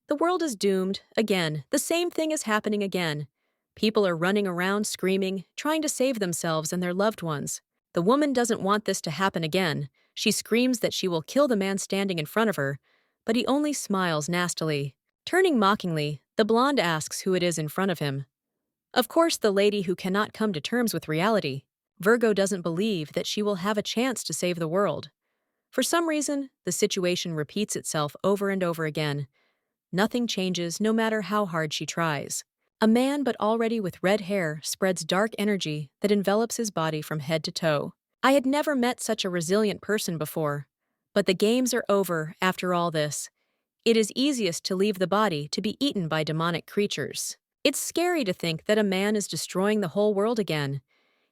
The world is doomed. Again, the same thing is happening again. People are running around screaming, trying to save themselves and their loved ones. The woman doesn't want this to happen again. She screams that she will kill the man standing in front of her, but he only smiles nastily. Turning mockingly, the blonde asks who it is in front of him. Of course, the lady who cannot come to terms with reality. Virgo doesn't believe that she will have a chance to save the world. For some reason, the situation repeats itself over and over again. Nothing changes no matter how hard she tries. A man, but already with red hair, spreads dark energy that envelops his body from head to toe. I had never met such a resilient person before. But the games are over after all this. It is easiest to leave the body to be eaten by demonic creatures. It's scary to think that a man is destroying the whole world again.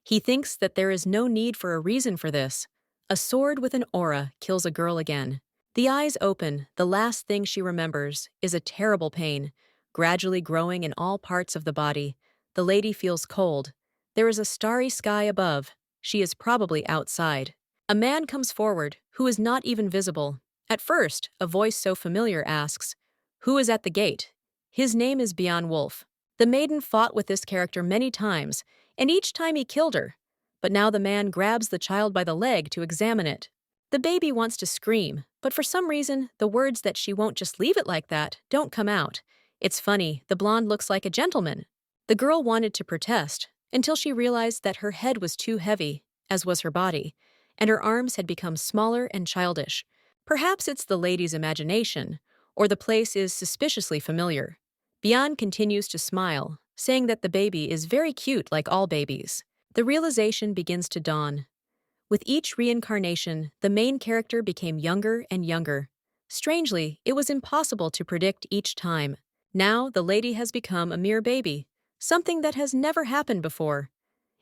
He thinks that there is no need for a reason for this. A sword with an aura kills a girl again. The eyes open, the last thing she remembers is a terrible pain, gradually growing in all parts of the body. The lady feels cold. There is a starry sky above. She is probably outside. A man comes forward, who is not even visible. At first, a voice so familiar asks, "Who is at the gate?" His name is Beowulf. The maiden fought with this character many times, and each time he killed her. But now the man grabs the child by the leg to examine it. The baby wants to scream, but for some reason, the words that she won't just leave it like that don't come out. It's funny, the blonde looks like a gentleman. The girl wanted to protest, until she realized that her head was too heavy, as was her body, and her arms had become smaller and childish. Perhaps it's the lady's imagination, or the place is suspiciously familiar. Bian continues to smile, saying that the baby is very cute like all babies. The realization begins to dawn. With each reincarnation, the main character became younger and younger. Strangely, it was impossible to predict each time. Now, the lady has become a mere baby, something that has never happened before.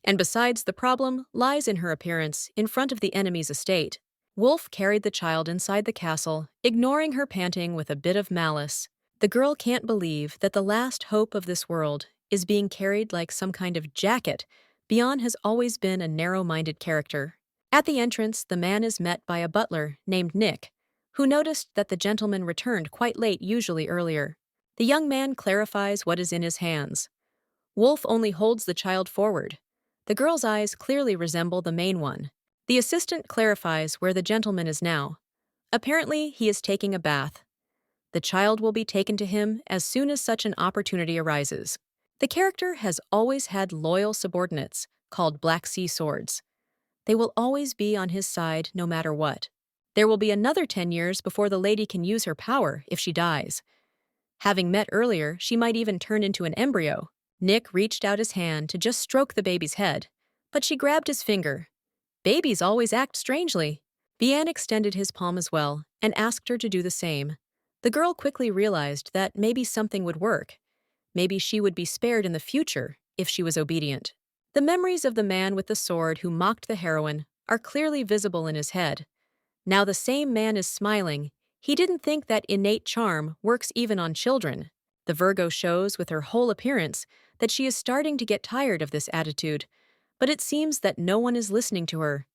And besides, the problem lies in her appearance in front of the enemy's estate. Wolf carried the child inside the castle, ignoring her panting with a bit of malice. The girl can't believe that the last hope of this world is being carried like some kind of jacket. Bian has always been a narrow-minded character. At the entrance, the man is met by a butler named Nick, who noticed that the gentleman returned quite late, usually earlier. The young man clarifies what is in his hands. Wolf only holds the child forward. The girl's eyes clearly resemble the main one. The assistant clarifies where the gentleman is now. Apparently, he is taking a bath. The child will be taken to him as soon as such an opportunity arises. The character has always had loyal subordinates, called Black Sea Swords. They will always be on his side no matter what. There will be another 10 years before the lady can use her power if she dies. Having met earlier, she might even turn into an embryo. Nick reached out his hand to just stroke the baby's head, but she grabbed his finger. Babies always act strangely. Bian extended his palm as well and asked her to do the same. The girl quickly realized that maybe something would work. Maybe she would be spared in the future if she was obedient. The memories of the man with the sword who mocked the heroine are clearly visible in his head. Now the same man is smiling. He didn't think that innate charm works even on children. The Virgo shows with her whole appearance that she is starting to get tired of this attitude, but it seems that no one is listening to her.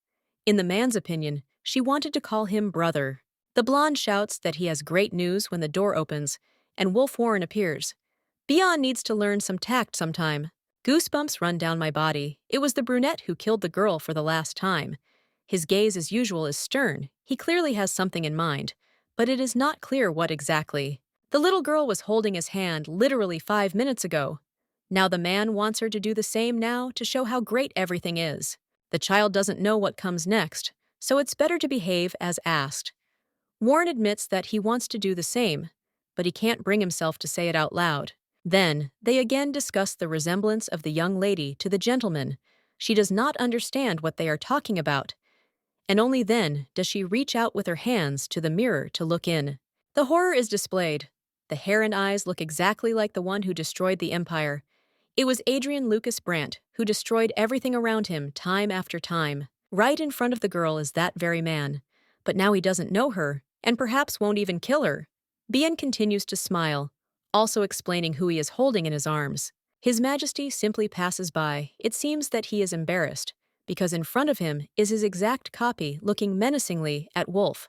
In the man's opinion, she wanted to call him brother. The blonde shouts that he has great news when the door opens, and Wolf Warren appears. Bian needs to learn some tact sometime. Goosebumps run down my body. It was the brunette who killed the girl for the last time. His gaze, as usual, is stern. He clearly has something in mind, but it is not clear what exactly. The little girl was holding his hand literally 5 minutes ago. Now the man wants her to do the same now to show how great everything is. The child doesn't know what comes next, so it's better to behave as asked. Warren admits that he wants to do the same, but he can't bring himself to say it out loud. Then, they again discuss the resemblance of the young lady to the gentleman. She does not understand what they are talking about, and only then does she reach out with her hands to the mirror to look in. The horror is displayed. The hair and eyes look exactly like the one who destroyed the Empire. It was Adrian Lucas Brandt who destroyed everything around him time after time. Right in front of the girl is that very man. But now he doesn't know her, and perhaps won't even kill her. Bian continues to smile, also explaining who he is holding in his arms. His Majesty simply passes by. It seems that he is embarrassed, because in front of him is his exact copy looking menacingly at Wolf.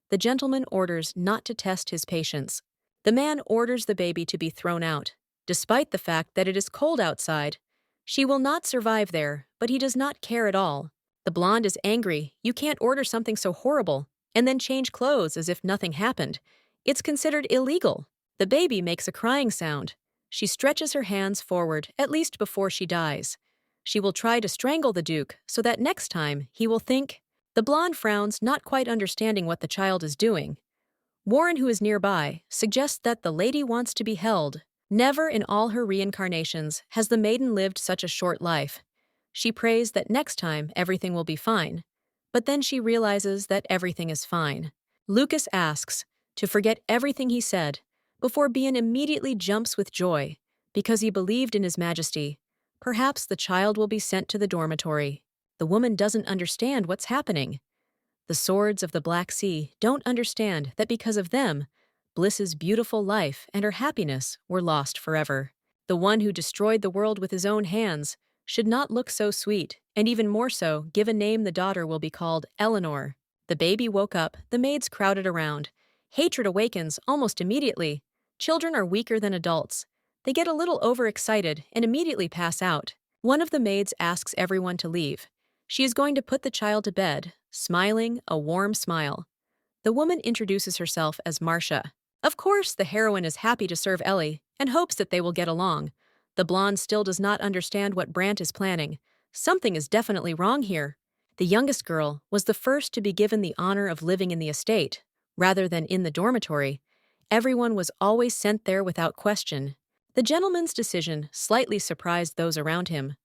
The gentleman orders not to test his patience. The man orders the baby to be thrown out, despite the fact that it is cold outside. She will not survive there, but he does not care at all. The blonde is angry. You can't order something so horrible and then change clothes as if nothing happened. It's considered illegal. The baby makes a crying sound. She stretches her hands forward, at least before she dies. She will try to strangle the Duke so that next time he will think. The blonde frowns, not quite understanding what the child is doing. Warren, who is nearby, suggests that the lady wants to be held. Never in all her reincarnations has the maiden lived such a short life. She prays that next time everything will be fine. But then she realizes that everything is fine. Lucas asks to forget everything he said, before Bian immediately jumps with joy, because he believed in His Majesty. Perhaps the child will be sent to the dormitory. The woman doesn't understand what's happening. The swords of the Black Sea don't understand that because of them, Bliss's beautiful life and her happiness were lost forever. The one who destroyed the world with his own hands should not look so sweet, and even more so, give a name the daughter will be called Eleanor. The baby woke up, the maids crowded around. Hatred awakens almost immediately. Children are weaker than adults. They get a little overexcited and immediately pass out. One of the maids asks everyone to leave. She is going to put the child to bed, smiling a warm smile. The woman introduces herself as Marcia. Of course, the heroine is happy to serve Ellie and hopes that they will get along. The blonde still does not understand what Brandt is planning. Something is definitely wrong here. The youngest girl was the first to be given the honor of living in the estate, rather than in the dormitory. Everyone was always sent there without question. The gentleman's decision slightly surprised those around him.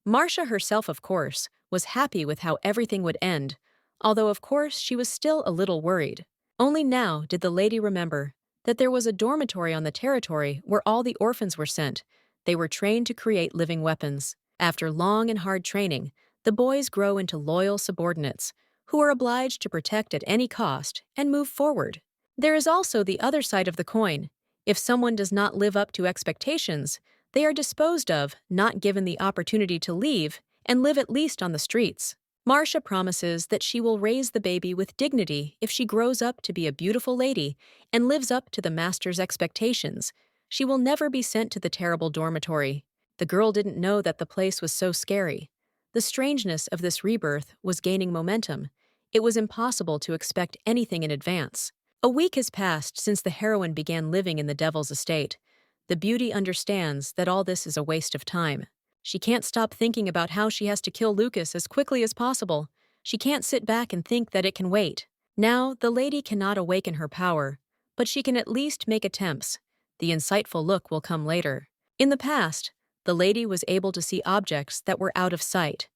Marcia herself, of course, was happy with how everything would end, although of course she was still a little worried. Only now did the lady remember that there was a dormitory on the territory where all the orphans were sent. They were trained to create living weapons. After long and hard training, the boys grow into loyal subordinates who are obliged to protect at any cost and move forward. There is also the other side of the coin. If someone does not live up to expectations, they are disposed of, not given the opportunity to leave and live at least on the streets. Marcia promises that she will raise the baby with dignity if she grows up to be a beautiful lady and lives up to the master's expectations. She will never be sent to the terrible dormitory. The girl didn't know that the place was so scary. The strangeness of this rebirth was gaining momentum. It was impossible to expect anything in advance. A week has passed since the heroine began living in the devil's estate. The beauty understands that all this is a waste of time. She can't stop thinking about how she has to kill Lucas as quickly as possible. She can't sit back and think that it can wait. Now, the lady cannot awaken her power, but she can at least make attempts. The insightful look will come later. In the past, the lady was able to see objects that were out of sight.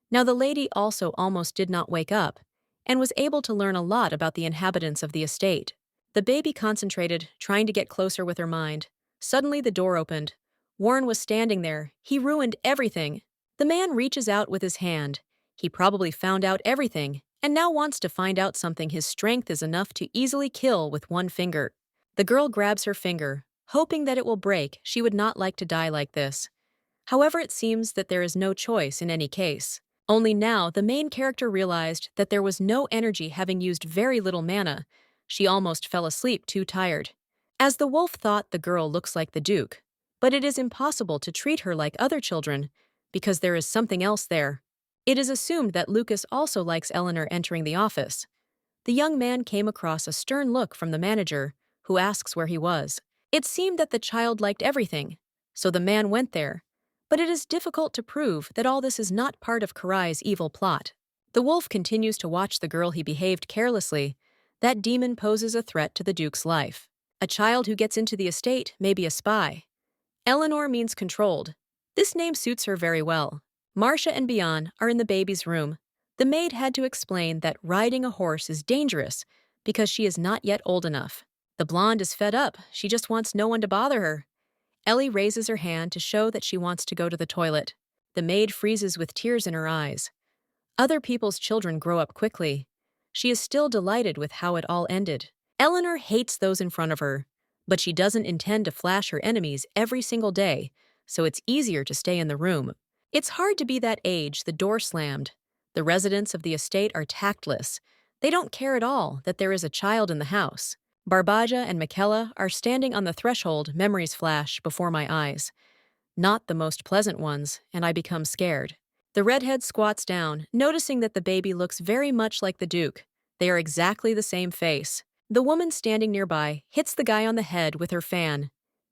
Now the lady also almost did not wake up, and was able to learn a lot about the inhabitants of the estate. The baby concentrated, trying to get closer with her mind. Suddenly the door opened. Warren was standing there. He ruined everything. The man reaches out with his hand. He probably found out everything, and now wants to find out something his strength is enough to easily kill with one finger. The girl grabs her finger, hoping that it will break. She would not like to die like this. However, it seems that there is no choice in any case. Only now the main character realized that there was no energy, having used very little mana. She almost fell asleep, too tired. As the wolf thought, the girl looks like the Duke. But it is impossible to treat her like other children, because there is something else there. It is assumed that Lucas also likes Eleanor entering the office. The young man came across a stern look from the manager, who asks where he was. It seemed that the child liked everything, so the man went there. But it is difficult to prove that all this is not part of Karai's evil plot. The wolf continues to watch the girl. He behaved carelessly. That demon poses a threat to the Duke's life. A child who gets into the estate may be a spy. Eleanor means controlled. This name suits her very well. Marcia and Bian are in the baby's room. The maid had to explain that riding a horse is dangerous because she is not yet old enough. The blonde is fed up. She just wants no one to bother her. Ellie raises her hand to show that she wants to go to the toilet. The maid freezes with tears in her eyes. Other people's children grow up quickly. She is still delighted with how it all ended. Eleanor hates those in front of her, but she doesn't intend to flash her enemies every single day, so it's easier to stay in the room. It's hard to be that age. The door slammed. The residents of the estate are tactless. They don't care at all that there is a child in the house. Barbaja and Michaela are standing on the threshold, memories flash before my eyes. Not the most pleasant ones, and I become scared. The redhead squats down, noticing that the baby looks very much like the Duke. They are exactly the same face. The woman standing nearby hits the guy on the head with her fan.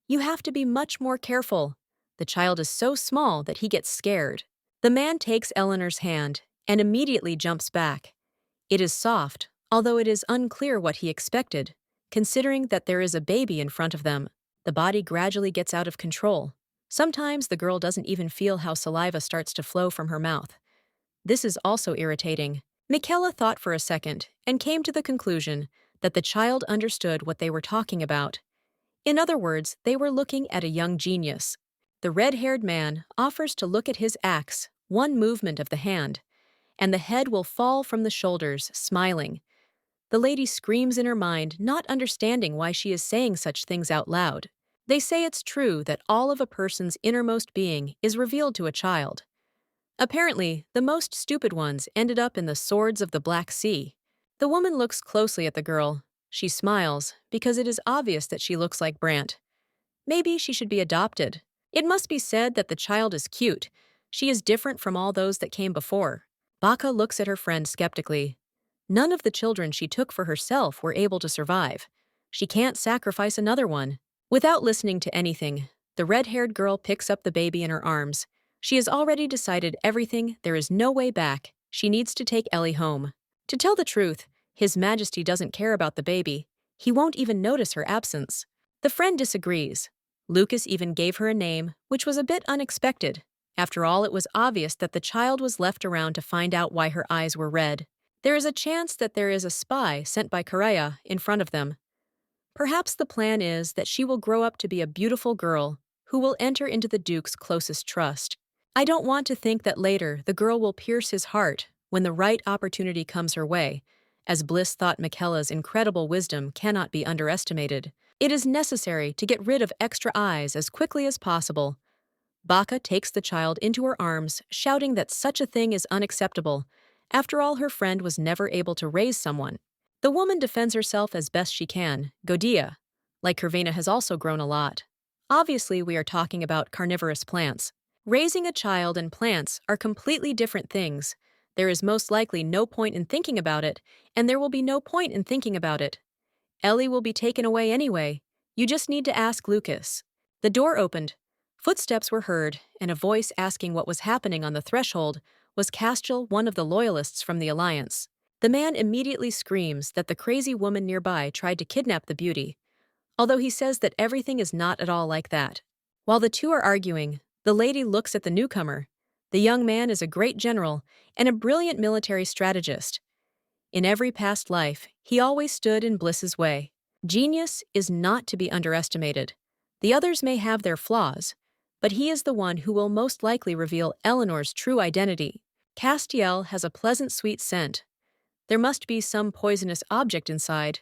You have to be much more careful. The child is so small that he gets scared. The man takes Eleanor's hand and immediately jumps back. It is soft, although it is unclear what he expected, considering that there is a baby in front of them. The body gradually gets out of control. Sometimes the girl doesn't even feel how saliva starts to flow from her mouth. This is also irritating. Michaela thought for a second and came to the conclusion that the child understood what they were talking about. In other words, they were looking at a young genius. The red-haired man offers to look at his axe, one movement of the hand, and the head will fall from the shoulders, smiling. The lady screams in her mind, not understanding why she is saying such things out loud. They say it's true that all of a person's innermost being is revealed to a child. Apparently, the most stupid ones ended up in the swords of the Black Sea. The woman looks closely at the girl. She smiles, because it is obvious that she looks like Brandt. Maybe she should be adopted. It must be said that the child is cute. She is different from all those that came before. Baka looks at her friend skeptically. None of the children she took for herself were able to survive. She can't sacrifice another one. Without listening to anything, the red-haired girl picks up the baby in her arms. She has already decided everything, there is no way back. She needs to take Ellie home. To tell the truth, His Majesty doesn't care about the baby. He won't even notice her absence. The friend disagrees. Lucas even gave her a name, which was a bit unexpected. After all, it was obvious that the child was left around to find out why her eyes were red. There is a chance that there is a spy sent by Karaya in front of them. Perhaps the plan is that she will grow up to be a beautiful girl who will enter into the Duke's closest trust. I don't want to think that later the girl will pierce his heart when the right opportunity comes her way, as Bliss thought Michaela's incredible wisdom cannot be underestimated. It is necessary to get rid of extra eyes as quickly as possible. Baka takes the child into her arms, shouting that such a thing is unacceptable. After all, her friend was never able to raise someone. The woman defends herself as best she can. Godia, like Kervena, has also grown a lot. Obviously, we are talking about carnivorous plants. Raising a child and plants are completely different things. There is most likely no point in thinking about it, and there will be no point in thinking about it. Ellie will be taken away anyway. You just need to ask Lucas. The door opened. Footsteps were heard, and a voice asking what was happening on the threshold was Castiel, one of the loyalists from the Alliance. The man immediately screams that the crazy woman nearby tried to kidnap the beauty, although he says that everything is not at all like that. While the two are arguing, the lady looks at the newcomer. The young man is a great general and a brilliant military strategist. In every past life, he always stood in Bliss's way. Genius is not to be underestimated. The others may have their flaws, but he is the one who will most likely reveal Eleanor's true identity. Castiel has a pleasant sweet scent. There must be some poisonous object inside.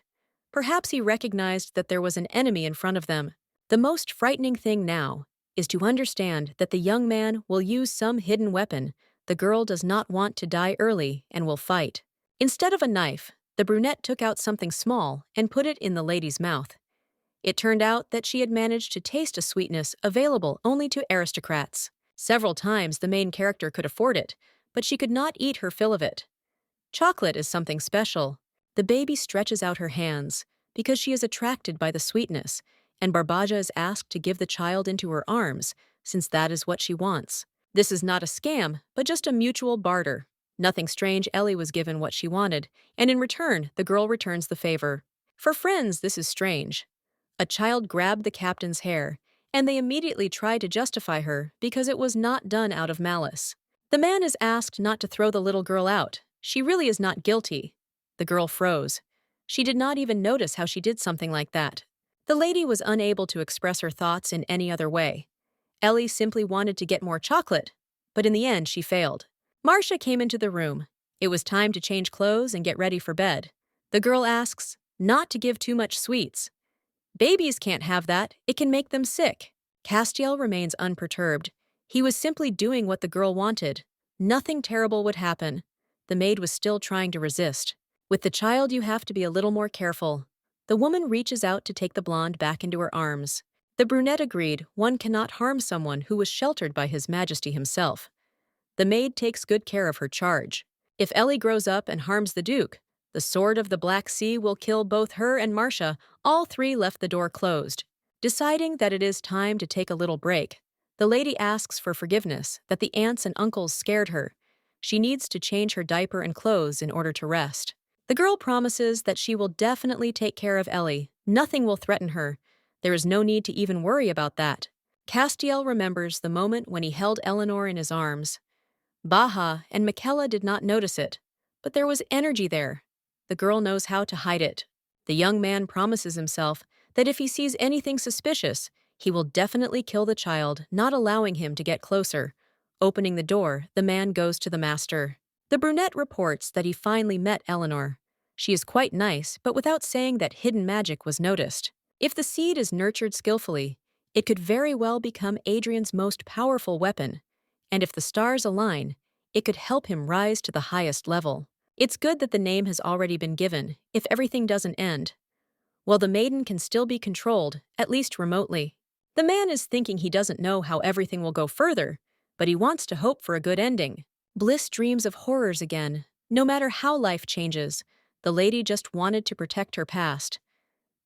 Perhaps he recognized that there was an enemy in front of them. The most frightening thing now is to understand that the young man will use some hidden weapon. The girl does not want to die early and will fight. Instead of a knife, the brunette took out something small and put it in the lady's mouth. It turned out that she had managed to taste a sweetness available only to aristocrats. Several times the main character could afford it, but she could not eat her fill of it. Chocolate is something special. The baby stretches out her hands because she is attracted by the sweetness, and Barbaja is asked to give the child into her arms, since that is what she wants. This is not a scam, but just a mutual barter. Nothing strange, Ellie was given what she wanted, and in return, the girl returns the favor. For friends, this is strange. A child grabbed the captain's hair, and they immediately tried to justify her because it was not done out of malice. The man is asked not to throw the little girl out. She really is not guilty. The girl froze. She did not even notice how she did something like that. The lady was unable to express her thoughts in any other way. Ellie simply wanted to get more chocolate, but in the end she failed. Marcia came into the room. It was time to change clothes and get ready for bed. The girl asks not to give too much sweets. Babies can't have that, it can make them sick. Castiel remains unperturbed. He was simply doing what the girl wanted. Nothing terrible would happen. The maid was still trying to resist. With the child you have to be a little more careful. The woman reaches out to take the blonde back into her arms. The brunette agreed one cannot harm someone who was sheltered by His Majesty himself. The maid takes good care of her charge. If Ellie grows up and harms the Duke, the sword of the Black Sea will kill both her and Marcia. All three left the door closed. Deciding that it is time to take a little break, the lady asks for forgiveness that the aunts and uncles scared her. She needs to change her diaper and clothes in order to rest. The girl promises that she will definitely take care of Ellie. Nothing will threaten her. There is no need to even worry about that. Castiel remembers the moment when he held Eleanor in his arms. Baha and Michaela did not notice it, but there was energy there. The girl knows how to hide it. The young man promises himself that if he sees anything suspicious, he will definitely kill the child, not allowing him to get closer. Opening the door, the man goes to the master. The brunette reports that he finally met Eleanor. She is quite nice, but without saying that hidden magic was noticed. If the seed is nurtured skillfully, it could very well become Adrian's most powerful weapon. And if the stars align, it could help him rise to the highest level. It's good that the name has already been given, if everything doesn't end. Well, the maiden can still be controlled, at least remotely. The man is thinking he doesn't know how everything will go further, but he wants to hope for a good ending. Bliss dreams of horrors again. No matter how life changes, the lady just wanted to protect her past.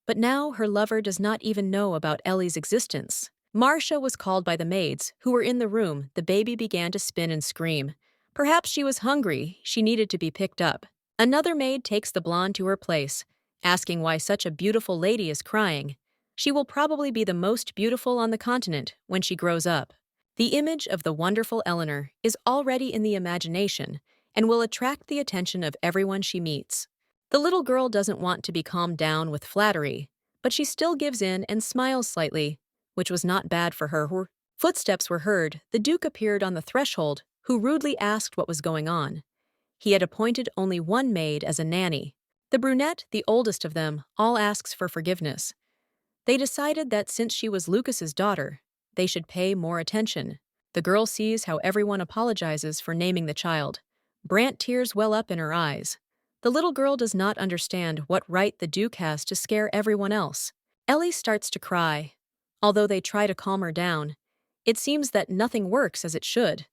But now her lover does not even know about Ellie's existence. Marcia was called by the maids, who were in the room. The baby began to spin and scream. Perhaps she was hungry. She needed to be picked up. Another maid takes the blonde to her place, asking why such a beautiful lady is crying. She will probably be the most beautiful on the continent when she grows up. The image of the wonderful Eleanor is already in the imagination and will attract the attention of everyone she meets. The little girl doesn't want to be calmed down with flattery, but she still gives in and smiles slightly, which was not bad for her. Footsteps were heard. The Duke appeared on the threshold, who rudely asked what was going on. He had appointed only one maid as a nanny. The brunette, the oldest of them, all asks for forgiveness. They decided that since she was Lucas's daughter, they should pay more attention. The girl sees how everyone apologizes for naming the child. Brandt tears well up in her eyes. The little girl does not understand what right the Duke has to scare everyone else. Ellie starts to cry. Although they try to calm her down, it seems that nothing works as it should.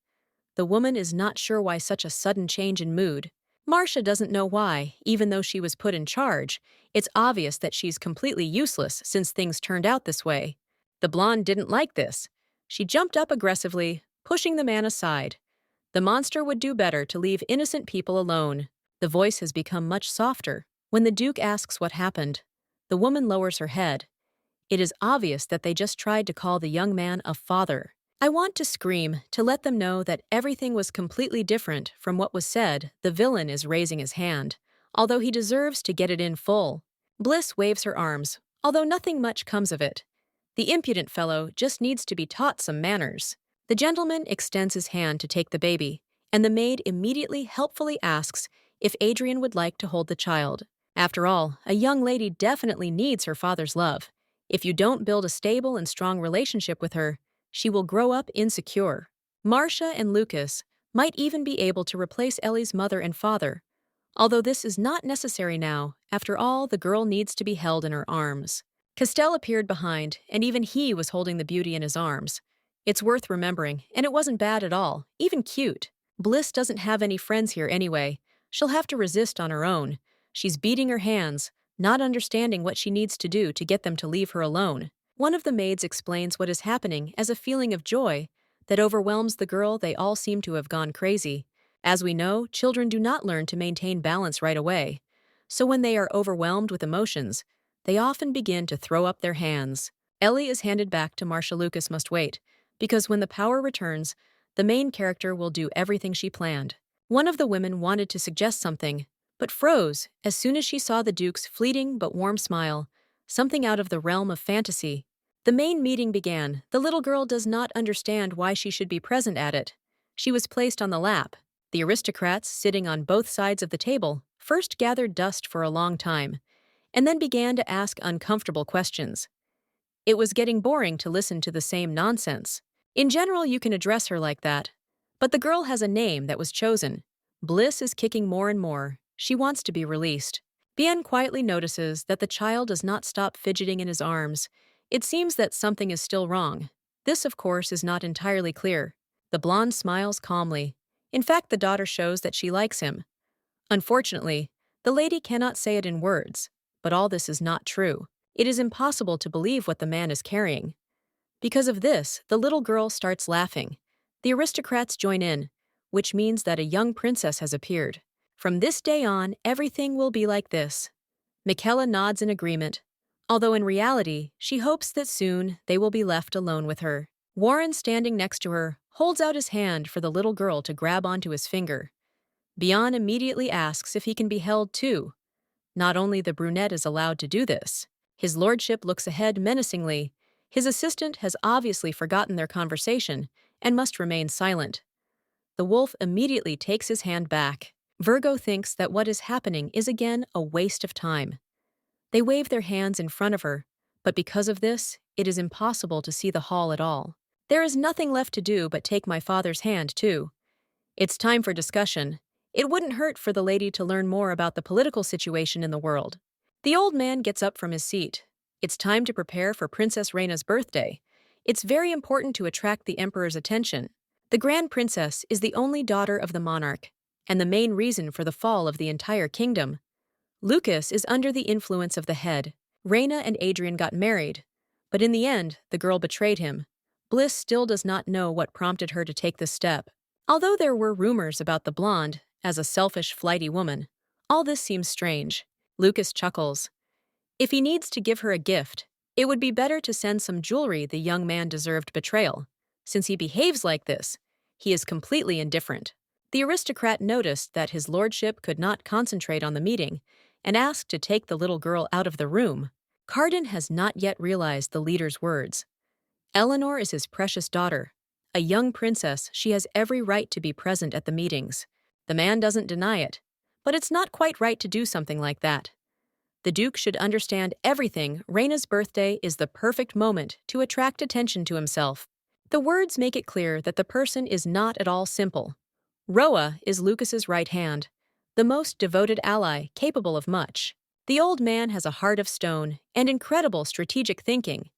The woman is not sure why such a sudden change in mood. Marcia doesn't know why, even though she was put in charge. It's obvious that she's completely useless since things turned out this way. The blonde didn't like this. She jumped up aggressively, pushing the man aside. The monster would do better to leave innocent people alone. The voice has become much softer. When the Duke asks what happened, the woman lowers her head. It is obvious that they just tried to call the young man a father. I want to scream to let them know that everything was completely different from what was said. The villain is raising his hand, although he deserves to get it in full. Bliss waves her arms, although nothing much comes of it. The impudent fellow just needs to be taught some manners. The gentleman extends his hand to take the baby, and the maid immediately helpfully asks if Adrian would like to hold the child. After all, a young lady definitely needs her father's love. If you don't build a stable and strong relationship with her, she will grow up insecure. Marcia and Lucas might even be able to replace Ellie's mother and father, although this is not necessary now. After all, the girl needs to be held in her arms. Castell appeared behind, and even he was holding the beauty in his arms. It's worth remembering, and it wasn't bad at all, even cute. Bliss doesn't have any friends here anyway. She'll have to resist on her own. She's beating her hands, not understanding what she needs to do to get them to leave her alone. One of the maids explains what is happening as a feeling of joy that overwhelms the girl. They all seem to have gone crazy. As we know, children do not learn to maintain balance right away. So when they are overwhelmed with emotions, they often begin to throw up their hands. Ellie is handed back to Marcia. Lucas must wait, because when the power returns, the main character will do everything she planned. One of the women wanted to suggest something, but froze as soon as she saw the Duke's fleeting but warm smile, something out of the realm of fantasy. The main meeting began. The little girl does not understand why she should be present at it. She was placed on the lap. The aristocrats, sitting on both sides of the table, first gathered dust for a long time, and then began to ask uncomfortable questions. It was getting boring to listen to the same nonsense. In general, you can address her like that. But the girl has a name that was chosen. Bliss is kicking more and more. She wants to be released. Bien quietly notices that the child does not stop fidgeting in his arms. It seems that something is still wrong. This, of course, is not entirely clear. The blonde smiles calmly. In fact, the daughter shows that she likes him. Unfortunately, the lady cannot say it in words, but all this is not true. It is impossible to believe what the man is carrying. Because of this, the little girl starts laughing. The aristocrats join in, which means that a young princess has appeared. From this day on, everything will be like this. Michaela nods in agreement, although in reality, she hopes that soon they will be left alone with her. Warren, standing next to her, holds out his hand for the little girl to grab onto his finger. Bian immediately asks if he can be held too. Not only the brunette is allowed to do this. His lordship looks ahead menacingly. His assistant has obviously forgotten their conversation and must remain silent. The wolf immediately takes his hand back. Virgo thinks that what is happening is again a waste of time. They wave their hands in front of her, but because of this, it is impossible to see the hall at all. There is nothing left to do but take my father's hand too. It's time for discussion. It wouldn't hurt for the lady to learn more about the political situation in the world. The old man gets up from his seat. It's time to prepare for Princess Reina's birthday. It's very important to attract the emperor's attention. The Grand Princess is the only daughter of the monarch, and the main reason for the fall of the entire kingdom. Lucas is under the influence of the head. Reina and Adrian got married, but in the end, the girl betrayed him. Bliss still does not know what prompted her to take this step. Although there were rumors about the blonde as a selfish, flighty woman, all this seems strange. Lucas chuckles. If he needs to give her a gift, it would be better to send some jewelry. The young man deserved betrayal. Since he behaves like this, he is completely indifferent. The aristocrat noticed that his lordship could not concentrate on the meeting and asked to take the little girl out of the room. Carden has not yet realized the leader's words. Eleanor is his precious daughter. A young princess, she has every right to be present at the meetings. The man doesn't deny it, but it's not quite right to do something like that. The Duke should understand everything. Reina's birthday is the perfect moment to attract attention to himself. The words make it clear that the person is not at all simple. Roa is Lucas's right hand, the most devoted ally capable of much. The old man has a heart of stone and incredible strategic thinking.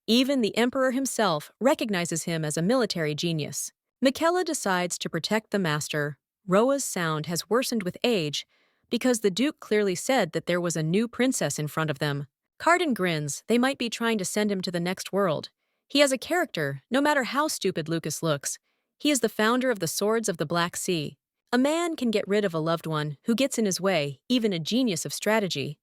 Even the emperor himself recognizes him as a military genius. Michaela decides to protect the master. Roa's sound has worsened with age because the Duke clearly said that there was a new princess in front of them. Carden grins. They might be trying to send him to the next world. He has a character, no matter how stupid Lucas looks. He is the founder of the Swords of the Black Sea. A man can get rid of a loved one who gets in his way, even a genius of strategy.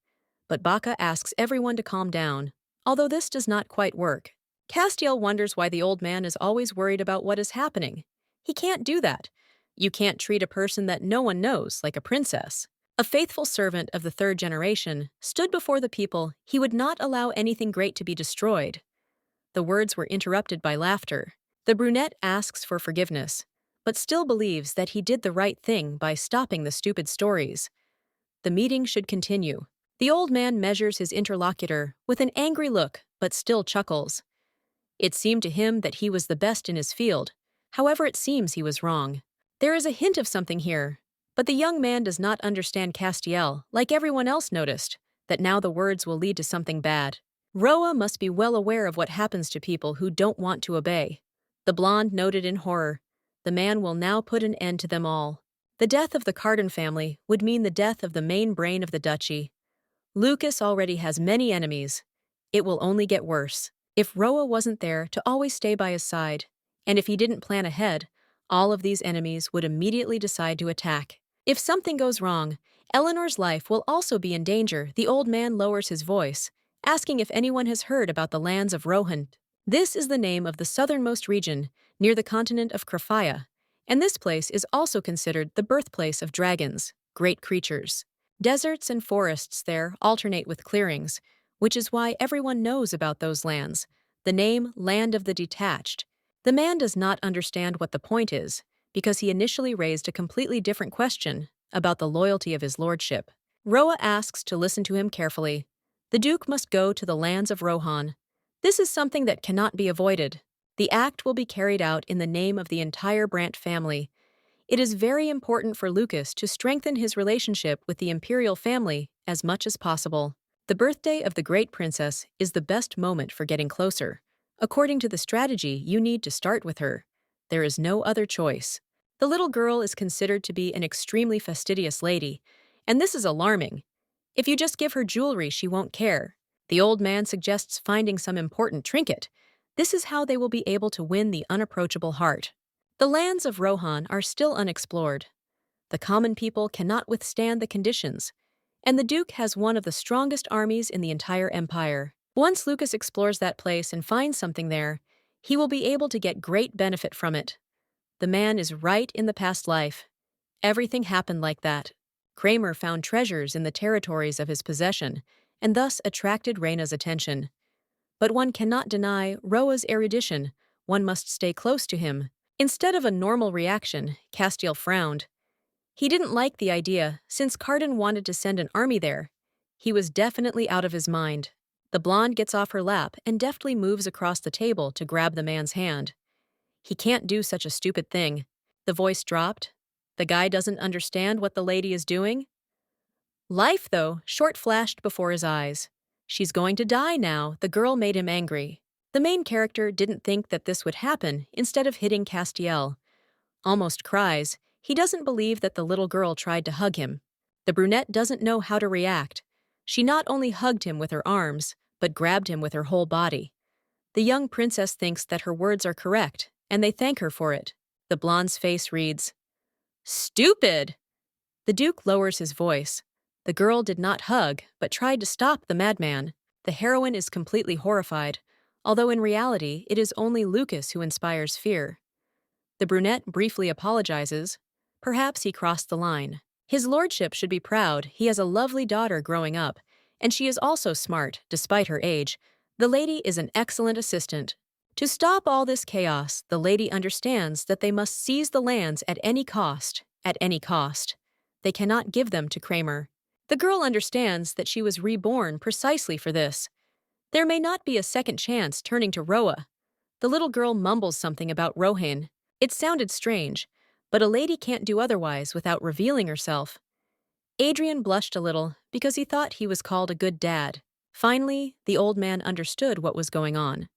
But Baca asks everyone to calm down, although this does not quite work. Castiel wonders why the old man is always worried about what is happening. He can't do that. You can't treat a person that no one knows like a princess. A faithful servant of the third generation stood before the people. He would not allow anything great to be destroyed. The words were interrupted by laughter. The brunette asks for forgiveness, but still believes that he did the right thing by stopping the stupid stories. The meeting should continue. The old man measures his interlocutor with an angry look, but still chuckles. It seemed to him that he was the best in his field. However, it seems he was wrong. There is a hint of something here, but the young man does not understand Castiel, like everyone else noticed, that now the words will lead to something bad. Roa must be well aware of what happens to people who don't want to obey. The blonde noted in horror. The man will now put an end to them all. The death of the Carden family would mean the death of the main brain of the duchy. Lucas already has many enemies. It will only get worse. If Roa wasn't there to always stay by his side, and if he didn't plan ahead, all of these enemies would immediately decide to attack. If something goes wrong, Eleanor's life will also be in danger. The old man lowers his voice, asking if anyone has heard about the lands of Rohan. This is the name of the southernmost region, near the continent of Crafia, and this place is also considered the birthplace of dragons, great creatures. Deserts and forests there alternate with clearings, which is why everyone knows about those lands. The name Land of the Detached. The man does not understand what the point is, because he initially raised a completely different question about the loyalty of his lordship. Roa asks to listen to him carefully. The Duke must go to the lands of Rohan. This is something that cannot be avoided. The act will be carried out in the name of the entire Brandt family. It is very important for Lucas to strengthen his relationship with the imperial family as much as possible. The birthday of the great princess is the best moment for getting closer. According to the strategy, you need to start with her. There is no other choice. The little girl is considered to be an extremely fastidious lady, and this is alarming. If you just give her jewelry, she won't care. The old man suggests finding some important trinket. This is how they will be able to win the unapproachable heart. The lands of Rohan are still unexplored. The common people cannot withstand the conditions, and the Duke has one of the strongest armies in the entire empire. Once Lucas explores that place and finds something there, he will be able to get great benefit from it. The man is right in the past life. Everything happened like that. Kramer found treasures in the territories of his possession, and thus attracted Reyna's attention. But one cannot deny Roa's erudition. One must stay close to him. Instead of a normal reaction, Castiel frowned. He didn't like the idea, since Carden wanted to send an army there. He was definitely out of his mind. The blonde gets off her lap and deftly moves across the table to grab the man's hand. He can't do such a stupid thing. The voice dropped. The guy doesn't understand what the lady is doing. Life, though, short flashed before his eyes. She's going to die now. The girl made him angry. The main character didn't think that this would happen, instead of hitting Castiel. Almost cries. He doesn't believe that the little girl tried to hug him. The brunette doesn't know how to react. She not only hugged him with her arms, but grabbed him with her whole body. The young princess thinks that her words are correct, and they thank her for it. The blonde's face reads, "Stupid!" The Duke lowers his voice. The girl did not hug, but tried to stop the madman. The heroine is completely horrified, although in reality it is only Lucas who inspires fear. The brunette briefly apologizes. Perhaps he crossed the line. His lordship should be proud. He has a lovely daughter growing up, and she is also smart, despite her age. The lady is an excellent assistant. To stop all this chaos, the lady understands that they must seize the lands at any cost. At any cost. They cannot give them to Kramer. The girl understands that she was reborn precisely for this. There may not be a second chance turning to Roa. The little girl mumbles something about Rohan. It sounded strange, but a lady can't do otherwise without revealing herself. Adrian blushed a little because he thought he was called a good dad. Finally, the old man understood what was going on.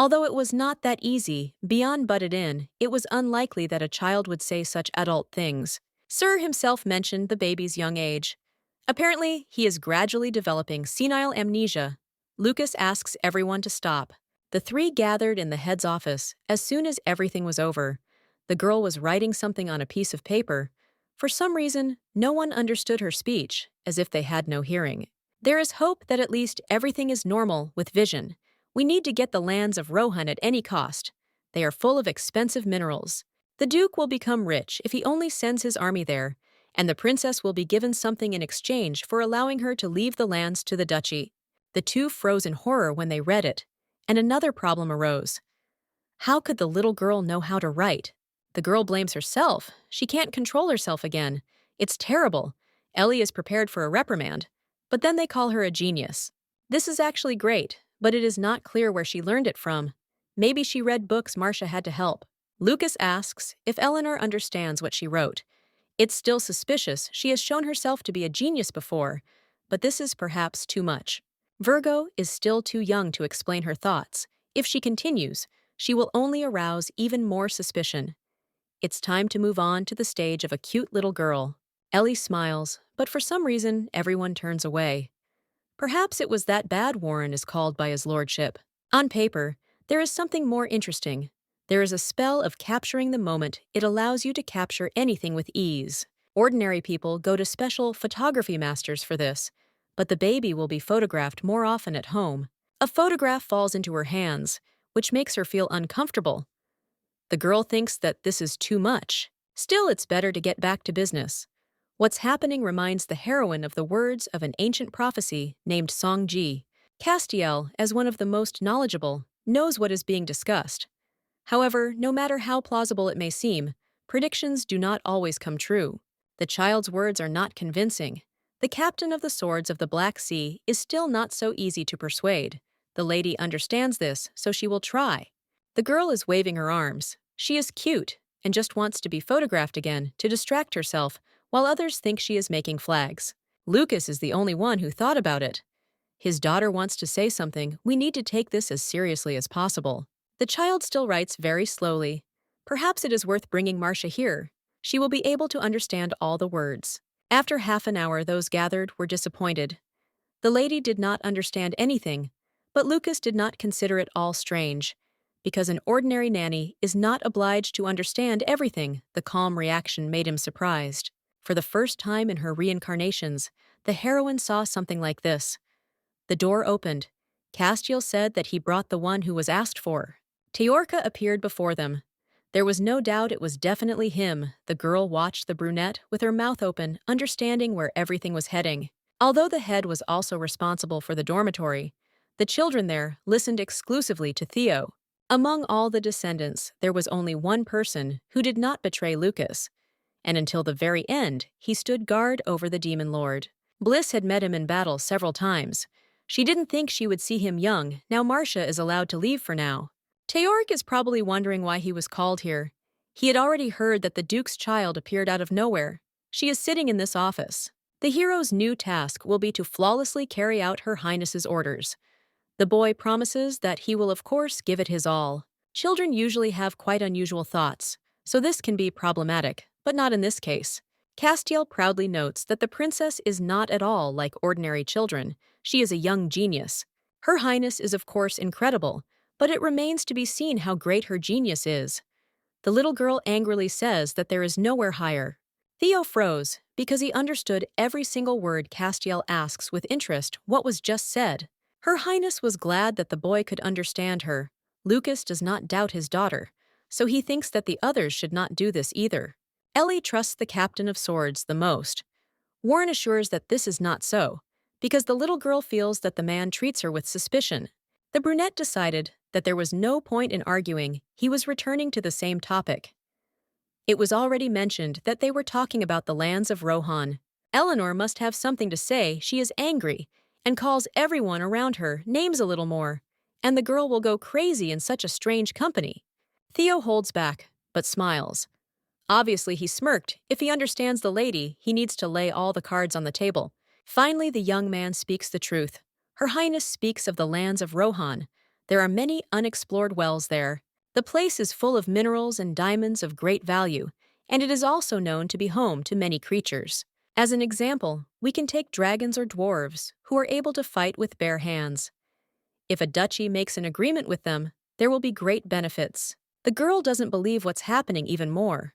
Although it was not that easy, Beyond butted in. It was unlikely that a child would say such adult things. Sir himself mentioned the baby's young age. Apparently, he is gradually developing senile amnesia. Lucas asks everyone to stop. The three gathered in the head's office as soon as everything was over. The girl was writing something on a piece of paper. For some reason, no one understood her speech, as if they had no hearing. There is hope that at least everything is normal with vision. We need to get the lands of Rohan at any cost. They are full of expensive minerals. The Duke will become rich if he only sends his army there, and the princess will be given something in exchange for allowing her to leave the lands to the duchy. The two froze in horror when they read it, and another problem arose. How could the little girl know how to write? The girl blames herself. She can't control herself again. It's terrible. Ellie is prepared for a reprimand, but then they call her a genius. This is actually great, but it is not clear where she learned it from. Maybe she read books Marcia had to help. Lucas asks if Eleanor understands what she wrote. It's still suspicious. She has shown herself to be a genius before, but this is perhaps too much. Virgo is still too young to explain her thoughts. If she continues, she will only arouse even more suspicion. It's time to move on to the stage of a cute little girl. Ellie smiles, but for some reason, everyone turns away. Perhaps it was that bad Warren is called by his lordship. On paper, there is something more interesting. There is a spell of capturing the moment. It allows you to capture anything with ease. Ordinary people go to special photography masters for this, but the baby will be photographed more often at home. A photograph falls into her hands, which makes her feel uncomfortable. The girl thinks that this is too much. Still, it's better to get back to business. What's happening reminds the heroine of the words of an ancient prophecy named Songji. Castiel, as one of the most knowledgeable, knows what is being discussed. However, no matter how plausible it may seem, predictions do not always come true. The child's words are not convincing. The captain of the swords of the Black Sea is still not so easy to persuade. The lady understands this, so she will try. The girl is waving her arms. She is cute, and just wants to be photographed again to distract herself while others think she is making flags. Lucas is the only one who thought about it. His daughter wants to say something. We need to take this as seriously as possible. The child still writes very slowly. Perhaps it is worth bringing Marcia here. She will be able to understand all the words. After half an hour, those gathered were disappointed. The lady did not understand anything, but Lucas did not consider it all strange. Because an ordinary nanny is not obliged to understand everything, the calm reaction made him surprised. For the first time in her reincarnations, the heroine saw something like this. The door opened. Castiel said that he brought the one who was asked for. Teorca appeared before them. There was no doubt it was definitely him. The girl watched the brunette with her mouth open, understanding where everything was heading. Although the head was also responsible for the dormitory, the children there listened exclusively to Theo. Among all the descendants, there was only one person who did not betray Lucas, and until the very end, he stood guard over the demon lord. Bliss had met him in battle several times. She didn't think she would see him young. Now Marcia is allowed to leave for now. Teoric is probably wondering why he was called here. He had already heard that the Duke's child appeared out of nowhere. She is sitting in this office. The hero's new task will be to flawlessly carry out Her Highness's orders. The boy promises that he will of course give it his all. Children usually have quite unusual thoughts, so this can be problematic, but not in this case. Castiel proudly notes that the princess is not at all like ordinary children. She is a young genius. Her Highness is of course incredible, but it remains to be seen how great her genius is. The little girl angrily says that there is nowhere higher. Theo froze, because he understood every single word Castiel asks with interest what was just said. Her Highness was glad that the boy could understand her. Lucas does not doubt his daughter, so he thinks that the others should not do this either. Ellie trusts the Captain of Swords the most. Warren assures that this is not so, because the little girl feels that the man treats her with suspicion. The brunette decided that there was no point in arguing. He was returning to the same topic. It was already mentioned that they were talking about the lands of Rohan. Eleanor must have something to say. She is angry and calls everyone around her names a little more, and the girl will go crazy in such a strange company. Theo holds back, but smiles. Obviously, he smirked. If he understands the lady, he needs to lay all the cards on the table. Finally, the young man speaks the truth. Her Highness speaks of the lands of Rohan. There are many unexplored wells there. The place is full of minerals and diamonds of great value, and it is also known to be home to many creatures. As an example, we can take dragons or dwarves, who are able to fight with bare hands. If a duchy makes an agreement with them, there will be great benefits. The girl doesn't believe what's happening even more.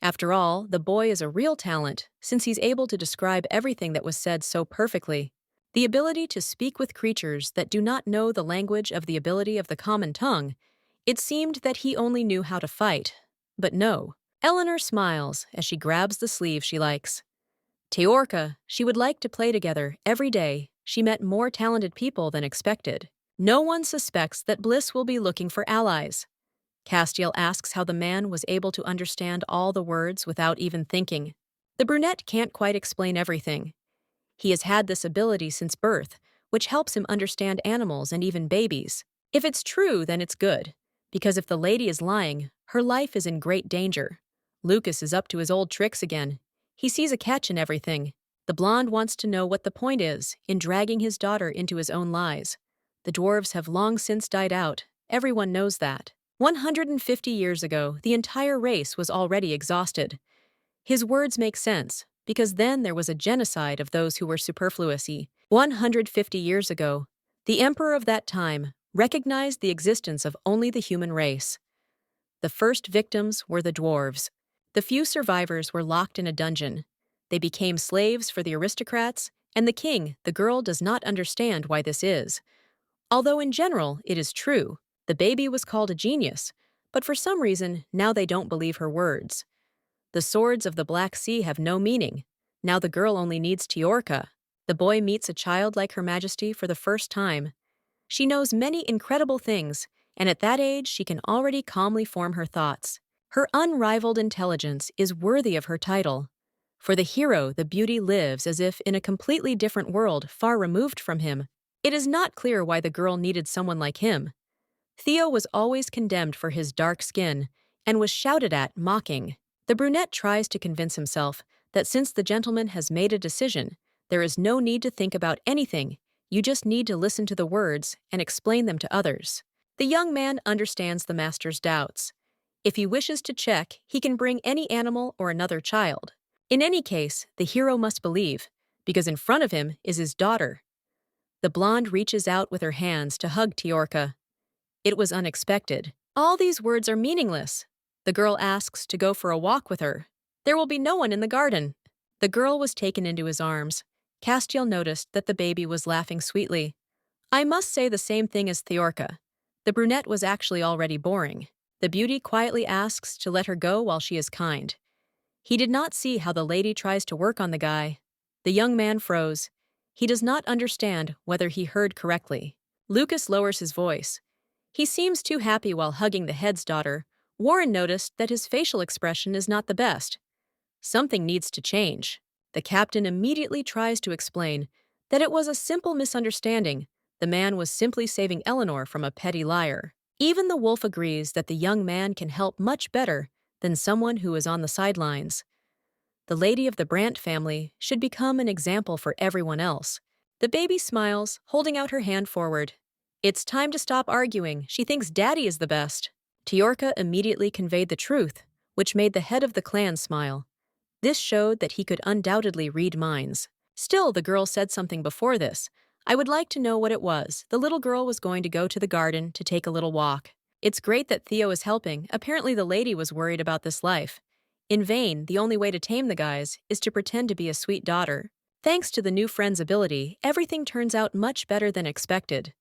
After all, the boy is a real talent, since he's able to describe everything that was said so perfectly. The ability to speak with creatures that do not know the language of the ability of the common tongue. It seemed that he only knew how to fight. But no. Eleanor smiles as she grabs the sleeve she likes. Teorca, she would like to play together every day. She met more talented people than expected. No one suspects that Bliss will be looking for allies. Castiel asks how the man was able to understand all the words without even thinking. The brunette can't quite explain everything. He has had this ability since birth, which helps him understand animals and even babies. If it's true, then it's good, because if the lady is lying, her life is in great danger. Lucas is up to his old tricks again. He sees a catch in everything. The blonde wants to know what the point is in dragging his daughter into his own lies. The dwarves have long since died out. Everyone knows that. 150 years ago, the entire race was already exhausted. His words make sense, because then there was a genocide of those who were superfluous. 150 years ago, the emperor of that time recognized the existence of only the human race. The first victims were the dwarves. The few survivors were locked in a dungeon. They became slaves for the aristocrats, and the king, the girl, does not understand why this is. Although in general, it is true. The baby was called a genius, but for some reason, now they don't believe her words. The swords of the Black Sea have no meaning. Now the girl only needs Teorca. The boy meets a child like Her Majesty for the first time. She knows many incredible things, and at that age she can already calmly form her thoughts. Her unrivaled intelligence is worthy of her title. For the hero, the beauty lives as if in a completely different world, far removed from him. It is not clear why the girl needed someone like him. Theo was always condemned for his dark skin. and was shouted at, mocking. The brunette tries to convince himself that since the gentleman has made a decision, there is no need to think about anything, you just need to listen to the words and explain them to others. The young man understands the master's doubts. If he wishes to check, he can bring any animal or another child. In any case, the hero must believe, because in front of him is his daughter. The blonde reaches out with her hands to hug Tiorka. It was unexpected. All these words are meaningless. The girl asks to go for a walk with her. There will be no one in the garden. The girl was taken into his arms. Castiel noticed that the baby was laughing sweetly. I must say the same thing as Thiorka. The brunette was actually already boring. The beauty quietly asks to let her go while she is kind. He did not see how the lady tries to work on the guy. The young man froze. He does not understand whether he heard correctly. Lucas lowers his voice. He seems too happy while hugging the head's daughter. Warren noticed that his facial expression is not the best. Something needs to change. The captain immediately tries to explain that it was a simple misunderstanding. The man was simply saving Eleanor from a petty liar. Even the wolf agrees that the young man can help much better than someone who is on the sidelines. The lady of the Brandt family should become an example for everyone else. The baby smiles, holding out her hand forward. It's time to stop arguing. She thinks daddy is the best. Tiorka immediately conveyed the truth, which made the head of the clan smile. This showed that he could undoubtedly read minds. Still, the girl said something before this. I would like to know what it was. The little girl was going to go to the garden to take a little walk. It's great that Theo is helping. Apparently the lady was worried about this life. In vain, the only way to tame the guys is to pretend to be a sweet daughter. Thanks to the new friend's ability, everything turns out much better than expected.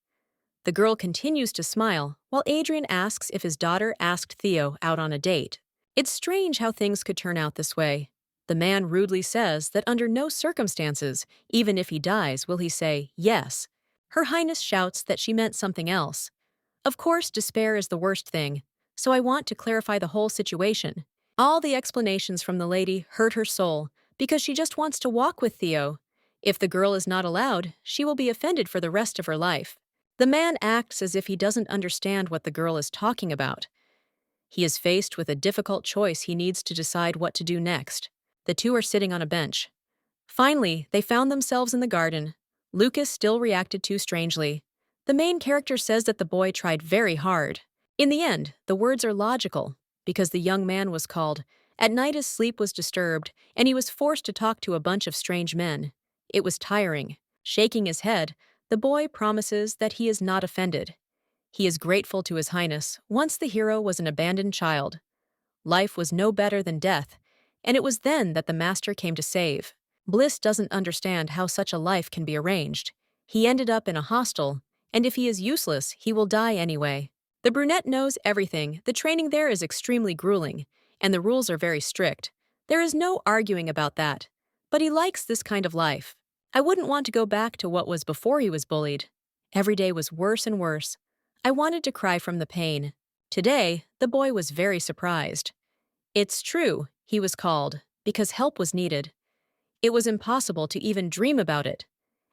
The girl continues to smile, while Adrian asks if his daughter asked Theo out on a date. It's strange how things could turn out this way. The man rudely says that under no circumstances, even if he dies, will he say yes. Her Highness shouts that she meant something else. Of course, despair is the worst thing, so I want to clarify the whole situation. All the explanations from the lady hurt her soul because she just wants to walk with Theo. If the girl is not allowed, she will be offended for the rest of her life. The man acts as if he doesn't understand what the girl is talking about. He is faced with a difficult choice. He needs to decide what to do next. The two are sitting on a bench. Finally, they found themselves in the garden. Lucas still reacted too strangely. The main character says that the boy tried very hard. In the end, the words are logical, because the young man was called. At night his sleep was disturbed, and he was forced to talk to a bunch of strange men. It was tiring. Shaking his head, the boy promises that he is not offended. He is grateful to His Highness. Once the hero was an abandoned child. Life was no better than death, and it was then that the master came to save. Bliss doesn't understand how such a life can be arranged. He ended up in a hostel, and if he is useless, he will die anyway. The brunette knows everything. The training there is extremely grueling, and the rules are very strict. There is no arguing about that. But he likes this kind of life. I wouldn't want to go back to what was before he was bullied. Every day was worse and worse. I wanted to cry from the pain. Today, the boy was very surprised. It's true, he was called, because help was needed. It was impossible to even dream about it.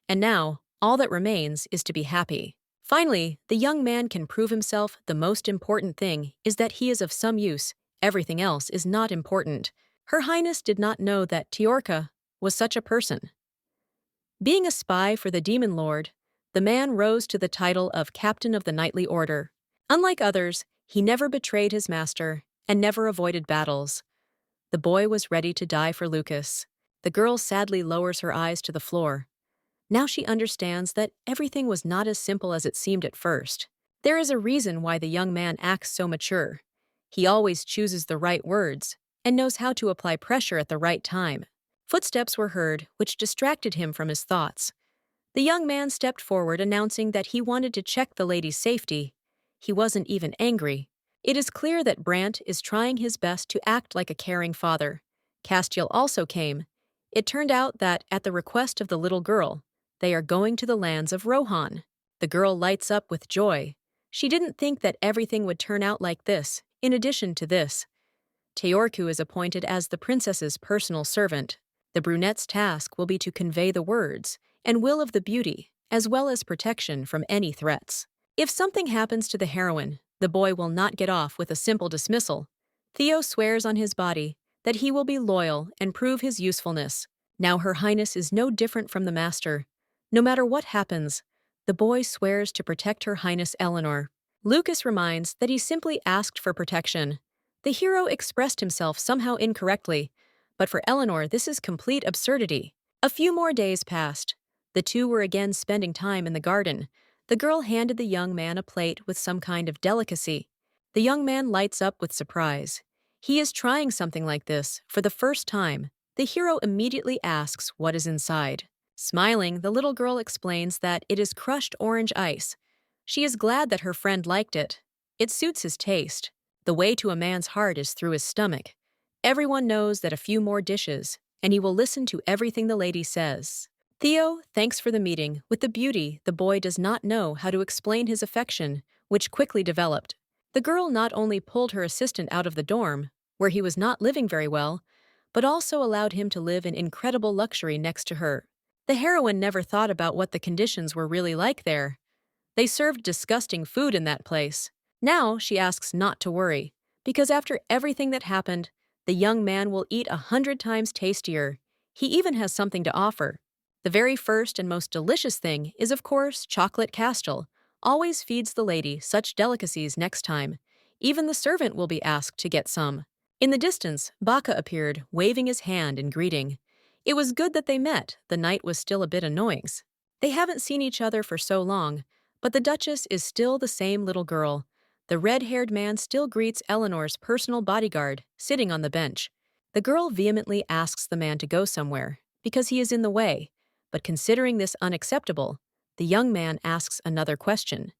And now, all that remains is to be happy. Finally, the young man can prove himself. The most important thing is that he is of some use. Everything else is not important. Her Highness did not know that Tiorka was such a person. Being a spy for the Demon Lord, the man rose to the title of Captain of the Knightly Order. Unlike others, he never betrayed his master and never avoided battles. The boy was ready to die for Lucas. The girl sadly lowers her eyes to the floor. Now she understands that everything was not as simple as it seemed at first. There is a reason why the young man acts so mature. He always chooses the right words and knows how to apply pressure at the right time. Footsteps were heard, which distracted him from his thoughts. The young man stepped forward, announcing that he wanted to check the lady's safety. He wasn't even angry. It is clear that Brandt is trying his best to act like a caring father. Castiel also came. It turned out that, at the request of the little girl, they are going to the lands of Rohan. The girl lights up with joy. She didn't think that everything would turn out like this. In addition to this, Teorku is appointed as the princess's personal servant. The brunette's task will be to convey the words and will of the beauty, as well as protection from any threats. If something happens to the heroine, the boy will not get off with a simple dismissal. Theo swears on his body that he will be loyal and prove his usefulness. Now Her Highness is no different from the master. No matter what happens, the boy swears to protect Her Highness Eleanor. Lucas reminds that he simply asked for protection. The hero expressed himself somehow incorrectly, but for Eleanor this is complete absurdity. A few more days passed. The two were again spending time in the garden. The girl handed the young man a plate with some kind of delicacy. The young man lights up with surprise. He is trying something like this for the first time. The hero immediately asks what is inside. Smiling, the little girl explains that it is crushed orange ice. She is glad that her friend liked it. It suits his taste. The way to a man's heart is through his stomach. Everyone knows that a few more dishes, and he will listen to everything the lady says. Theo thanks for the meeting. With the beauty, the boy does not know how to explain his affection, which quickly developed. The girl not only pulled her assistant out of the dorm, where he was not living very well, but also allowed him to live in incredible luxury next to her. The heroine never thought about what the conditions were really like there. They served disgusting food in that place. Now she asks not to worry, because after everything that happened, the young man will eat 100 times tastier. He even has something to offer. The very first and most delicious thing is, of course, chocolate castile. Always feeds the lady such delicacies next time. Even the servant will be asked to get some. In the distance, Baka appeared, waving his hand in greeting. It was good that they met. The night was still a bit annoying. They haven't seen each other for so long, but the Duchess is still the same little girl. The red-haired man still greets Eleanor's personal bodyguard, sitting on the bench. The girl vehemently asks the man to go somewhere, because he is in the way. But considering this unacceptable, the young man asks another question.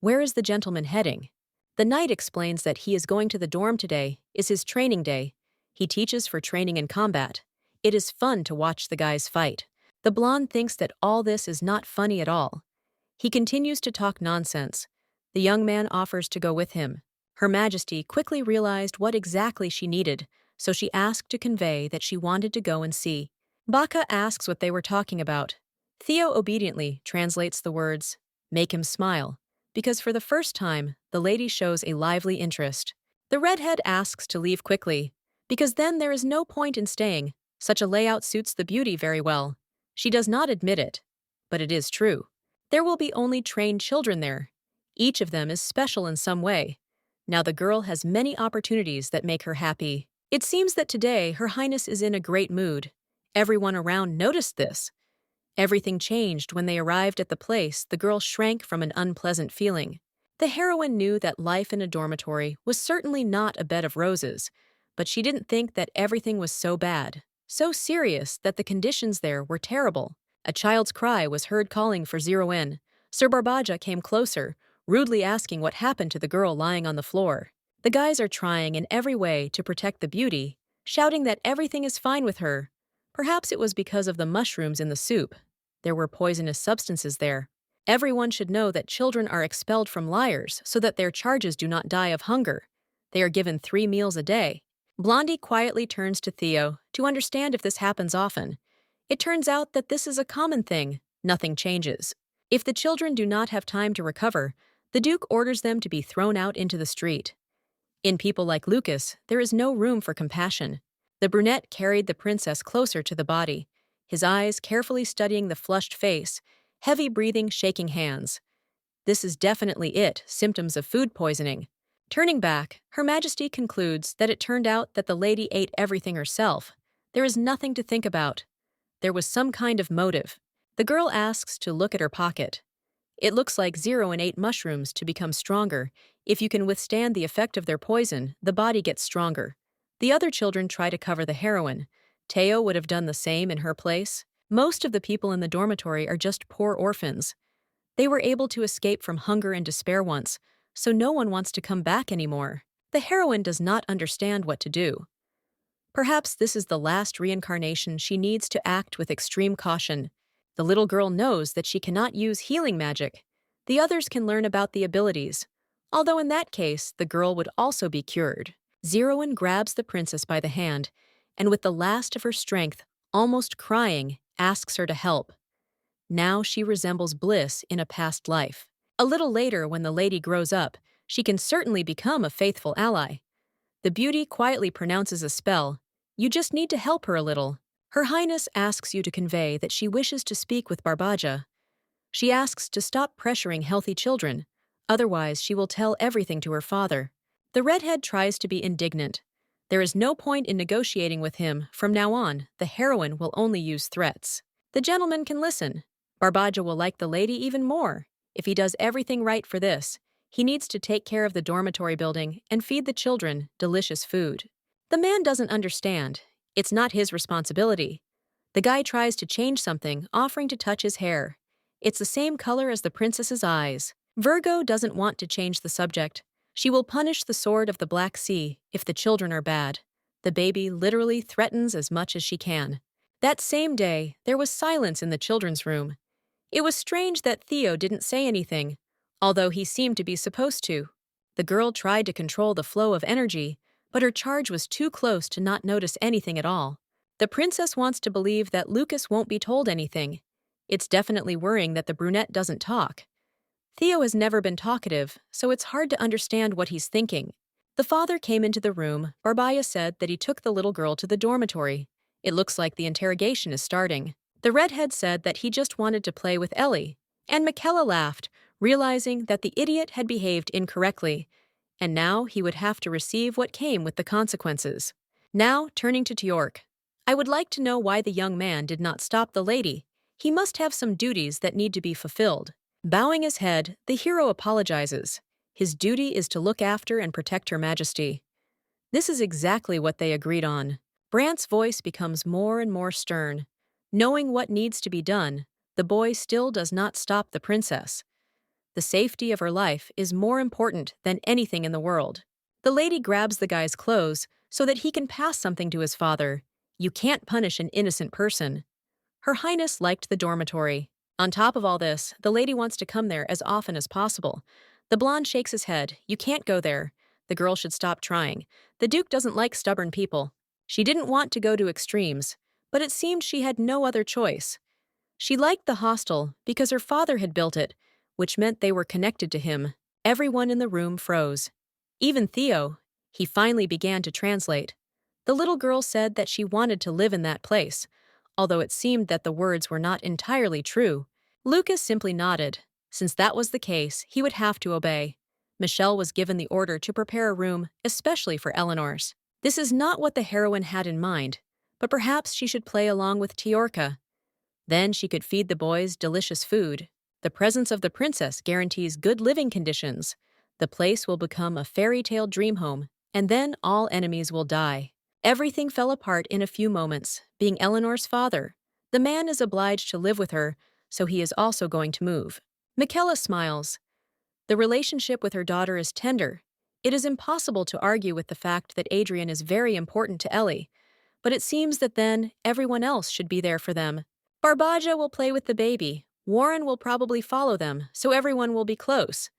Where is the gentleman heading? The knight explains that he is going to the dorm today, is his training day. He teaches for training in combat. It is fun to watch the guys fight. The blonde thinks that all this is not funny at all. He continues to talk nonsense. The young man offers to go with him. Her Majesty quickly realized what exactly she needed, so she asked to convey that she wanted to go and see. Baka asks what they were talking about. Theo obediently translates the words, "Make him smile," because for the first time, the lady shows a lively interest. The redhead asks to leave quickly, because then there is no point in staying. Such a layout suits the beauty very well. She does not admit it, but it is true. There will be only trained children there. Each of them is special in some way. Now the girl has many opportunities that make her happy. It seems that today Her Highness is in a great mood. Everyone around noticed this. Everything changed when they arrived at the place. The girl shrank from an unpleasant feeling. The heroine knew that life in a dormitory was certainly not a bed of roses, but she didn't think that everything was so bad, so serious that the conditions there were terrible. A child's cry was heard calling for 0N. Sir Barbaja came closer, rudely asking what happened to the girl lying on the floor. The guys are trying in every way to protect the beauty, shouting that everything is fine with her. Perhaps it was because of the mushrooms in the soup. There were poisonous substances there. Everyone should know that children are expelled from Liars so that their charges do not die of hunger. They are given 3 meals a day. Blondie quietly turns to Theo to understand if this happens often. It turns out that this is a common thing. Nothing changes. If the children do not have time to recover, the Duke orders them to be thrown out into the street. In people like Lucas, there is no room for compassion. The brunette carried the princess closer to the body, his eyes carefully studying the flushed face, heavy breathing, shaking hands. This is definitely it, symptoms of food poisoning. Turning back, Her Majesty concludes that it turned out that the lady ate everything herself. There is nothing to think about. There was some kind of motive. The girl asks to look at her pocket. It looks like 0 and 8 mushrooms to become stronger. If you can withstand the effect of their poison, the body gets stronger. The other children try to cover the heroine. Theo would have done the same in her place. Most of the people in the dormitory are just poor orphans. They were able to escape from hunger and despair once, so no one wants to come back anymore. The heroine does not understand what to do. Perhaps this is the last reincarnation she needs to act with extreme caution. The little girl knows that she cannot use healing magic. The others can learn about the abilities. Although in that case, the girl would also be cured. Zeroin grabs the princess by the hand, and with the last of her strength, almost crying, asks her to help. Now she resembles Bliss in a past life. A little later, when the lady grows up, she can certainly become a faithful ally. The beauty quietly pronounces a spell. You just need to help her a little. Her Highness asks you to convey that she wishes to speak with Barbaja. She asks to stop pressuring healthy children, otherwise she will tell everything to her father. The redhead tries to be indignant. There is no point in negotiating with him. From now on, the heroine will only use threats. The gentleman can listen. Barbaja will like the lady even more. If he does everything right for this, he needs to take care of the dormitory building and feed the children delicious food. The man doesn't understand. It's not his responsibility. The guy tries to change something, offering to touch his hair. It's the same color as the princess's eyes. Virgo doesn't want to change the subject. She will punish the sword of the Black Sea if the children are bad. The baby literally threatens as much as she can. That same day, there was silence in the children's room. It was strange that Theo didn't say anything, although he seemed to be supposed to. The girl tried to control the flow of energy, but her charge was too close to not notice anything at all. The princess wants to believe that Lucas won't be told anything. It's definitely worrying that the brunette doesn't talk. Theo has never been talkative, so it's hard to understand what he's thinking. The father came into the room. Barbaya said that he took the little girl to the dormitory. It looks like the interrogation is starting. The redhead said that he just wanted to play with Ellie, and Michaela laughed, realizing that the idiot had behaved incorrectly, and now he would have to receive what came with the consequences. Now, turning to Tyork, I would like to know why the young man did not stop the lady. He must have some duties that need to be fulfilled. Bowing his head, the hero apologizes. His duty is to look after and protect Her Majesty. This is exactly what they agreed on. Brandt's voice becomes more and more stern. Knowing what needs to be done, the boy still does not stop the princess. The safety of her life is more important than anything in the world. The lady grabs the guy's clothes so that he can pass something to his father. You can't punish an innocent person. Her Highness liked the dormitory. On top of all this, the lady wants to come there as often as possible. The blonde shakes his head. You can't go there. The girl should stop trying. The Duke doesn't like stubborn people. She didn't want to go to extremes, but it seemed she had no other choice. She liked the hostel because her father had built it, which meant they were connected to him. Everyone in the room froze. Even Theo. He finally began to translate. The little girl said that she wanted to live in that place, although it seemed that the words were not entirely true. Lucas simply nodded. Since that was the case, he would have to obey. Michelle was given the order to prepare a room, especially for Eleanor's. This is not what the heroine had in mind, but perhaps she should play along with Tyorka. Then she could feed the boys delicious food. The presence of the princess guarantees good living conditions. The place will become a fairy tale dream home, and then all enemies will die. Everything fell apart in a few moments. Being Eleanor's father, the man is obliged to live with her, so he is also going to move. Michaela smiles. The relationship with her daughter is tender. It is impossible to argue with the fact that Adrian is very important to Ellie, but it seems that then everyone else should be there for them. Barbaja will play with the baby. Warren will probably follow them, so everyone will be close.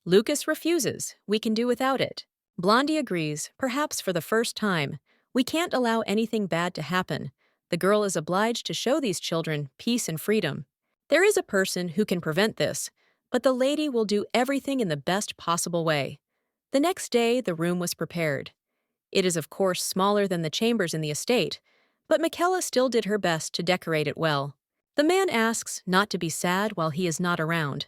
Lucas refuses. We can do without it. Blondie agrees, perhaps for the first time. We can't allow anything bad to happen. The girl is obliged to show these children peace and freedom. There is a person who can prevent this, but the lady will do everything in the best possible way. The next day, the room was prepared. It is of course smaller than the chambers in the estate, but Michaela still did her best to decorate it well. The man asks not to be sad while he is not around.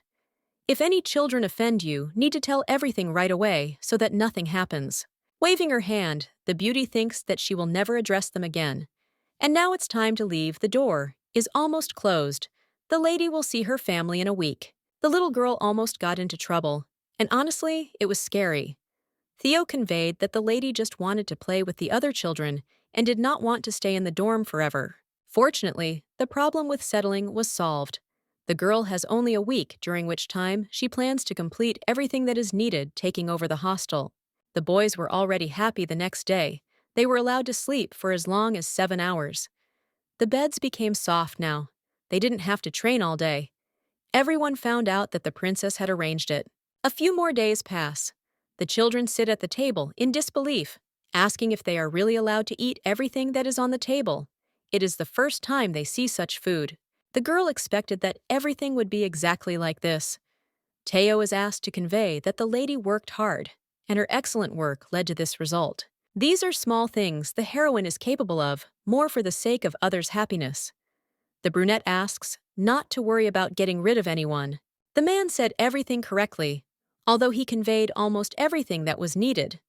If any children offend you, need to tell everything right away so that nothing happens. Waving her hand, the beauty thinks that she will never address them again. And now it's time to leave. The door is almost closed. The lady will see her family in a week. The little girl almost got into trouble, and honestly, it was scary. Theo conveyed that the lady just wanted to play with the other children and did not want to stay in the dorm forever. Fortunately, the problem with settling was solved. The girl has only a week, during which time she plans to complete everything that is needed, taking over the hostel. The boys were already happy the next day. They were allowed to sleep for as long as 7 hours. The beds became soft now. They didn't have to train all day. Everyone found out that the princess had arranged it. A few more days pass. The children sit at the table in disbelief, asking if they are really allowed to eat everything that is on the table. It is the first time they see such food. The girl expected that everything would be exactly like this. Teo is asked to convey that the lady worked hard, and her excellent work led to this result. These are small things the heroine is capable of, more for the sake of others' happiness. The brunette asks not to worry about getting rid of anyone. The man said everything correctly, although he conveyed almost everything that was needed.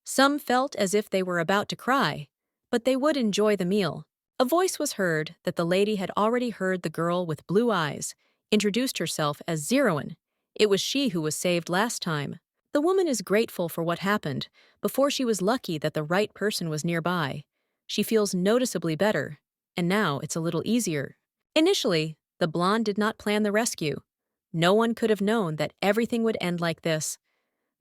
Some felt as if they were about to cry, but they would enjoy the meal. A voice was heard that the lady had already heard the girl with blue eyes, introduced herself as Zeroin. It was she who was saved last time. The woman is grateful for what happened. Before she was lucky that the right person was nearby. She feels noticeably better, and now it's a little easier. Initially, the blonde did not plan the rescue. No one could have known that everything would end like this.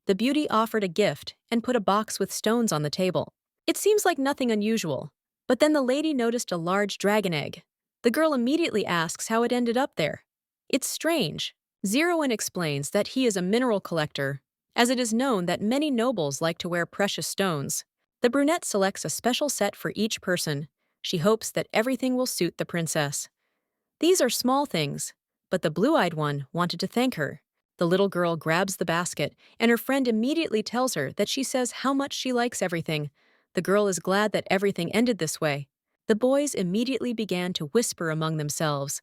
The beauty offered a gift and put a box with stones on the table. It seems like nothing unusual, but then the lady noticed a large dragon egg. The girl immediately asks how it ended up there. It's strange. Zeroin explains that he is a mineral collector, as it is known that many nobles like to wear precious stones. The brunette selects a special set for each person. She hopes that everything will suit the princess. These are small things, but the blue-eyed one wanted to thank her. The little girl grabs the basket, and her friend immediately tells her that she says how much she likes everything. The girl is glad that everything ended this way. The boys immediately began to whisper among themselves.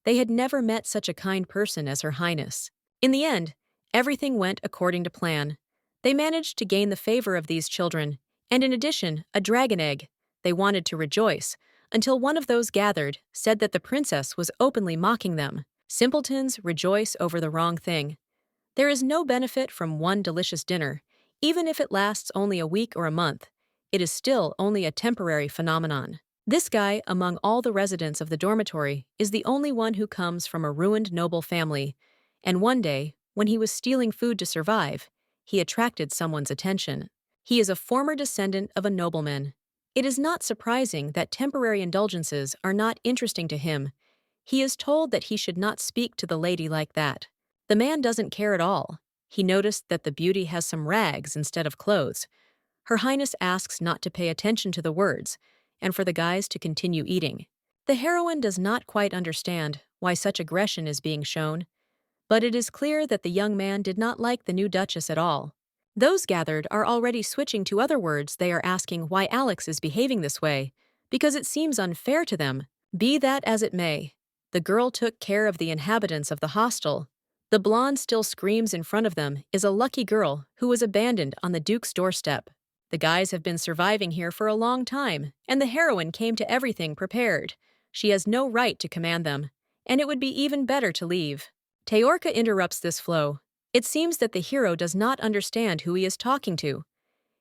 They had never met such a kind person as Her Highness. In the end, everything went according to plan. They managed to gain the favor of these children, and in addition, a dragon egg. They wanted to rejoice, until one of those gathered said that the princess was openly mocking them. Simpletons rejoice over the wrong thing. There is no benefit from one delicious dinner, even if it lasts only a week or a month. It is still only a temporary phenomenon. This guy, among all the residents of the dormitory, is the only one who comes from a ruined noble family, and one day, when he was stealing food to survive, he attracted someone's attention. He is a former descendant of a nobleman. It is not surprising that temporary indulgences are not interesting to him. He is told that he should not speak to the lady like that. The man doesn't care at all. He noticed that the beauty has some rags instead of clothes. Her Highness asks not to pay attention to the words, and for the guys to continue eating. The heroine does not quite understand why such aggression is being shown, but it is clear that the young man did not like the new duchess at all. Those gathered are already switching to other words. They are asking why Alex is behaving this way, because it seems unfair to them. Be that as it may, the girl took care of the inhabitants of the hostel. The blonde still screams in front of them is a lucky girl who was abandoned on the Duke's doorstep. The guys have been surviving here for a long time, and the heroine came to everything prepared. She has no right to command them, and it would be even better to leave. Teorka interrupts this flow. It seems that the hero does not understand who he is talking to.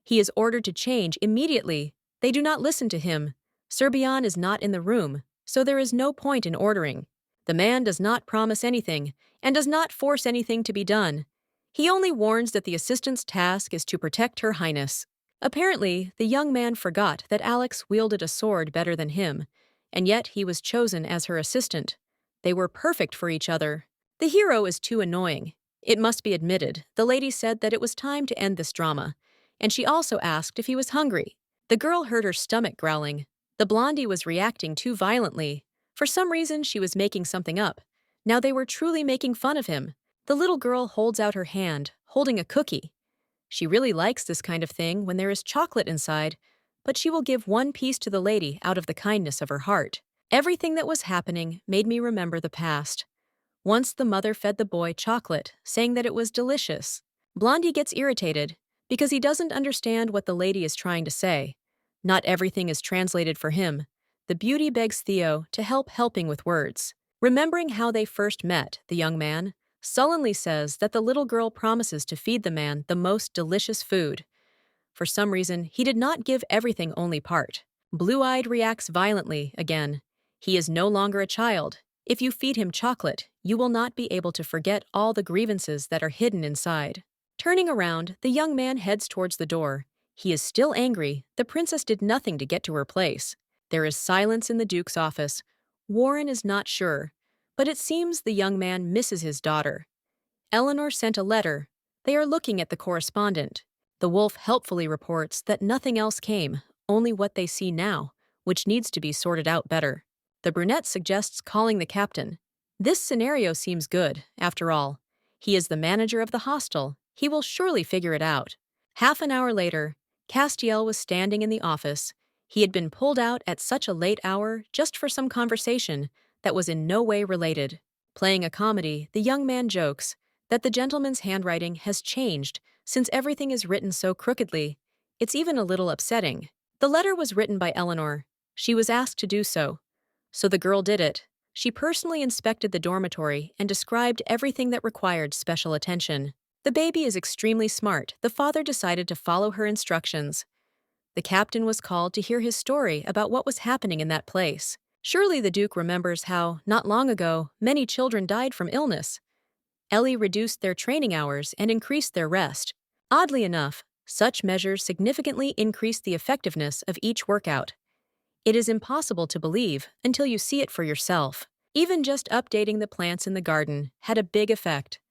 He is ordered to change immediately. They do not listen to him. Serbian is not in the room, so there is no point in ordering. The man does not promise anything, and does not force anything to be done. He only warns that the assistant's task is to protect Her Highness. Apparently, the young man forgot that Alex wielded a sword better than him, and yet he was chosen as her assistant. They were perfect for each other. The hero is too annoying. It must be admitted, the lady said that it was time to end this drama, and she also asked if he was hungry. The girl heard her stomach growling. The blondie was reacting too violently. For some reason, she was making something up. Now they were truly making fun of him. The little girl holds out her hand, holding a cookie. She really likes this kind of thing when there is chocolate inside, but she will give one piece to the lady out of the kindness of her heart. Everything that was happening made me remember the past. Once the mother fed the boy chocolate, saying that it was delicious. Blondie gets irritated because he doesn't understand what the lady is trying to say. Not everything is translated for him. The beauty begs Theo to help helping with words. Remembering how they first met, the young man sullenly says that the little girl promises to feed the man the most delicious food. For some reason, he did not give everything only part. Blue-eyed reacts violently again. He is no longer a child. If you feed him chocolate, you will not be able to forget all the grievances that are hidden inside. Turning around, the young man heads towards the door. He is still angry. The princess did nothing to get to her place. There is silence in the Duke's office. Warren is not sure, but it seems the young man misses his daughter. Eleanor sent a letter. They are looking at the correspondent. The wolf helpfully reports that nothing else came, only what they see now, which needs to be sorted out better. The brunette suggests calling the captain. This scenario seems good, after all. He is the manager of the hostel. He will surely figure it out. Half an hour later, Castiel was standing in the office. He had been pulled out at such a late hour just for some conversation that was in no way related. Playing a comedy, the young man jokes that the gentleman's handwriting has changed since everything is written so crookedly. It's even a little upsetting. The letter was written by Eleanor. She was asked to do so. So the girl did it. She personally inspected the dormitory and described everything that required special attention. The baby is extremely smart. The father decided to follow her instructions. The captain was called to hear his story about what was happening in that place. Surely the Duke remembers how, not long ago, many children died from illness. Ellie reduced their training hours and increased their rest. Oddly enough, such measures significantly increased the effectiveness of each workout. It is impossible to believe until you see it for yourself. Even just updating the plants in the garden had a big effect.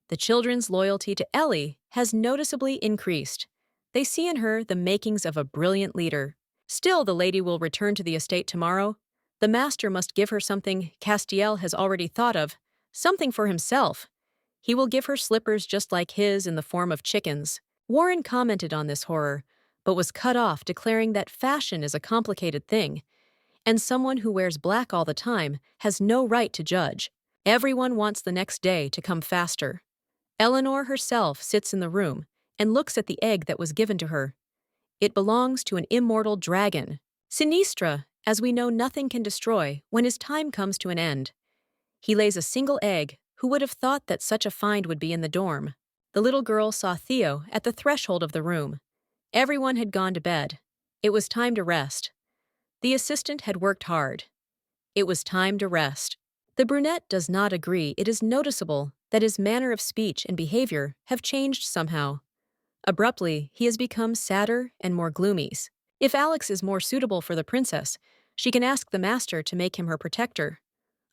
The children's loyalty to Ellie has noticeably increased. They see in her the makings of a brilliant leader. Still, the lady will return to the estate tomorrow. The master must give her something Castiel has already thought of, something for himself. He will give her slippers just like his in the form of chickens. Warren commented on this horror, but was cut off, declaring that fashion is a complicated thing, and someone who wears black all the time has no right to judge. Everyone wants the next day to come faster. Eleanor herself sits in the room and looks at the egg that was given to her. It belongs to an immortal dragon. Sinistra, as we know, nothing can destroy when his time comes to an end. He lays a single egg. Who would have thought that such a find would be in the dorm? The little girl saw Theo at the threshold of the room. Everyone had gone to bed. It was time to rest. The assistant had worked hard. It was time to rest. The brunette does not agree. It is noticeable that his manner of speech and behavior have changed somehow. Abruptly, he has become sadder and more gloomy. If Alex is more suitable for the princess, she can ask the master to make him her protector.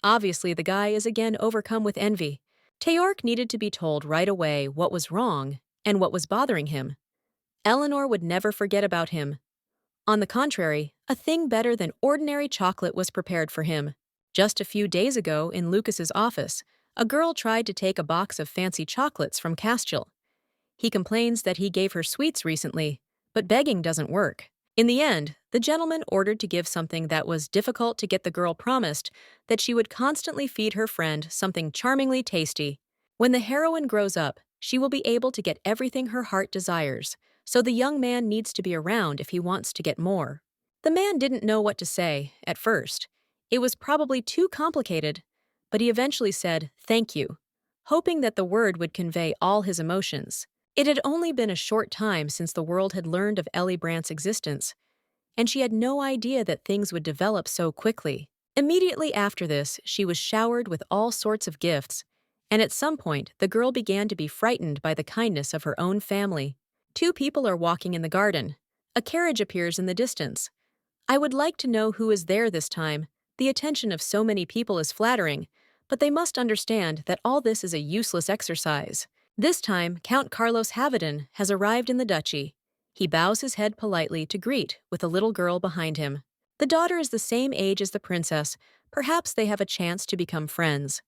Obviously, the guy is again overcome with envy. Teork needed to be told right away what was wrong and what was bothering him. Eleanor would never forget about him. On the contrary, a thing better than ordinary chocolate was prepared for him. Just a few days ago, in Lucas's office, a girl tried to take a box of fancy chocolates from Castiel. He complains that he gave her sweets recently, but begging doesn't work. In the end, the gentleman ordered to give something that was difficult to get. The girl promised that she would constantly feed her friend something charmingly tasty. When the heroine grows up, she will be able to get everything her heart desires, so the young man needs to be around if he wants to get more. The man didn't know what to say at first. It was probably too complicated, but he eventually said, "Thank you," hoping that the word would convey all his emotions. It had only been a short time since the world had learned of Ellie Brandt's existence, and she had no idea that things would develop so quickly. Immediately after this, she was showered with all sorts of gifts, and at some point, the girl began to be frightened by the kindness of her own family. Two people are walking in the garden. A carriage appears in the distance. I would like to know who is there this time. The attention of so many people is flattering, but they must understand that all this is a useless exercise. This time, Count Carlos Havedon has arrived in the duchy. He bows his head politely to greet with a little girl behind him. The daughter is the same age as the princess. Perhaps they have a chance to become friends.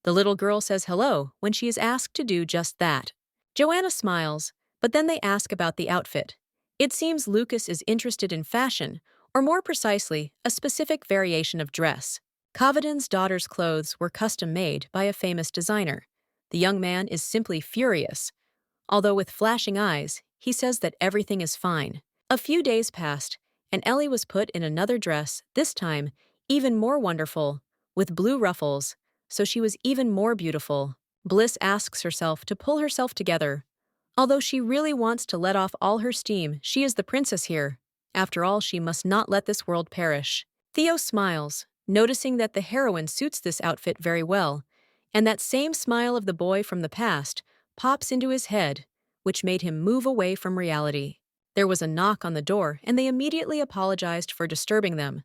The little girl says hello when she is asked to do just that. Joanna smiles, but then they ask about the outfit. It seems Lucas is interested in fashion, or more precisely, a specific variation of dress. Havedon's daughter's clothes were custom-made by a famous designer. The young man is simply furious. Although with flashing eyes, he says that everything is fine. A few days passed, and Ellie was put in another dress, this time even more wonderful, with blue ruffles, so she was even more beautiful. Bliss asks herself to pull herself together. Although she really wants to let off all her steam, she is the princess here. After all, she must not let this world perish. Theo smiles, noticing that the heroine suits this outfit very well, and that same smile of the boy from the past pops into his head, which made him move away from reality. There was a knock on the door, and they immediately apologized for disturbing them.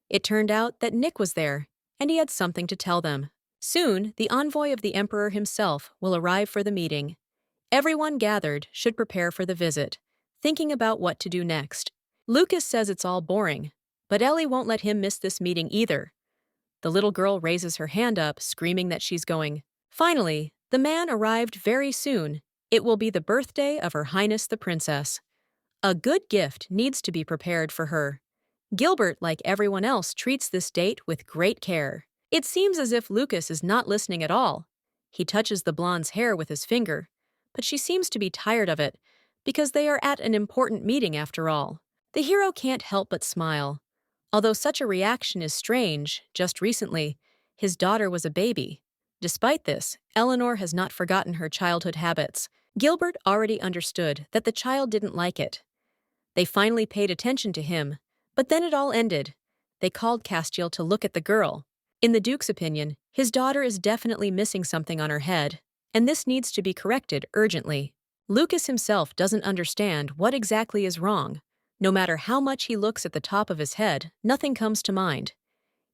It turned out that Nick was there, and he had something to tell them. Soon, the envoy of the emperor himself will arrive for the meeting. Everyone gathered should prepare for the visit, thinking about what to do next. Lucas says it's all boring, but Ellie won't let him miss this meeting either. The little girl raises her hand up, screaming that she's going. Finally, the man arrived very soon. It will be the birthday of Her Highness the Princess. A good gift needs to be prepared for her. Gilbert, like everyone else, treats this date with great care. It seems as if Lucas is not listening at all. He touches the blonde's hair with his finger, but she seems to be tired of it, because they are at an important meeting after all. The hero can't help but smile. Although such a reaction is strange, just recently, his daughter was a baby. Despite this, Eleanor has not forgotten her childhood habits. Gilbert already understood that the child didn't like it. They finally paid attention to him, but then it all ended. They called Castiel to look at the girl. In the Duke's opinion, his daughter is definitely missing something on her head, and this needs to be corrected urgently. Lucas himself doesn't understand what exactly is wrong. No matter how much he looks at the top of his head, nothing comes to mind.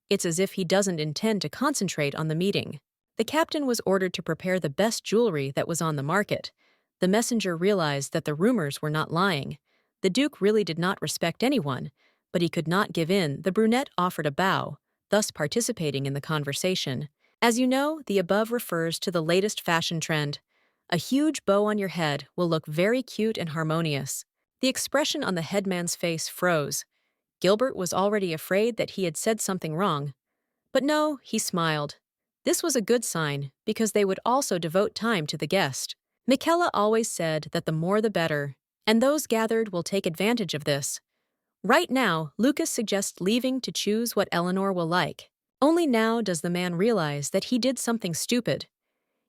It's as if he doesn't intend to concentrate on the meeting. The captain was ordered to prepare the best jewelry that was on the market. The messenger realized that the rumors were not lying. The Duke really did not respect anyone, but he could not give in. The brunette offered a bow, thus participating in the conversation. As you know, the above refers to the latest fashion trend. A huge bow on your head will look very cute and harmonious. The expression on the headman's face froze. Gilbert was already afraid that he had said something wrong. But no, he smiled. This was a good sign, because they would also devote time to the guest. Michaela always said that the more the better, and those gathered will take advantage of this. Right now, Lucas suggests leaving to choose what Eleanor will like. Only now does the man realize that he did something stupid.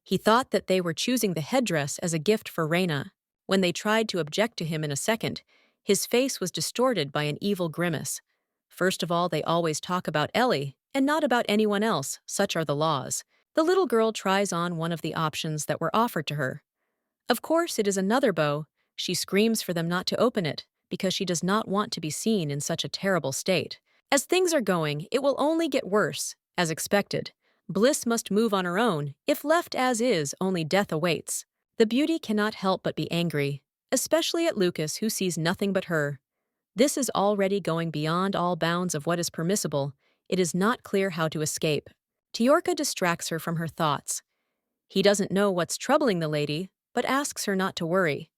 He thought that they were choosing the headdress as a gift for Reyna. When they tried to object to him in a second, his face was distorted by an evil grimace. First of all, they always talk about Ellie, and not about anyone else, such are the laws. The little girl tries on one of the options that were offered to her. Of course, it is another bow. She screams for them not to open it, because she does not want to be seen in such a terrible state. As things are going, it will only get worse, as expected. Bliss must move on her own. If left as is, only death awaits. The beauty cannot help but be angry, especially at Lucas, who sees nothing but her. This is already going beyond all bounds of what is permissible. It is not clear how to escape. Tiorka distracts her from her thoughts. He doesn't know what's troubling the lady, but asks her not to worry.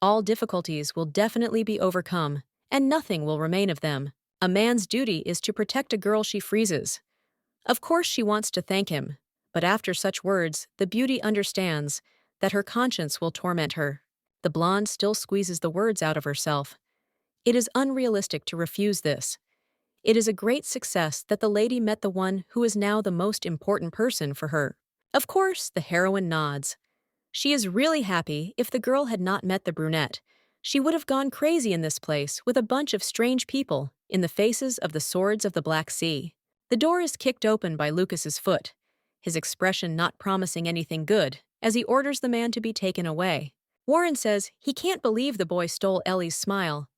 All difficulties will definitely be overcome, and nothing will remain of them. A man's duty is to protect a girl she freezes. Of course she wants to thank him, but after such words, the beauty understands that her conscience will torment her. The blonde still squeezes the words out of herself. It is unrealistic to refuse this. It is a great success that the lady met the one who is now the most important person for her. Of course, the heroine nods. She is really happy. If the girl had not met the brunette, she would have gone crazy in this place with a bunch of strange people in the faces of the swords of the Black Sea. The door is kicked open by Lucas's foot, his expression not promising anything good, as he orders the man to be taken away. Warren says he can't believe the boy stole Ellie's smile.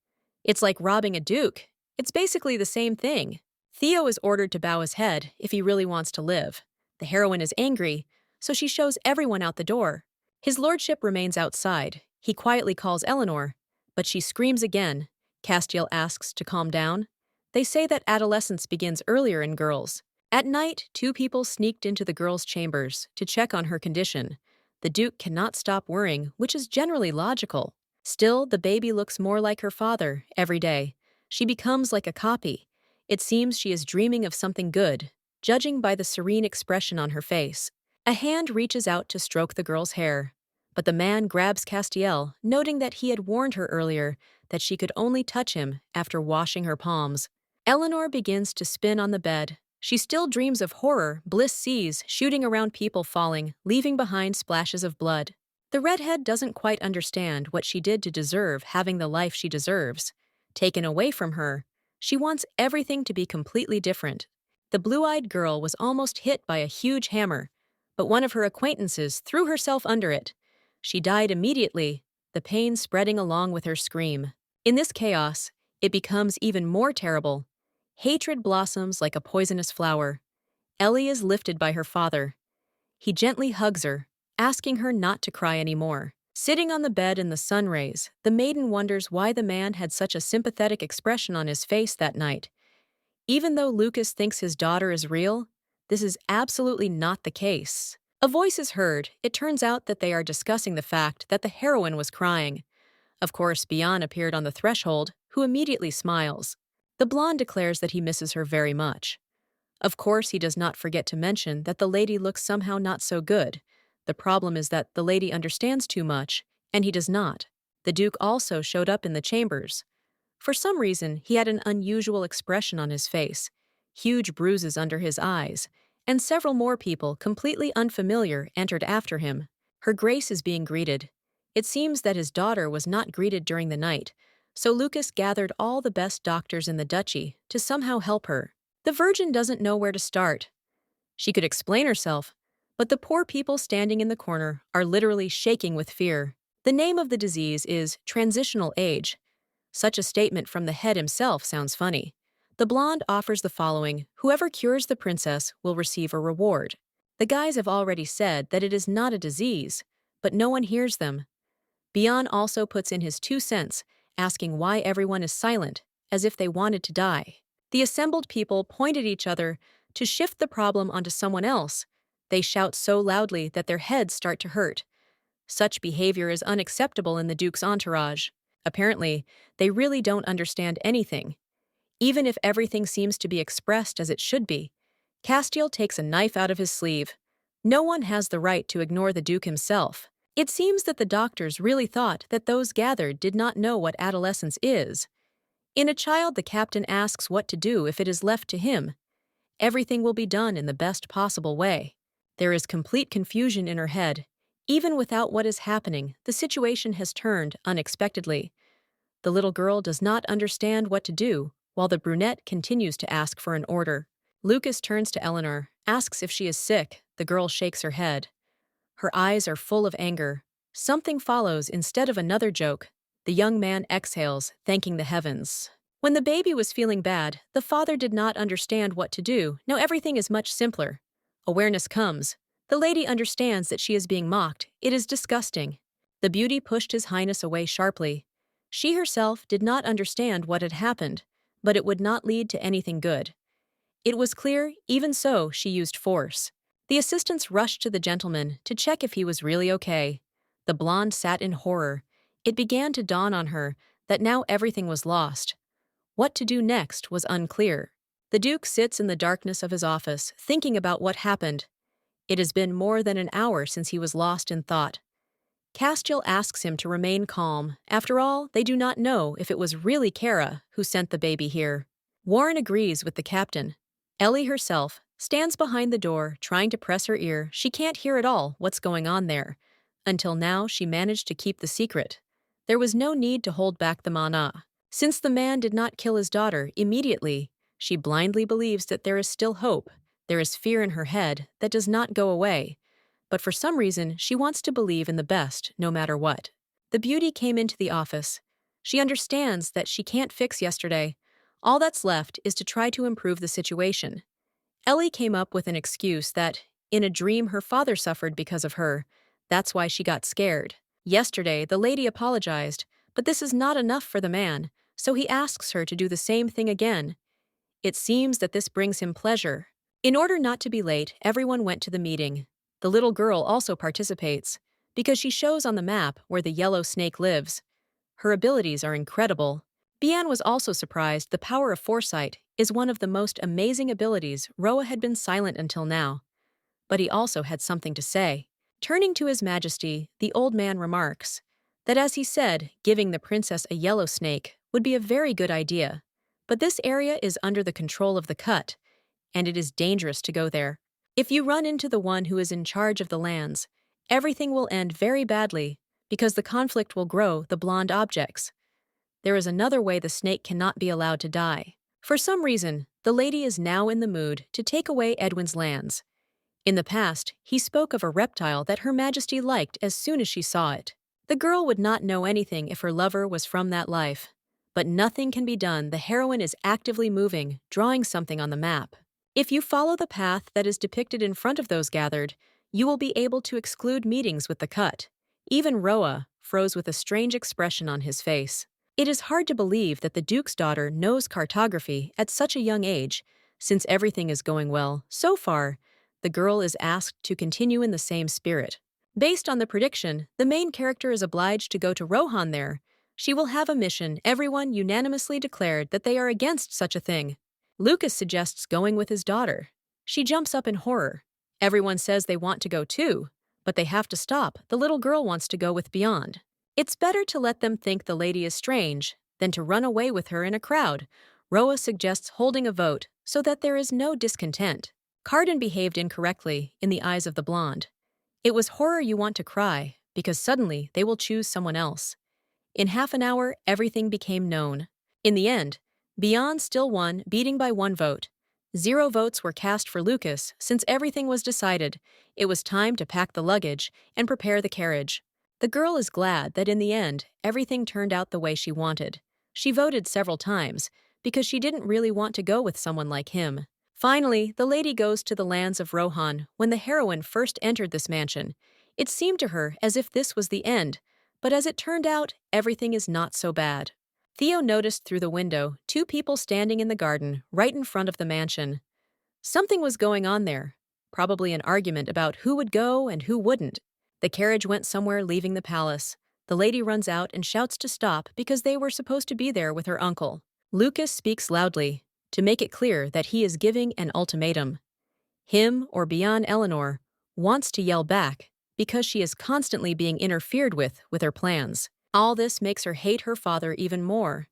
It's like robbing a duke. It's basically the same thing. Theo is ordered to bow his head if he really wants to live. The heroine is angry, so she shows everyone out the door. His lordship remains outside. He quietly calls Eleanor, but she screams again. Castiel asks to calm down. They say that adolescence begins earlier in girls. At night, 2 people sneaked into the girl's chambers to check on her condition. The Duke cannot stop worrying, which is generally logical. Still, the baby looks more like her father every day. She becomes like a copy. It seems she is dreaming of something good, judging by the serene expression on her face. A hand reaches out to stroke the girl's hair, but the man grabs Castiel, noting that he had warned her earlier that she could only touch him after washing her palms. Eleanor begins to spin on the bed. She still dreams of horror. Bliss sees, shooting around people falling, leaving behind splashes of blood. The redhead doesn't quite understand what she did to deserve having the life she deserves. Taken away from her, she wants everything to be completely different. The blue-eyed girl was almost hit by a huge hammer, but one of her acquaintances threw herself under it. She died immediately, the pain spreading along with her scream. In this chaos, it becomes even more terrible. Hatred blossoms like a poisonous flower. Ellie is lifted by her father. He gently hugs her, asking her not to cry anymore. Sitting on the bed in the sun rays, the maiden wonders why the man had such a sympathetic expression on his face that night. Even though Lucas thinks his daughter is real, this is absolutely not the case. A voice is heard. It turns out that they are discussing the fact that the heroine was crying. Of course, Bian appeared on the threshold, who immediately smiles. The blonde declares that he misses her very much. Of course, he does not forget to mention that the lady looks somehow not so good. The problem is that the lady understands too much, and he does not. The Duke also showed up in the chambers. For some reason, he had an unusual expression on his face, huge bruises under his eyes, and several more people completely unfamiliar entered after him. Her Grace is being greeted. It seems that his daughter was not greeted during the night, so Lucas gathered all the best doctors in the duchy to somehow help her. The Virgin doesn't know where to start. She could explain herself, but the poor people standing in the corner are literally shaking with fear. The name of the disease is transitional age. Such a statement from the head himself sounds funny. The blonde offers the following: whoever cures the princess will receive a reward. The guys have already said that it is not a disease, but no one hears them. Bian also puts in his 2 cents, asking why everyone is silent, as if they wanted to die. The assembled people point at each other to shift the problem onto someone else. They shout so loudly that their heads start to hurt. Such behavior is unacceptable in the Duke's entourage. Apparently, they really don't understand anything. Even if everything seems to be expressed as it should be, Castiel takes a knife out of his sleeve. No one has the right to ignore the Duke himself. It seems that the doctors really thought that those gathered did not know what adolescence is. In a child, the captain asks what to do if it is left to him. Everything will be done in the best possible way. There is complete confusion in her head. Even without what is happening, the situation has turned unexpectedly. The little girl does not understand what to do, while the brunette continues to ask for an order. Lucas turns to Eleanor, asks if she is sick. The girl shakes her head. Her eyes are full of anger. Something follows instead of another joke. The young man exhales, thanking the heavens. When the baby was feeling bad, the father did not understand what to do. Now everything is much simpler. Awareness comes. The lady understands that she is being mocked. It is disgusting. The beauty pushed His Highness away sharply. She herself did not understand what had happened, but it would not lead to anything good. It was clear, even so, she used force. The assistants rushed to the gentleman to check if he was really okay. The blonde sat in horror. It began to dawn on her that now everything was lost. What to do next was unclear. The Duke sits in the darkness of his office, thinking about what happened. It has been more than an hour since he was lost in thought. Castiel asks him to remain calm. After all, they do not know if it was really Kara who sent the baby here. Warren agrees with the captain. Ellie herself stands behind the door, trying to press her ear. She can't hear at all what's going on there. Until now, she managed to keep the secret. There was no need to hold back the mana. Since the man did not kill his daughter immediately, she blindly believes that there is still hope. There is fear in her head that does not go away. But for some reason, she wants to believe in the best, no matter what. The beauty came into the office. She understands that she can't fix yesterday. All that's left is to try to improve the situation. Ellie came up with an excuse that, in a dream, her father suffered because of her. That's why she got scared. Yesterday, the lady apologized, but this is not enough for the man, so he asks her to do the same thing again. It seems that this brings him pleasure. In order not to be late, everyone went to the meeting. The little girl also participates, because she shows on the map where the yellow snake lives. Her abilities are incredible. Bian was also surprised. The power of foresight is one of the most amazing abilities. Rohan had been silent until now, but he also had something to say. Turning to His Majesty, the old man remarks that, as he said, giving the princess a yellow snake would be a very good idea, but this area is under the control of the cut, and it is dangerous to go there. If you run into the one who is in charge of the lands, everything will end very badly, because the conflict will grow. The blonde objects. There is another way the snake cannot be allowed to die. For some reason, the lady is now in the mood to take away Edwin's lands. In the past, he spoke of a reptile that Her Majesty liked as soon as she saw it. The girl would not know anything if her lover was from that life. But nothing can be done. The heroine is actively moving, drawing something on the map. If you follow the path that is depicted in front of those gathered, you will be able to exclude meetings with the cut. Even Rohan froze with a strange expression on his face. It is hard to believe that the Duke's daughter knows cartography at such a young age, since everything is going well. So far, the girl is asked to continue in the same spirit. Based on the prediction, the main character is obliged to go to Rohan there, She will have a mission. Everyone unanimously declared that they are against such a thing. Lucas suggests going with his daughter. She jumps up in horror. Everyone says they want to go too, but they have to stop. The little girl wants to go with Beyond. It's better to let them think the lady is strange than to run away with her in a crowd. Roa suggests holding a vote so that there is no discontent. Carden behaved incorrectly in the eyes of the blonde. It was horror you want to cry, because suddenly they will choose someone else. In half an hour, everything became known. In the end, Beyond still won, beating by 1 vote. 0 votes were cast for Lucas since everything was decided. It was time to pack the luggage and prepare the carriage. The girl is glad that in the end, everything turned out the way she wanted. She voted several times because she didn't really want to go with someone like him. Finally, the lady goes to the lands of Rohan. When the heroine first entered this mansion, it seemed to her as if this was the end, but as it turned out, everything is not so bad. Theo noticed through the window 2 people standing in the garden right in front of the mansion. Something was going on there, probably an argument about who would go and who wouldn't. The carriage went somewhere leaving the palace. The lady runs out and shouts to stop because they were supposed to be there with her uncle. Lucas speaks loudly to make it clear that he is giving an ultimatum. Him, or Beyond Eleanor, wants to yell back because she is constantly being interfered with her plans. All this makes her hate her father even more.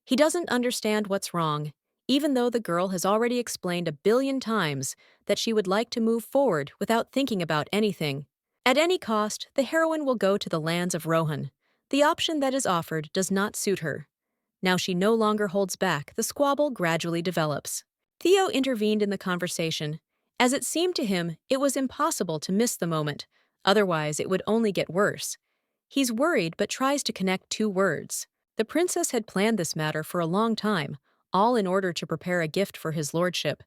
He doesn't understand what's wrong, even though the girl has already explained 1 billion times that she would like to move forward without thinking about anything. At any cost, the heroine will go to the lands of Rohan. The option that is offered does not suit her. Now she no longer holds back. The squabble gradually develops. Theo intervened in the conversation. As it seemed to him, it was impossible to miss the moment. Otherwise, it would only get worse. He's worried but tries to connect 2 words. The princess had planned this matter for a long time, all in order to prepare a gift for his lordship.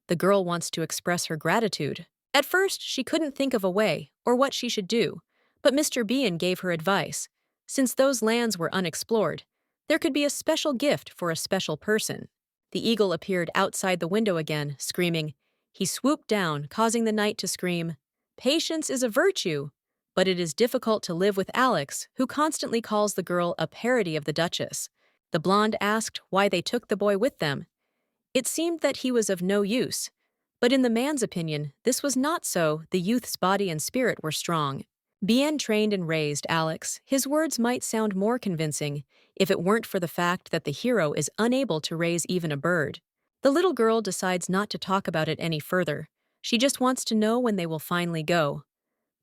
The girl wants to express her gratitude. At first, she couldn't think of a way or what she should do, but Mr. Bean gave her advice. Since those lands were unexplored, there could be a special gift for a special person. The eagle appeared outside the window again, screaming. He swooped down, causing the knight to scream, "Patience is a virtue!" But it is difficult to live with Alex, who constantly calls the girl a parody of the Duchess. The blonde asked why they took the boy with them. It seemed that he was of no use. But in the man's opinion, this was not so. The youth's body and spirit were strong. Bien trained and raised Alex. His words might sound more convincing if it weren't for the fact that the hero is unable to raise even a bird. The little girl decides not to talk about it any further. She just wants to know when they will finally go.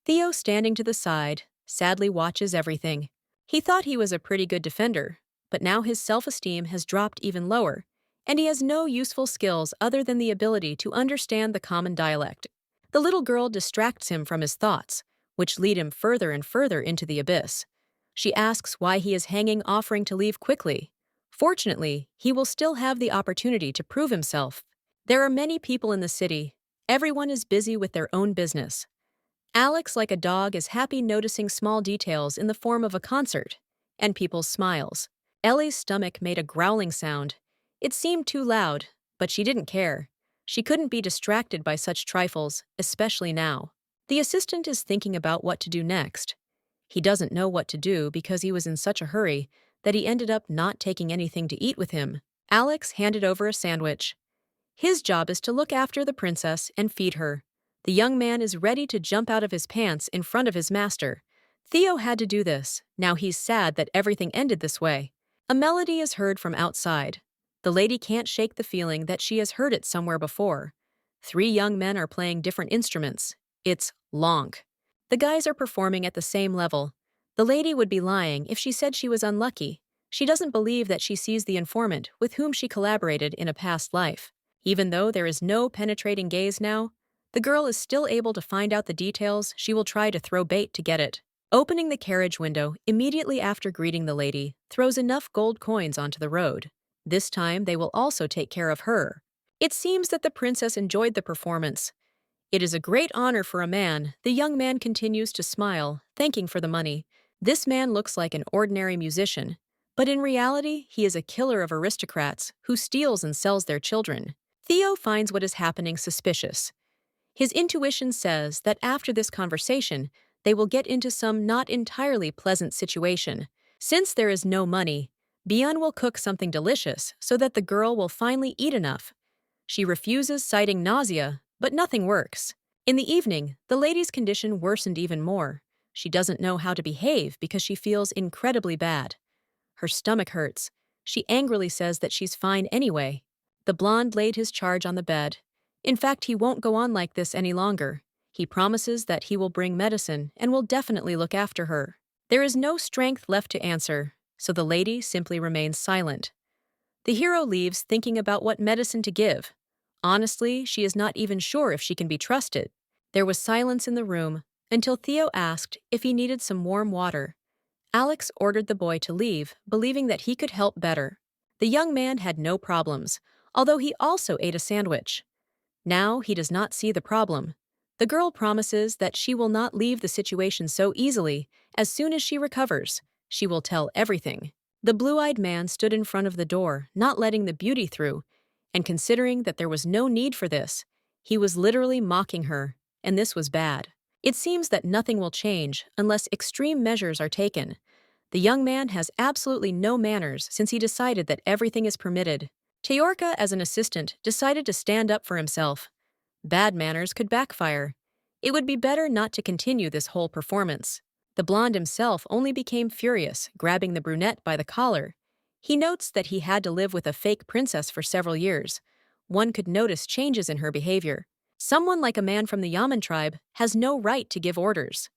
Theo, standing to the side, sadly watches everything. He thought he was a pretty good defender, but now his self-esteem has dropped even lower, and he has no useful skills other than the ability to understand the common dialect. The little girl distracts him from his thoughts, which lead him further and further into the abyss. She asks why he is hanging, offering to leave quickly. Fortunately, he will still have the opportunity to prove himself. There are many people in the city. Everyone is busy with their own business. Alex, like a dog, is happy noticing small details in the form of a concert and people's smiles. Ellie's stomach made a growling sound. It seemed too loud, but she didn't care. She couldn't be distracted by such trifles, especially now. The assistant is thinking about what to do next. He doesn't know what to do because he was in such a hurry that he ended up not taking anything to eat with him. Alex handed over a sandwich. His job is to look after the princess and feed her. The young man is ready to jump out of his pants in front of his master. Theo had to do this. Now he's sad that everything ended this way. A melody is heard from outside. The lady can't shake the feeling that she has heard it somewhere before. 3 young men are playing different instruments. It's lonk. The guys are performing at the same level. The lady would be lying if she said she was unlucky. She doesn't believe that she sees the informant with whom she collaborated in a past life. Even though there is no penetrating gaze now, the girl is still able to find out the details. She will try to throw bait to get it. Opening the carriage window immediately after greeting the lady throws enough gold coins onto the road. This time they will also take care of her. It seems that the princess enjoyed the performance. It is a great honor for a man. The young man continues to smile, thanking for the money. This man looks like an ordinary musician, but in reality, he is a killer of aristocrats who steals and sells their children. Theo finds what is happening suspicious. His intuition says that after this conversation, they will get into some not entirely pleasant situation. Since there is no money, Bian will cook something delicious so that the girl will finally eat enough. She refuses, citing nausea, but nothing works. In the evening, the lady's condition worsened even more. She doesn't know how to behave because she feels incredibly bad. Her stomach hurts. She angrily says that she's fine anyway. The blonde laid his charge on the bed. In fact, he won't go on like this any longer. He promises that he will bring medicine and will definitely look after her. There is no strength left to answer, so the lady simply remains silent. The hero leaves thinking about what medicine to give. Honestly, she is not even sure if she can be trusted. There was silence in the room until Theo asked if he needed some warm water. Alex ordered the boy to leave, believing that he could help better. The young man had no problems, although he also ate a sandwich. Now he does not see the problem. The girl promises that she will not leave the situation so easily. As soon as she recovers, she will tell everything. The blue-eyed man stood in front of the door, not letting the beauty through, and considering that there was no need for this, he was literally mocking her, and this was bad. It seems that nothing will change unless extreme measures are taken. The young man has absolutely no manners since he decided that everything is permitted. Teorka, as an assistant, decided to stand up for himself. Bad manners could backfire. It would be better not to continue this whole performance. The blonde himself only became furious, grabbing the brunette by the collar. He notes that he had to live with a fake princess for several years. One could notice changes in her behavior. Someone like a man from the Yaman tribe has no right to give orders.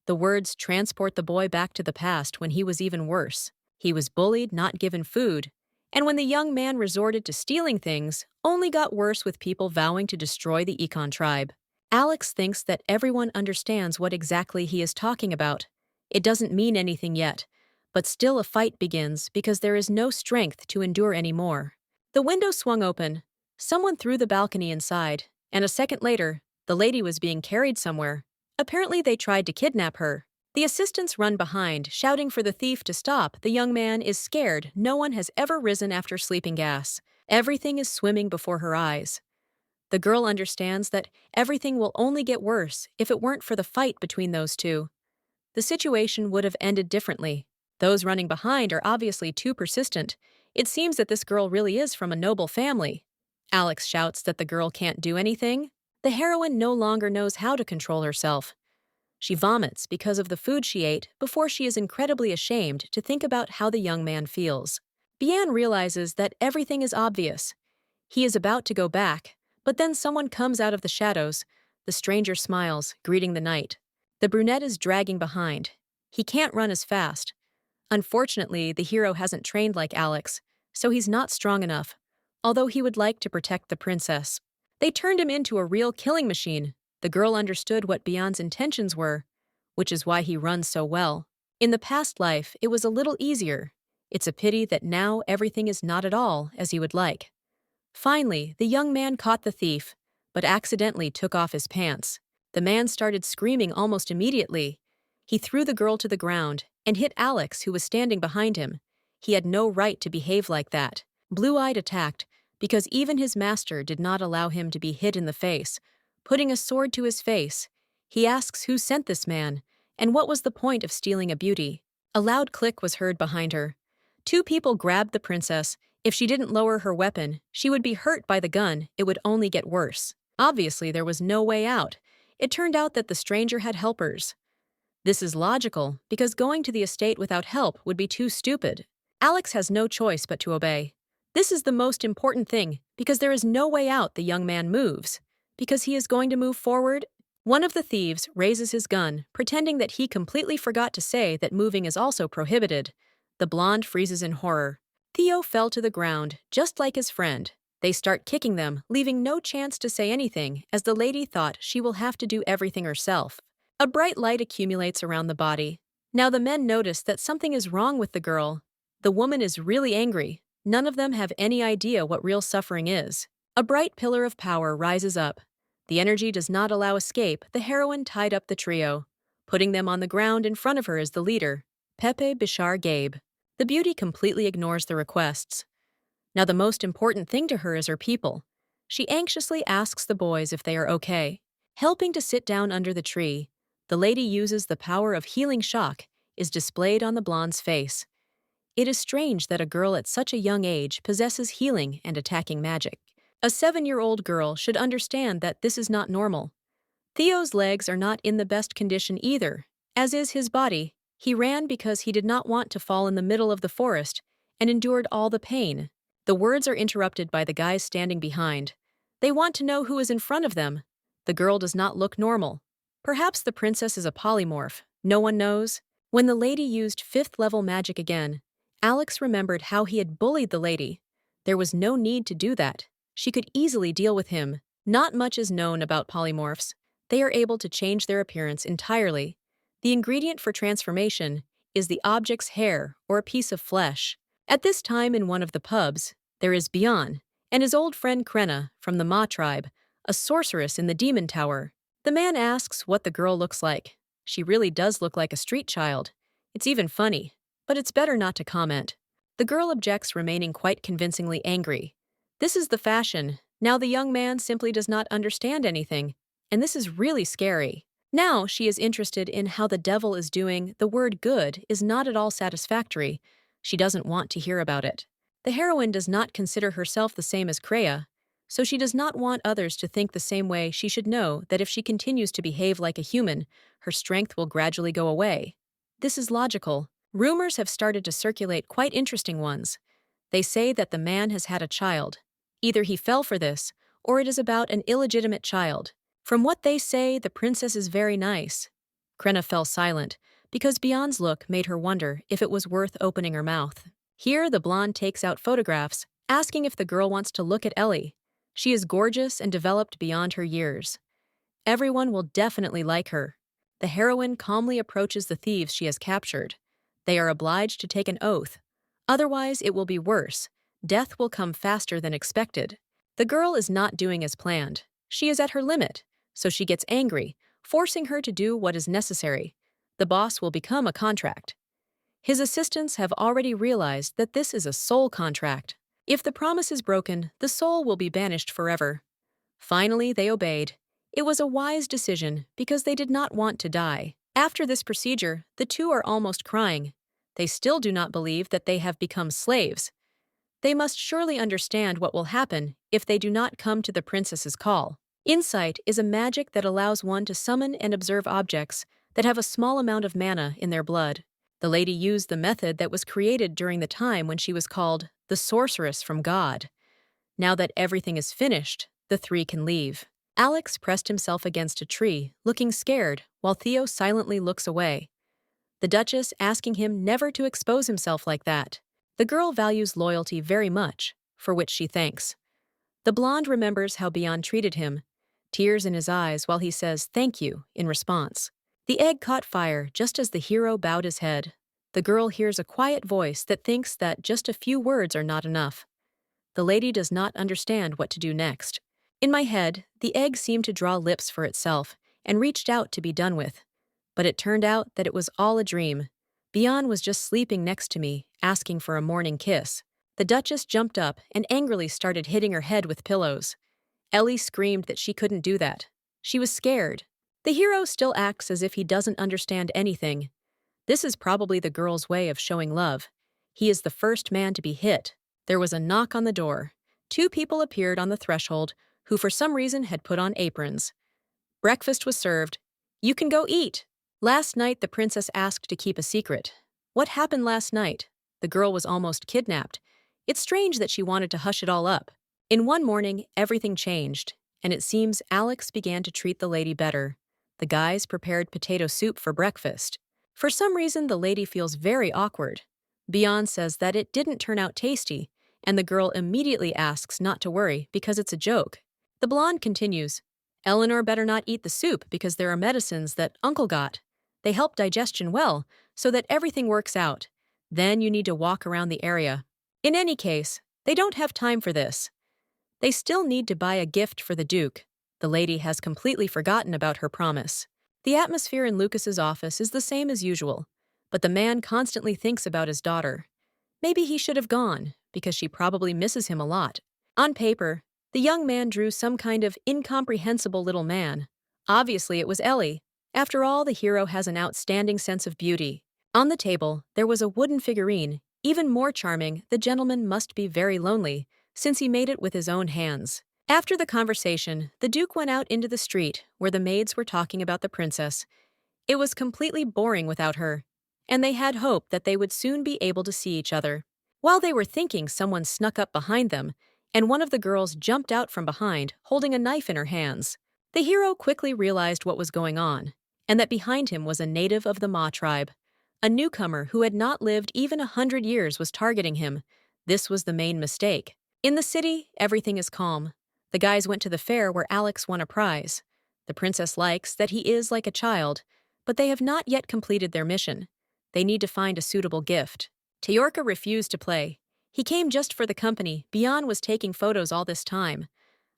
The words transport the boy back to the past when he was even worse. He was bullied, not given food, and when the young man resorted to stealing things, only got worse with people vowing to destroy the Econ tribe. Alex thinks that everyone understands what exactly he is talking about. It doesn't mean anything yet, but still a fight begins because there is no strength to endure anymore. The window swung open. Someone threw the balcony inside, and a second later, the lady was being carried somewhere. Apparently they tried to kidnap her. The assistants run behind, shouting for the thief to stop. The young man is scared. No one has ever risen after sleeping gas. Everything is swimming before her eyes. The girl understands that everything will only get worse if it weren't for the fight between those two. The situation would have ended differently. Those running behind are obviously too persistent. It seems that this girl really is from a noble family. Alex shouts that the girl can't do anything. The heroine no longer knows how to control herself. She vomits because of the food she ate before she is incredibly ashamed to think about how the young man feels. Bian realizes that everything is obvious. He is about to go back, but then someone comes out of the shadows. The stranger smiles, greeting the knight. The brunette is dragging behind. He can't run as fast. Unfortunately, the hero hasn't trained like Alex, so he's not strong enough, although he would like to protect the princess. They turned him into a real killing machine. The girl understood what Bian's intentions were, which is why he runs so well. In the past life, it was a little easier. It's a pity that now everything is not at all as he would like. Finally, the young man caught the thief, but accidentally took off his pants. The man started screaming almost immediately. He threw the girl to the ground and hit Alex, who was standing behind him. He had no right to behave like that. Blue-eyed attacked because even his master did not allow him to be hit in the face. Putting a sword to his face, he asks who sent this man and what was the point of stealing a beauty. A loud click was heard behind her. Two people grabbed the princess. If she didn't lower her weapon, she would be hurt by the gun. It would only get worse. Obviously, there was no way out. It turned out that the stranger had helpers. This is logical, because going to the estate without help would be too stupid. Alex has no choice but to obey. This is the most important thing, because there is no way out. The young man moves. Because he is going to move forward, one of the thieves raises his gun, pretending that he completely forgot to say that moving is also prohibited. The blonde freezes in horror. Theo fell to the ground, just like his friend. They start kicking them, leaving no chance to say anything, as the lady thought she will have to do everything herself. A bright light accumulates around the body. Now the men notice that something is wrong with the girl. The woman is really angry. None of them have any idea what real suffering is. A bright pillar of power rises up. The energy does not allow escape. The heroine tied up the trio. Putting them on the ground in front of her is the leader, Pepe Bishar Gabe. The beauty completely ignores the requests. Now the most important thing to her is her people. She anxiously asks the boys if they are okay. Helping to sit down under the tree, the lady uses the power of healing shock. is displayed on the blonde's face. It is strange that a girl at such a young age possesses healing and attacking magic. A 7-year-old girl should understand that this is not normal. Theo's legs are not in the best condition either, as is his body. He ran because he did not want to fall in the middle of the forest and endured all the pain. The words are interrupted by the guys standing behind. They want to know who is in front of them. The girl does not look normal. Perhaps the princess is a polymorph. No one knows. When the lady used 5th-level magic again, Alex remembered how he had bullied the lady. There was no need to do that. She could easily deal with him. Not much is known about polymorphs. They are able to change their appearance entirely. The ingredient for transformation is the object's hair or a piece of flesh. At this time in one of the pubs, there is Bian and his old friend Krenna from the Ma tribe, a sorceress in the demon tower. The man asks what the girl looks like. She really does look like a street child. It's even funny, but it's better not to comment. The girl objects, remaining quite convincingly angry. This is the fashion. Now the young man simply does not understand anything, and this is really scary. Now she is interested in how the devil is doing. The word good is not at all satisfactory. She doesn't want to hear about it. The heroine does not consider herself the same as Kreia, so she does not want others to think the same way. She should know that if she continues to behave like a human, her strength will gradually go away. This is logical. Rumors have started to circulate, quite interesting ones. They say that the man has had a child. Either he fell for this, or it is about an illegitimate child. From what they say, the princess is very nice. Krenna fell silent, because Bian's look made her wonder if it was worth opening her mouth. Here the blonde takes out photographs, asking if the girl wants to look at Ellie. She is gorgeous and developed beyond her years. Everyone will definitely like her. The heroine calmly approaches the thieves she has captured. They are obliged to take an oath. Otherwise, it will be worse. Death will come faster than expected. The girl is not doing as planned. She is at her limit, so she gets angry, forcing her to do what is necessary. The boss will become a contract. His assistants have already realized that this is a soul contract. If the promise is broken, the soul will be banished forever. Finally, they obeyed. It was a wise decision because they did not want to die. After this procedure, the two are almost crying. They still do not believe that they have become slaves. They must surely understand what will happen if they do not come to the princess's call. Insight is a magic that allows one to summon and observe objects that have a small amount of mana in their blood. The lady used the method that was created during the time when she was called the sorceress from God. Now that everything is finished, the three can leave. Alex pressed himself against a tree, looking scared, while Theo silently looks away. The Duchess asking him never to expose himself like that. The girl values loyalty very much, for which she thanks. The blonde remembers how Bian treated him, tears in his eyes while he says thank you in response. The egg caught fire just as the hero bowed his head. The girl hears a quiet voice that thinks that just a few words are not enough. The lady does not understand what to do next. In my head, the egg seemed to draw lips for itself and reached out to be done with. But it turned out that it was all a dream. Bian was just sleeping next to me, asking for a morning kiss. The Duchess jumped up and angrily started hitting her head with pillows. Ellie screamed that she couldn't do that. She was scared. The hero still acts as if he doesn't understand anything. This is probably the girl's way of showing love. He is the first man to be hit. There was a knock on the door. 2 people appeared on the threshold, who for some reason had put on aprons. Breakfast was served. You can go eat. Last night the princess asked to keep a secret. What happened last night? The girl was almost kidnapped. It's strange that she wanted to hush it all up. In one morning, everything changed, and it seems Alex began to treat the lady better. The guys prepared potato soup for breakfast. For some reason, the lady feels very awkward. Bian says that it didn't turn out tasty, and the girl immediately asks not to worry because it's a joke. The blonde continues, Eleanor better not eat the soup because there are medicines that Uncle got. They help digestion well, so that everything works out. Then you need to walk around the area. In any case, they don't have time for this. They still need to buy a gift for the Duke. The lady has completely forgotten about her promise. The atmosphere in Lucas's office is the same as usual, but the man constantly thinks about his daughter. Maybe he should have gone, because she probably misses him a lot. On paper, the young man drew some kind of incomprehensible little man. Obviously, it was Ellie. After all, the hero has an outstanding sense of beauty. On the table, there was a wooden figurine. Even more charming, the gentleman must be very lonely, since he made it with his own hands. After the conversation, the Duke went out into the street, where the maids were talking about the princess. It was completely boring without her, and they had hoped that they would soon be able to see each other. While they were thinking, someone snuck up behind them, and one of the girls jumped out from behind, holding a knife in her hands. The hero quickly realized what was going on, and that behind him was a native of the Ma tribe. A newcomer who had not lived even 100 years was targeting him. This was the main mistake. In the city, everything is calm. The guys went to the fair where Alex won a prize. The princess likes that he is like a child, but they have not yet completed their mission. They need to find a suitable gift. Teorca refused to play. He came just for the company. Bian was taking photos all this time.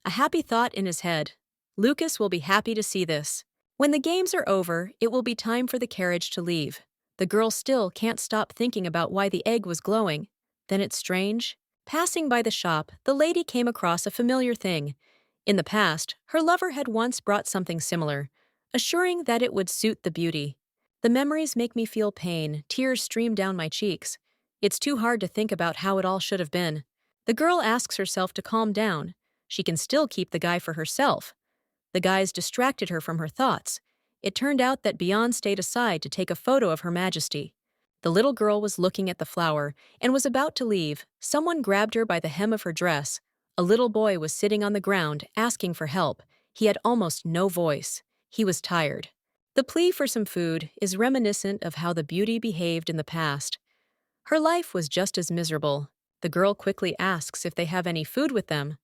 A happy thought in his head. Lucas will be happy to see this. When the games are over, it will be time for the carriage to leave. The girl still can't stop thinking about why the egg was glowing. Then it's strange. Passing by the shop, the lady came across a familiar thing. In the past, her lover had once brought something similar, assuring that it would suit the beauty. The memories make me feel pain, tears stream down my cheeks. It's too hard to think about how it all should have been. The girl asks herself to calm down. She can still keep the guy for herself. The guys distracted her from her thoughts. It turned out that Bian stayed aside to take a photo of Her Majesty. The little girl was looking at the flower and was about to leave. Someone grabbed her by the hem of her dress. A little boy was sitting on the ground, asking for help. He had almost no voice. He was tired. The plea for some food is reminiscent of how the beauty behaved in the past. Her life was just as miserable. The girl quickly asks if they have any food with them.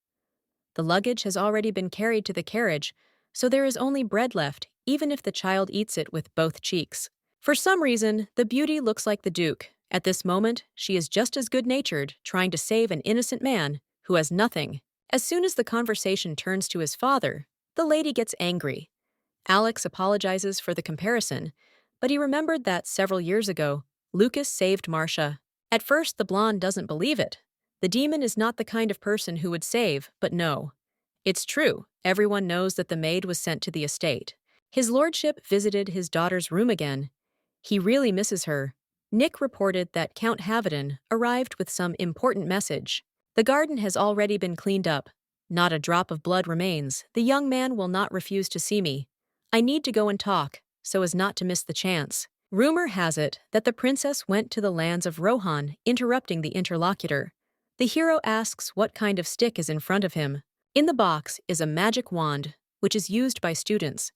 The luggage has already been carried to the carriage, so there is only bread left, even if the child eats it with both cheeks. For some reason, the beauty looks like the Duke. At this moment, she is just as good-natured, trying to save an innocent man who has nothing. As soon as the conversation turns to his father, the lady gets angry. Alex apologizes for the comparison, but he remembered that several years ago, Lucas saved Marcia. At first, the blonde doesn't believe it. The demon is not the kind of person who would save, but no. It's true, everyone knows that the maid was sent to the estate. His lordship visited his daughter's room again. He really misses her. Nick reported that Count Havadin arrived with some important message. The garden has already been cleaned up. Not a drop of blood remains. The young man will not refuse to see me. I need to go and talk, so as not to miss the chance. Rumor has it that the princess went to the lands of Rohan, interrupting the interlocutor. The hero asks what kind of stick is in front of him. In the box is a magic wand, which is used by students.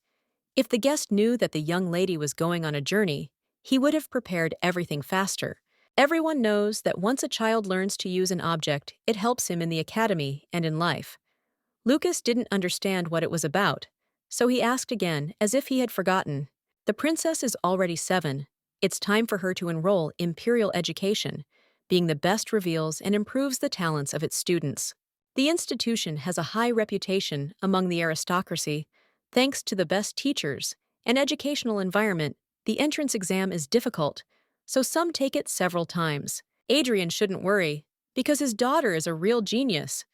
If the guest knew that the young lady was going on a journey, he would have prepared everything faster. Everyone knows that once a child learns to use an object, it helps him in the academy and in life. Lucas didn't understand what it was about, so he asked again, as if he had forgotten. The princess is already 7. It's time for her to enroll imperial education. Being the best reveals and improves the talents of its students. The institution has a high reputation among the aristocracy. Thanks to the best teachers and educational environment, the entrance exam is difficult, so some take it several times. Adrian shouldn't worry, because his daughter is a real genius.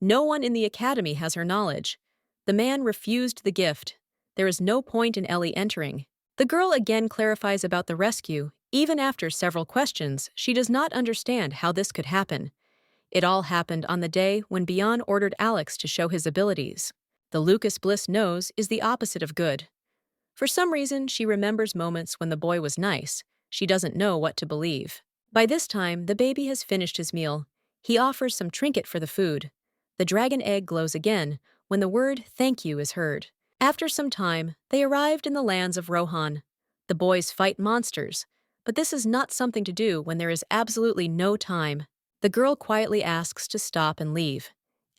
No one in the academy has her knowledge. The man refused the gift. There is no point in Ellie entering. The girl again clarifies about the rescue. Even after several questions, she does not understand how this could happen. It all happened on the day when Bian ordered Alex to show his abilities. The Lucas Bliss knows is the opposite of good. For some reason, she remembers moments when the boy was nice. She doesn't know what to believe. By this time, the baby has finished his meal. He offers some trinket for the food. The dragon egg glows again when the word "thank you" is heard. After some time, they arrived in the lands of Rohan. The boys fight monsters, but this is not something to do when there is absolutely no time. The girl quietly asks to stop and leave.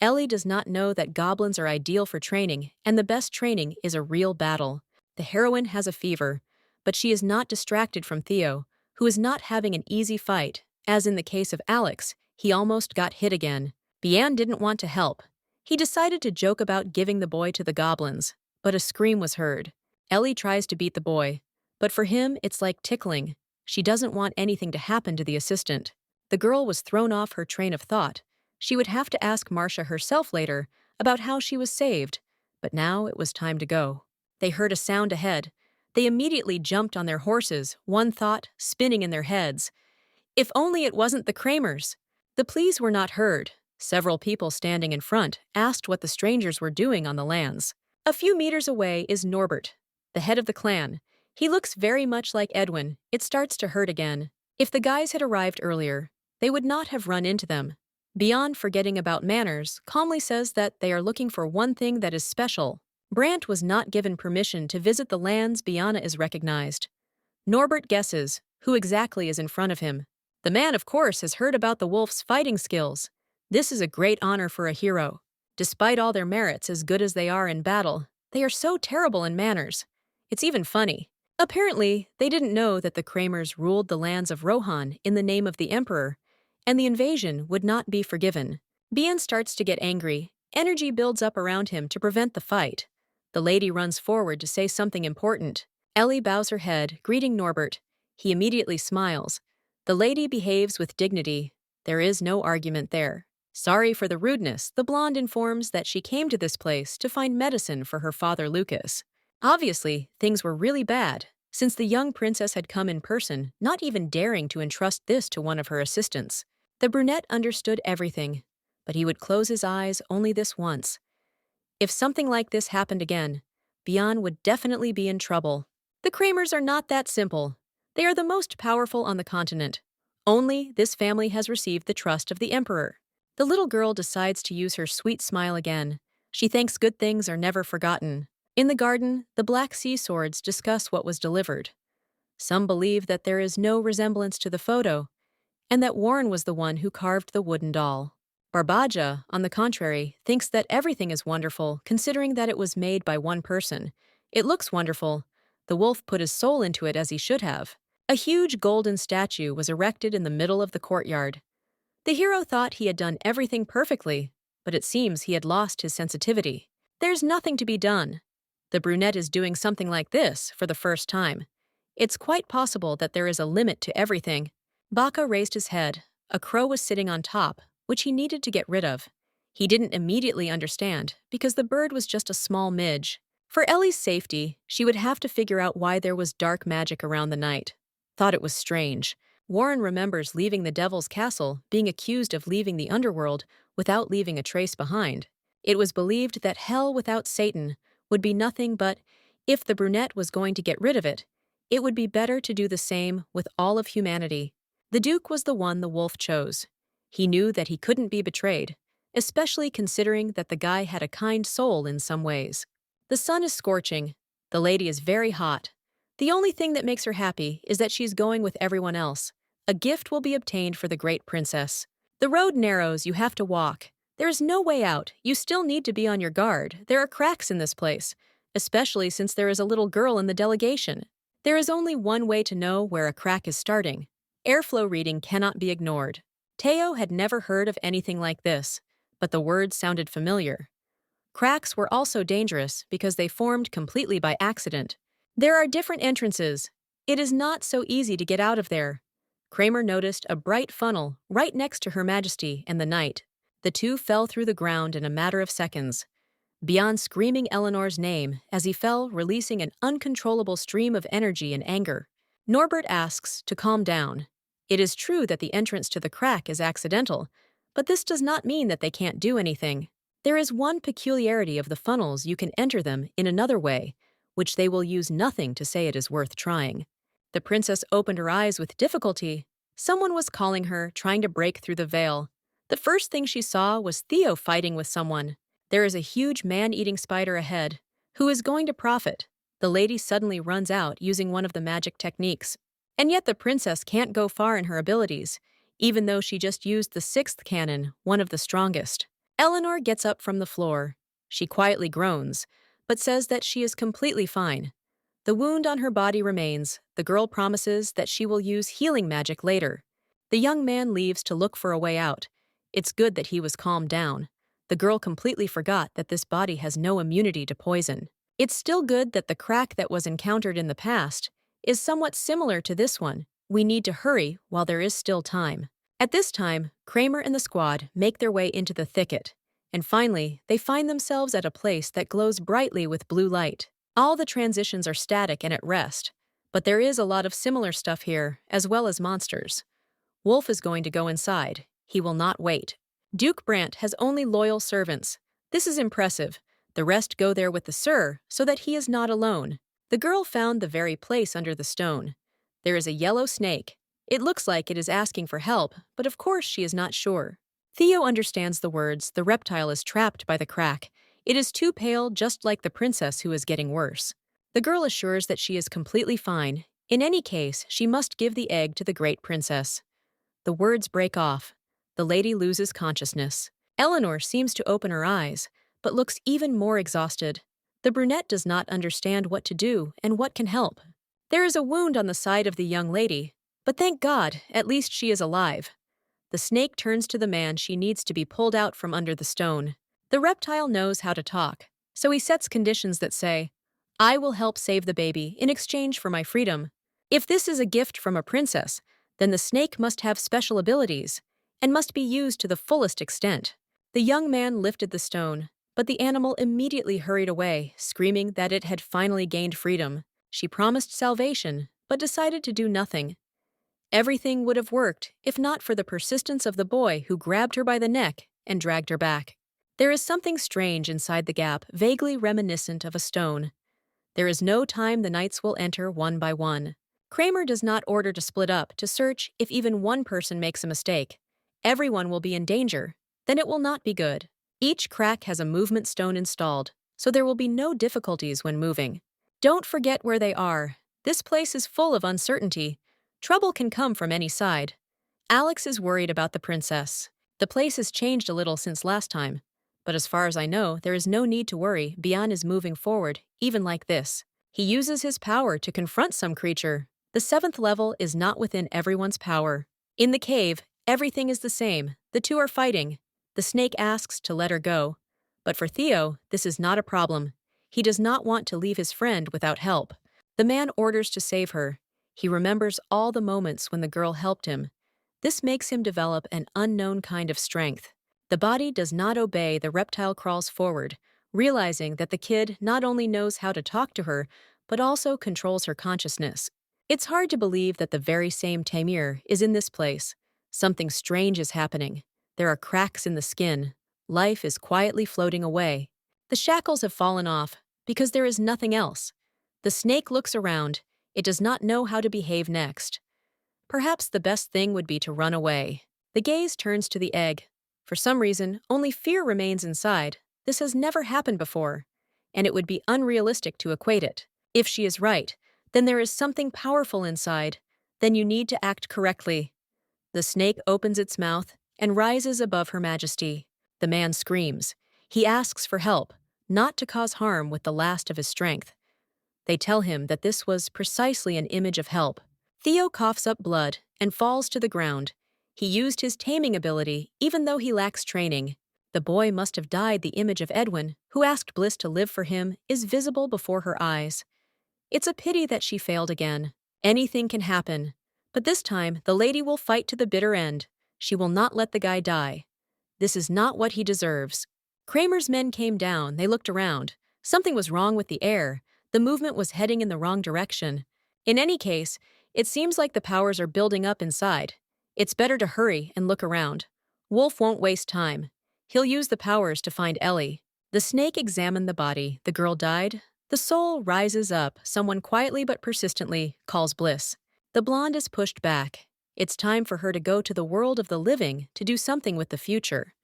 Ellie does not know that goblins are ideal for training, and the best training is a real battle. The heroine has a fever, but she is not distracted from Theo, who is not having an easy fight. As in the case of Alex, he almost got hit again. Bian didn't want to help. He decided to joke about giving the boy to the goblins, but a scream was heard. Ellie tries to beat the boy, but for him it's like tickling. She doesn't want anything to happen to the assistant. The girl was thrown off her train of thought. She would have to ask Marcia herself later about how she was saved, but now it was time to go. They heard a sound ahead. They immediately jumped on their horses, one thought spinning in their heads. If only it wasn't the Kramers. The pleas were not heard. Several people standing in front asked what the strangers were doing on the lands. A few meters away is Norbert, the head of the clan. He looks very much like Edwin. It starts to hurt again. If the guys had arrived earlier, they would not have run into them. Beyond forgetting about manners, calmly says that they are looking for one thing that is special. Brandt was not given permission to visit the lands Biana is recognized. Norbert guesses who exactly is in front of him. The man, of course, has heard about the wolf's fighting skills. This is a great honor for a hero. Despite all their merits as good as they are in battle, they are so terrible in manners. It's even funny. Apparently, they didn't know that the Kramers ruled the lands of Rohan in the name of the emperor, and the invasion would not be forgiven. Bian starts to get angry. Energy builds up around him to prevent the fight. The lady runs forward to say something important. Ellie bows her head, greeting Norbert. He immediately smiles. The lady behaves with dignity. There is no argument there. Sorry for the rudeness, the blonde informs that she came to this place to find medicine for her father Lucas. Obviously, things were really bad, since the young princess had come in person, not even daring to entrust this to one of her assistants. The brunette understood everything, but he would close his eyes only this once. If something like this happened again, Bian would definitely be in trouble. The Kramers are not that simple. They are the most powerful on the continent. Only this family has received the trust of the emperor. The little girl decides to use her sweet smile again. She thinks good things are never forgotten. In the garden, the Black Sea Swords discuss what was delivered. Some believe that there is no resemblance to the photo, and that Warren was the one who carved the wooden doll. Barbaja, on the contrary, thinks that everything is wonderful, considering that it was made by one person. It looks wonderful. The wolf put his soul into it as he should have. A huge golden statue was erected in the middle of the courtyard. The hero thought he had done everything perfectly, but it seems he had lost his sensitivity. There's nothing to be done. The brunette is doing something like this for the first time. It's quite possible that there is a limit to everything. Baka raised his head. A crow was sitting on top, which he needed to get rid of. He didn't immediately understand, because the bird was just a small midge. For Ellie's safety, she would have to figure out why there was dark magic around the night. Thought it was strange. Warren remembers leaving the Devil's Castle, being accused of leaving the underworld without leaving a trace behind. It was believed that hell without Satan would be nothing but, if the brunette was going to get rid of it, it would be better to do the same with all of humanity. The Duke was the one the wolf chose. He knew that he couldn't be betrayed, especially considering that the guy had a kind soul in some ways. The sun is scorching. The lady is very hot. The only thing that makes her happy is that she's going with everyone else. A gift will be obtained for the great princess. The road narrows, you have to walk. There is no way out. You still need to be on your guard. There are cracks in this place, especially since there is a little girl in the delegation. There is only one way to know where a crack is starting. Airflow reading cannot be ignored. Teo had never heard of anything like this, but the words sounded familiar. Cracks were also dangerous because they formed completely by accident. There are different entrances. It is not so easy to get out of there. Kramer noticed a bright funnel right next to Her Majesty and the knight. The two fell through the ground in a matter of seconds. Beyond screaming Eleanor's name as he fell, releasing an uncontrollable stream of energy and anger. Norbert asks to calm down. It is true that the entrance to the crack is accidental, but this does not mean that they can't do anything. There is one peculiarity of the funnels: you can enter them in another way, which they will use nothing to say it is worth trying. The princess opened her eyes with difficulty. Someone was calling her, trying to break through the veil. The first thing she saw was Theo fighting with someone. There is a huge man-eating spider ahead. Who is going to profit? The lady suddenly runs out using one of the magic techniques. And yet the princess can't go far in her abilities, even though she just used the 6th cannon, one of the strongest. Eleanor gets up from the floor. She quietly groans, but says that she is completely fine. The wound on her body remains. The girl promises that she will use healing magic later. The young man leaves to look for a way out. It's good that he was calmed down. The girl completely forgot that this body has no immunity to poison. It's still good that the crack that was encountered in the past is somewhat similar to this one. We need to hurry while there is still time. At this time, Kramer and the squad make their way into the thicket, and finally, they find themselves at a place that glows brightly with blue light. All the transitions are static and at rest, but there is a lot of similar stuff here, as well as monsters. Wolf is going to go inside. He will not wait. Duke Brandt has only loyal servants. This is impressive. The rest go there with the sir, so that he is not alone. The girl found the very place under the stone. There is a yellow snake. It looks like it is asking for help, but of course she is not sure. Theo understands the words. The reptile is trapped by the crack. It is too pale, just like the princess who is getting worse. The girl assures that she is completely fine. In any case, she must give the egg to the great princess. The words break off. The lady loses consciousness. Eleanor seems to open her eyes, but looks even more exhausted. The brunette does not understand what to do and what can help. There is a wound on the side of the young lady, but thank God, at least she is alive. The snake turns to the man. She needs to be pulled out from under the stone. The reptile knows how to talk, so he sets conditions that say, "I will help save the baby in exchange for my freedom." If this is a gift from a princess, then the snake must have special abilities and must be used to the fullest extent. The young man lifted the stone, but the animal immediately hurried away, screaming that it had finally gained freedom. She promised salvation, but decided to do nothing. Everything would have worked if not for the persistence of the boy who grabbed her by the neck and dragged her back. There is something strange inside the gap, vaguely reminiscent of a stone. There is no time. The knights will enter one by one. Kramer does not order to split up to search. If even one person makes a mistake, everyone will be in danger. Then it will not be good. Each crack has a movement stone installed, so there will be no difficulties when moving. Don't forget where they are. This place is full of uncertainty. Trouble can come from any side. Alex is worried about the princess. The place has changed a little since last time, but as far as I know, there is no need to worry. Beyond is moving forward, even like this. He uses his power to confront some creature. The 7th level is not within everyone's power. In the cave, everything is the same. The two are fighting. The snake asks to let her go. But for Theo, this is not a problem. He does not want to leave his friend without help. The man orders to save her. He remembers all the moments when the girl helped him. This makes him develop an unknown kind of strength. The body does not obey. The reptile crawls forward, realizing that the kid not only knows how to talk to her, but also controls her consciousness. It's hard to believe that the very same Tamir is in this place. Something strange is happening. There are cracks in the skin. Life is quietly floating away. The shackles have fallen off because there is nothing else. The snake looks around. It does not know how to behave next. Perhaps the best thing would be to run away. The gaze turns to the egg. For some reason, only fear remains inside. This has never happened before, and it would be unrealistic to equate it. If she is right, then there is something powerful inside. Then you need to act correctly. The snake opens its mouth and rises above Her Majesty. The man screams. He asks for help, not to cause harm with the last of his strength. They tell him that this was precisely an image of help. Theo coughs up blood and falls to the ground. He used his taming ability, even though he lacks training. The boy must have died. The image of Edwin, who asked Bliss to live for him, is visible before her eyes. It's a pity that she failed again. Anything can happen. But this time, the lady will fight to the bitter end. She will not let the guy die. This is not what he deserves. Kramer's men came down. They looked around. Something was wrong with the air. The movement was heading in the wrong direction. In any case, it seems like the powers are building up inside. It's better to hurry and look around. Wolf won't waste time. He'll use the powers to find Ellie. The snake examined the body. The girl died. The soul rises up. Someone quietly but persistently calls Bliss. The blonde is pushed back. It's time for her to go to the world of the living to do something with the future.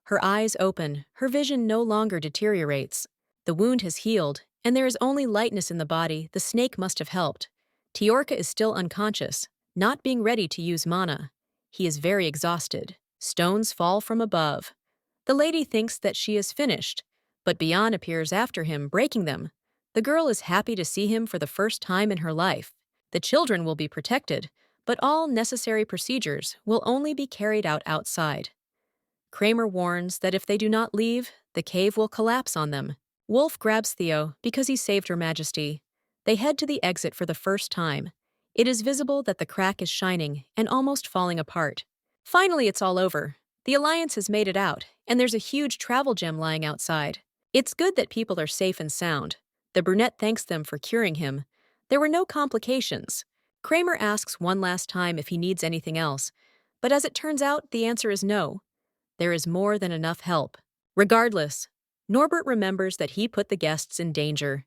Her eyes open. Her vision no longer deteriorates. The wound has healed, and there is only lightness in the body. The snake must have helped. Tiorka is still unconscious, not being ready to use mana. He is very exhausted. Stones fall from above. The lady thinks that she is finished, but Beyond appears after him, breaking them. The girl is happy to see him for the first time in her life. The children will be protected, but all necessary procedures will only be carried out outside. Kramer warns that if they do not leave, the cave will collapse on them. Wolf grabs Theo because he saved Her Majesty. They head to the exit for the first time. It is visible that the crack is shining and almost falling apart. Finally, it's all over. The Alliance has made it out, and there's a huge travel gem lying outside. It's good that people are safe and sound. The brunette thanks them for curing him. There were no complications. Kramer asks one last time if he needs anything else, but as it turns out, the answer is no. There is more than enough help. Regardless, Norbert remembers that he put the guests in danger.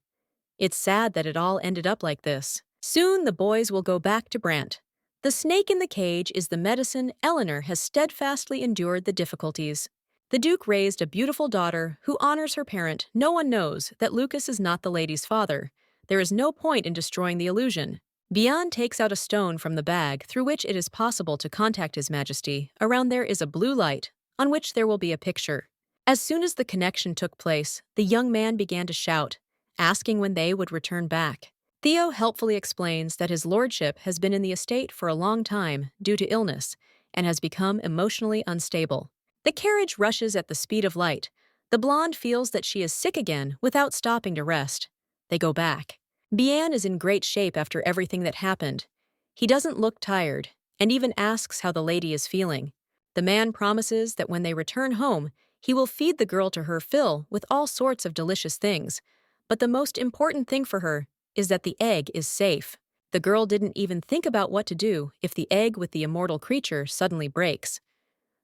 It's sad that it all ended up like this. Soon the boys will go back to Brandt. The snake in the cage is the medicine Eleanor has steadfastly endured the difficulties. The Duke raised a beautiful daughter who honors her parent. No one knows that Lucas is not the lady's father. There is no point in destroying the illusion. Bian takes out a stone from the bag through which it is possible to contact His Majesty. Around there is a blue light, on which there will be a picture. As soon as the connection took place, the young man began to shout, asking when they would return back. Theo helpfully explains that his lordship has been in the estate for a long time due to illness and has become emotionally unstable. The carriage rushes at the speed of light. The blonde feels that she is sick again without stopping to rest. They go back. Bian is in great shape after everything that happened. He doesn't look tired and even asks how the lady is feeling. The man promises that when they return home, he will feed the girl to her fill with all sorts of delicious things. But the most important thing for her is that the egg is safe. The girl didn't even think about what to do if the egg with the immortal creature suddenly breaks.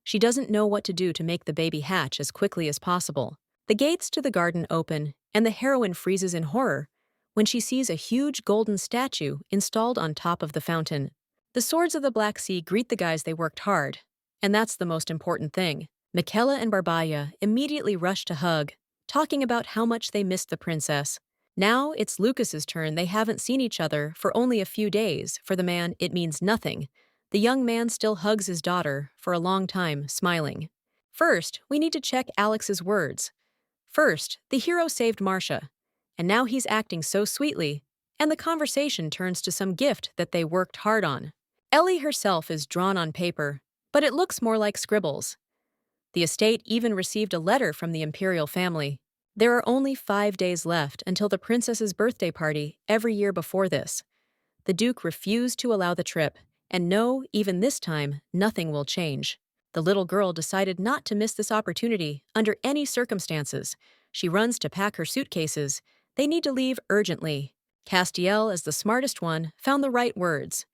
She doesn't know what to do to make the baby hatch as quickly as possible. The gates to the garden open, and the heroine freezes in horror when she sees a huge golden statue installed on top of the fountain. The swords of the Black Sea greet the guys they worked hard, and that's the most important thing. Michaela and Barbaya immediately rush to hug, talking about how much they missed the princess. Now it's Lucas's turn. They haven't seen each other for only a few days. For the man, it means nothing. The young man still hugs his daughter for a long time, smiling. First, we need to check Alex's words. First, the hero saved Marcia, and now he's acting so sweetly, and the conversation turns to some gift that they worked hard on. Ellie herself is drawn on paper, but it looks more like scribbles. The estate even received a letter from the imperial family. There are only 5 days left until the princess's birthday party every year before this. The Duke refused to allow the trip, and no, even this time, nothing will change. The little girl decided not to miss this opportunity under any circumstances. She runs to pack her suitcases. They need to leave urgently. Castiel, as the smartest one, found the right words.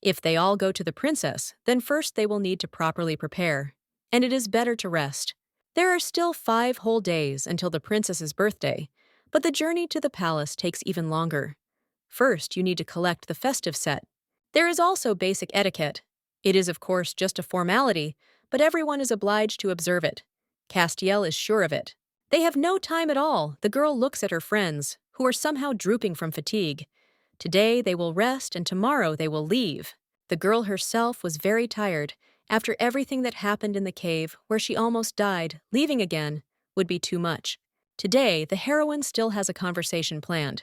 If they all go to the princess, then first they will need to properly prepare, and it is better to rest. There are still 5 whole days until the princess's birthday, but the journey to the palace takes even longer. First, you need to collect the festive set. There is also basic etiquette. It is, of course, just a formality, but everyone is obliged to observe it. Castiel is sure of it. They have no time at all. The girl looks at her friends, who are somehow drooping from fatigue. Today they will rest, and tomorrow they will leave. The girl herself was very tired. After everything that happened in the cave, where she almost died, leaving again would be too much. Today, the heroine still has a conversation planned.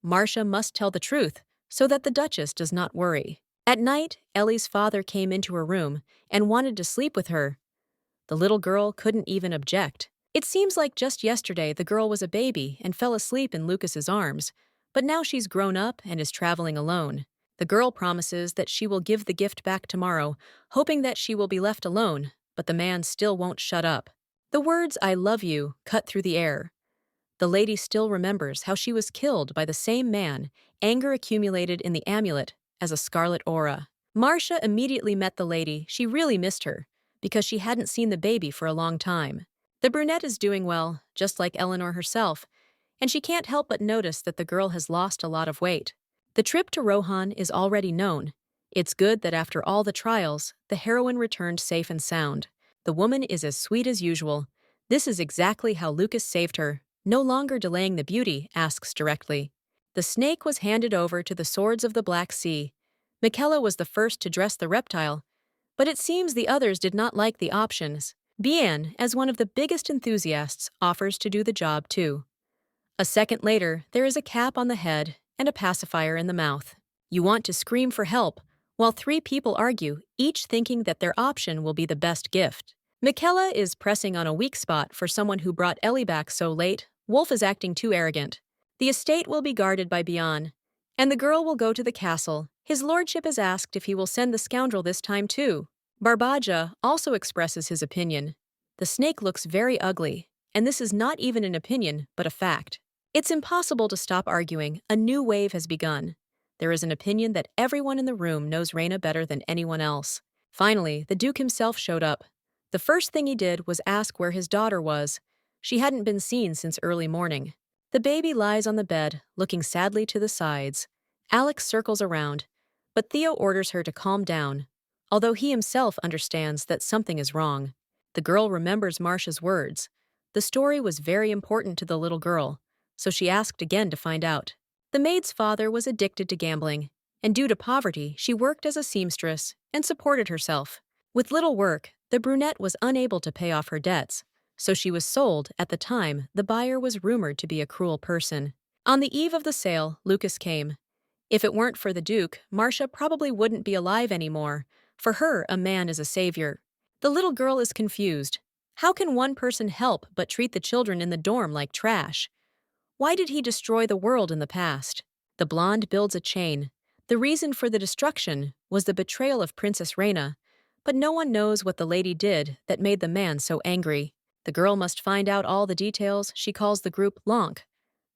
Marcia must tell the truth, so that the Duchess does not worry. At night, Ellie's father came into her room and wanted to sleep with her. The little girl couldn't even object. It seems like just yesterday the girl was a baby and fell asleep in Lucas's arms, but now she's grown up and is traveling alone. The girl promises that she will give the gift back tomorrow, hoping that she will be left alone, but the man still won't shut up. The words "I love you" cut through the air. The lady still remembers how she was killed by the same man, anger accumulated in the amulet as a scarlet aura. Marcia immediately met the lady. She really missed her, because she hadn't seen the baby for a long time. The brunette is doing well, just like Eleanor herself, and she can't help but notice that the girl has lost a lot of weight. The trip to Rohan is already known. It's good that after all the trials, the heroine returned safe and sound. The woman is as sweet as usual. This is exactly how Lucas saved her, no longer delaying the beauty, asks directly. The snake was handed over to the swords of the Black Sea. Michaela was the first to dress the reptile, but it seems the others did not like the options. Bian, as one of the biggest enthusiasts, offers to do the job too. A second later, there is a cap on the head and a pacifier in the mouth. You want to scream for help, while 3 people argue, each thinking that their option will be the best gift. Michaela is pressing on a weak spot for someone who brought Ellie back so late. Wolf is acting too arrogant. The estate will be guarded by Bian, and the girl will go to the castle. His lordship is asked if he will send the scoundrel this time too. Barbaja also expresses his opinion. The snake looks very ugly, and this is not even an opinion, but a fact. It's impossible to stop arguing. A new wave has begun. There is an opinion that everyone in the room knows Reina better than anyone else. Finally, the Duke himself showed up. The first thing he did was ask where his daughter was. She hadn't been seen since early morning. The baby lies on the bed, looking sadly to the sides. Alex circles around, but Theo orders her to calm down, although he himself understands that something is wrong. The girl remembers Marcia's words. The story was very important to the little girl, so she asked again to find out. The maid's father was addicted to gambling, and due to poverty, she worked as a seamstress and supported herself. With little work, the brunette was unable to pay off her debts, so she was sold. At the time, the buyer was rumored to be a cruel person. On the eve of the sale, Lucas came. If it weren't for the Duke, Marcia probably wouldn't be alive anymore. For her, a man is a savior. The little girl is confused. How can one person help but treat the children in the dorm like trash? Why did he destroy the world in the past? The blonde builds a chain. The reason for the destruction was the betrayal of Princess Reina, but no one knows what the lady did that made the man so angry. The girl must find out all the details. She calls the group Lonk.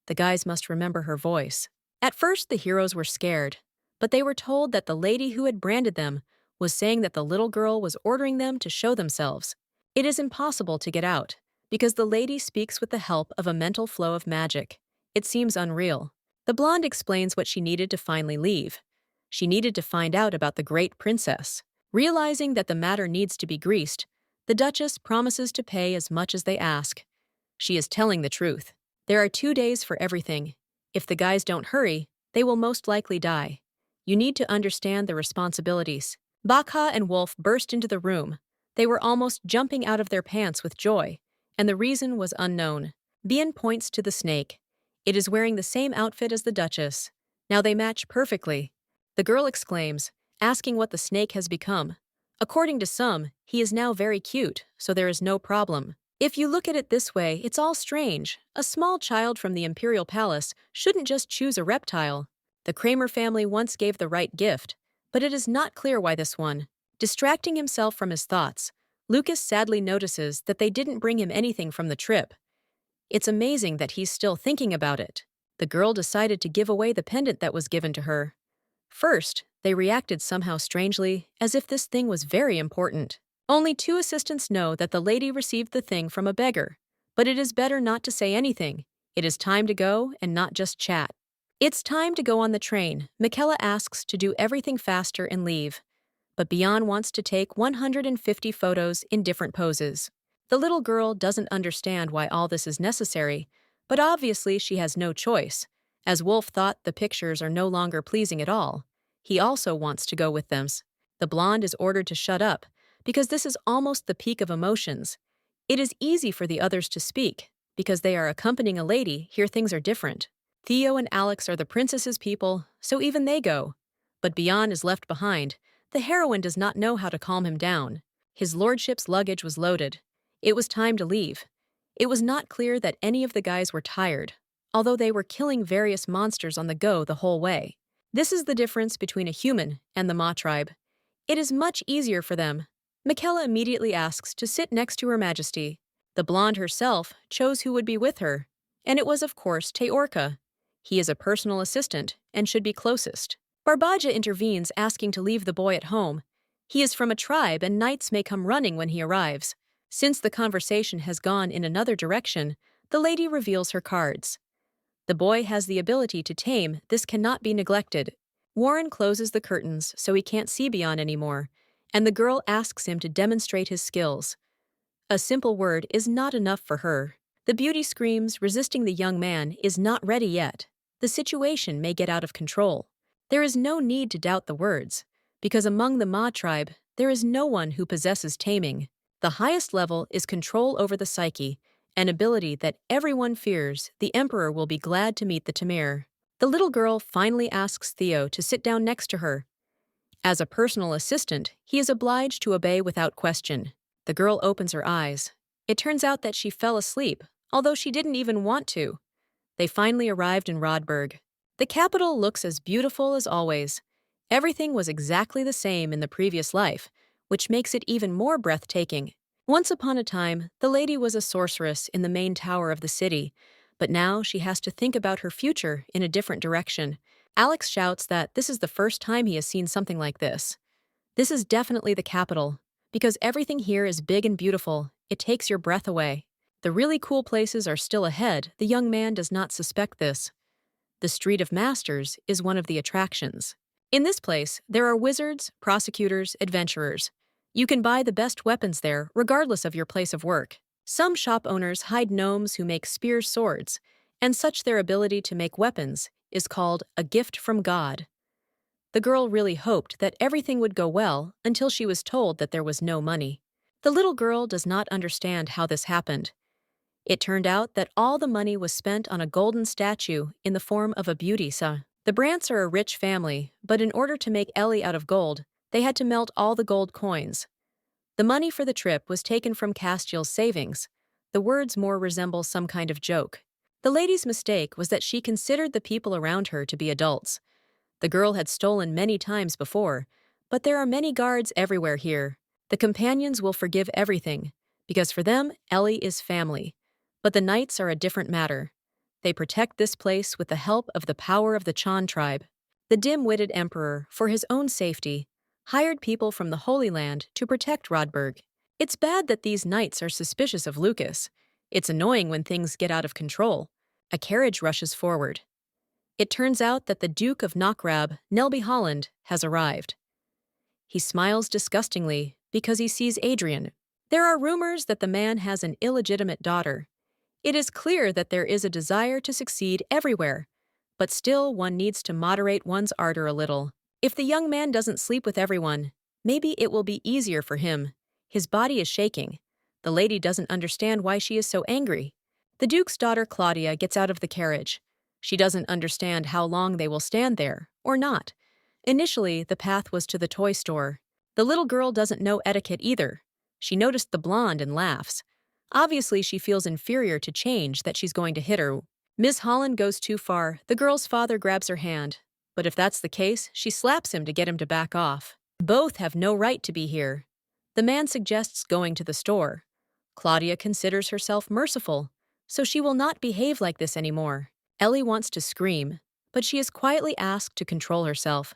The guys must remember her voice. At first, the heroes were scared, but they were told that the lady who had branded them was saying that the little girl was ordering them to show themselves. It is impossible to get out, because the lady speaks with the help of a mental flow of magic. It seems unreal. The blonde explains what she needed to finally leave. She needed to find out about the great princess. Realizing that the matter needs to be greased, the Duchess promises to pay as much as they ask. She is telling the truth. There are 2 days for everything. If the guys don't hurry, they will most likely die. You need to understand the responsibilities. Bakha and Wolf burst into the room. They were almost jumping out of their pants with joy, and the reason was unknown. Bien points to the snake. It is wearing the same outfit as the Duchess. Now they match perfectly. The girl exclaims, asking what the snake has become. According to some, he is now very cute, so there is no problem. If you look at it this way, it's all strange. A small child from the Imperial Palace shouldn't just choose a reptile. The Kramer family once gave the right gift, but it is not clear why this one. Distracting himself from his thoughts, Lucas sadly notices that they didn't bring him anything from the trip. It's amazing that he's still thinking about it. The girl decided to give away the pendant that was given to her. First, they reacted somehow strangely, as if this thing was very important. Only 2 assistants know that the lady received the thing from a beggar, but it is better not to say anything. It is time to go and not just chat. It's time to go on the train. Michaela asks to do everything faster and leave, but Bian wants to take 150 photos in different poses. The little girl doesn't understand why all this is necessary, but obviously she has no choice, as Wolf thought the pictures are no longer pleasing at all. He also wants to go with them. The blonde is ordered to shut up, because this is almost the peak of emotions. It is easy for the others to speak, because they are accompanying a lady. Here things are different. Theo and Alex are the princess's people, so even they go. But Bian is left behind. The heroine does not know how to calm him down. His lordship's luggage was loaded. It was time to leave. It was not clear that any of the guys were tired, although they were killing various monsters on the go the whole way. This is the difference between a human and the Ma tribe. It is much easier for them. Michaela immediately asks to sit next to Her Majesty. The blonde herself chose who would be with her, and it was of course Teorca. He is a personal assistant and should be closest. Barbaja intervenes, asking to leave the boy at home. He is from a tribe and knights may come running when he arrives. Since the conversation has gone in another direction, the lady reveals her cards. The boy has the ability to tame. This cannot be neglected. Warren closes the curtains so he can't see Bian anymore, and the girl asks him to demonstrate his skills. A simple word is not enough for her. The beauty screams, resisting the young man is not ready yet. The situation may get out of control. There is no need to doubt the words, because among the Ma tribe, there is no one who possesses taming. The highest level is control over the psyche, an ability that everyone fears. The Emperor will be glad to meet the Tamir. The little girl finally asks Theo to sit down next to her. As a personal assistant, he is obliged to obey without question. The girl opens her eyes. It turns out that she fell asleep, although she didn't even want to. They finally arrived in Rodberg. The capital looks as beautiful as always. Everything was exactly the same in the previous life, which makes it even more breathtaking. Once upon a time, the lady was a sorceress in the main tower of the city, But now she has to think about her future in a different direction. Alex shouts that this is the first time he has seen something like this. This is definitely the capital, because everything here is big and beautiful. It takes your breath away. The really cool places are still ahead. The young man does not suspect this. The Street of Masters is one of the attractions. In this place, there are wizards, prosecutors, adventurers. You can buy the best weapons there, regardless of your place of work. Some shop owners hide gnomes who make spear swords, and such their ability to make weapons is called a gift from God. The girl really hoped that everything would go well until she was told that there was no money. The little girl does not understand how this happened. It turned out that all the money was spent on a golden statue in the form of a beauty sun. The Brandts are a rich family, but in order to make Ellie out of gold, they had to melt all the gold coins. The money for the trip was taken from Castiel's savings. The words more resemble some kind of joke. The lady's mistake was that she considered the people around her to be adults. The girl had stolen many times before, but there are many guards everywhere here. The companions will forgive everything, because for them, Ellie is family. But the knights are a different matter. They protect this place with the help of the power of the Chan tribe. The dim-witted emperor, for his own safety, hired people from the Holy Land to protect Rodberg. It's bad that these knights are suspicious of Lucas. It's annoying when things get out of control. A carriage rushes forward. It turns out that the Duke of Knockrab, Nelby Holland, has arrived. He smiles disgustingly because he sees Adrian. There are rumors that the man has an illegitimate daughter. It is clear that there is a desire to succeed everywhere, but still one needs to moderate one's ardor a little. If the young man doesn't sleep with everyone, maybe it will be easier for him. His body is shaking. The lady doesn't understand why she is so angry. The Duke's daughter Claudia gets out of the carriage. She doesn't understand how long they will stand there, or not. Initially, the path was to the toy store. The little girl doesn't know etiquette either. She noticed the blonde and laughs. Obviously, she feels inferior to change that she's going to hit her. Miss Holland goes too far. The girl's father grabs her hand. But if that's the case, she slaps him to get him to back off. Both have no right to be here. The man suggests going to the store. Claudia considers herself merciful, so she will not behave like this anymore. Ellie wants to scream, but she is quietly asked to control herself.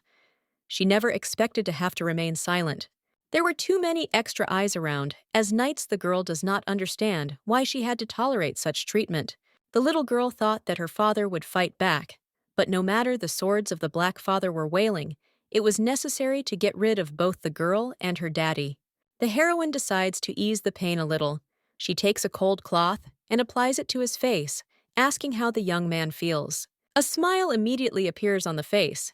She never expected to have to remain silent. There were too many extra eyes around. As knights, the girl does not understand why she had to tolerate such treatment. The little girl thought that her father would fight back, but no matter the swords of the Black Father were wailing, it was necessary to get rid of both the girl and her daddy. The heroine decides to ease the pain a little. She takes a cold cloth and applies it to his face, asking how the young man feels. A smile immediately appears on the face.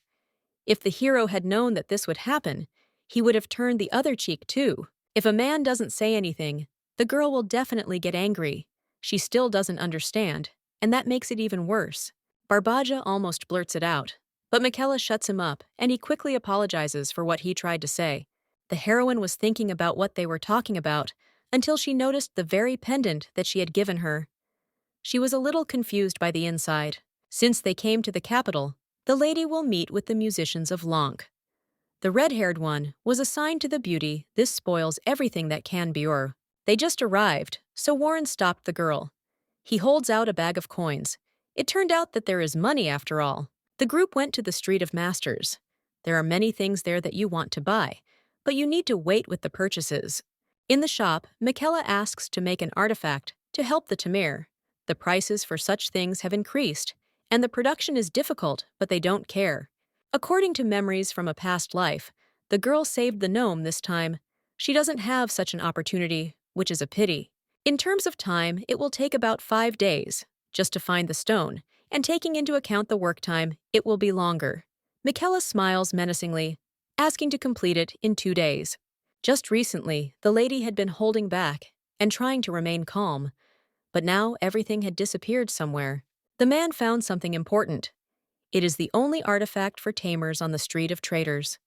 If the hero had known that this would happen, he would have turned the other cheek too. If a man doesn't say anything, the girl will definitely get angry. She still doesn't understand, and that makes it even worse. Barbaja almost blurts it out, but Michaela shuts him up, and he quickly apologizes for what he tried to say. The heroine was thinking about what they were talking about until she noticed the very pendant that she had given her. She was a little confused by the inside. Since they came to the capital, the lady will meet with the musicians of Lonk. The red-haired one was assigned to the beauty. This spoils everything that can be or. They just arrived, so Warren stopped the girl. He holds out a bag of coins. It turned out that there is money after all. The group went to the Street of Masters. There are many things there that you want to buy, but you need to wait with the purchases. In the shop, Michaela asks to make an artifact to help the Tamir. The prices for such things have increased, and the production is difficult, but they don't care. According to memories from a past life, the girl saved the gnome this time. She doesn't have such an opportunity, which is a pity. In terms of time, it will take about 5 days just to find the stone, and taking into account the work time, it will be longer. Michaela smiles menacingly, asking to complete it in 2 days. Just recently, the lady had been holding back and trying to remain calm, but now everything had disappeared somewhere. The man found something important. It is the only artifact for tamers on the Street of Traders.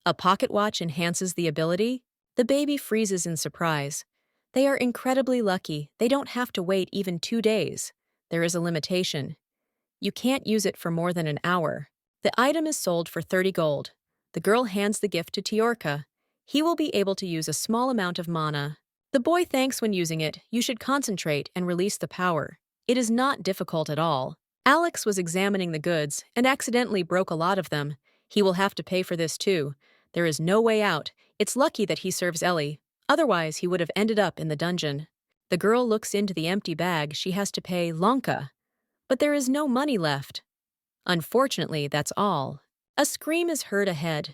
A pocket watch enhances the ability. The baby freezes in surprise. They are incredibly lucky. They don't have to wait even 2 days. There is a limitation. You can't use it for more than an hour. The item is sold for 30 gold. The girl hands the gift to Tiorka. He will be able to use a small amount of mana. The boy thanks when using it. You should concentrate and release the power. It is not difficult at all. Alex was examining the goods and accidentally broke a lot of them. He will have to pay for this too. There is no way out. It's lucky that he serves Ellie. Otherwise, he would have ended up in the dungeon. The girl looks into the empty bag she has to pay Lanka. But there is no money left. Unfortunately, that's all. A scream is heard ahead.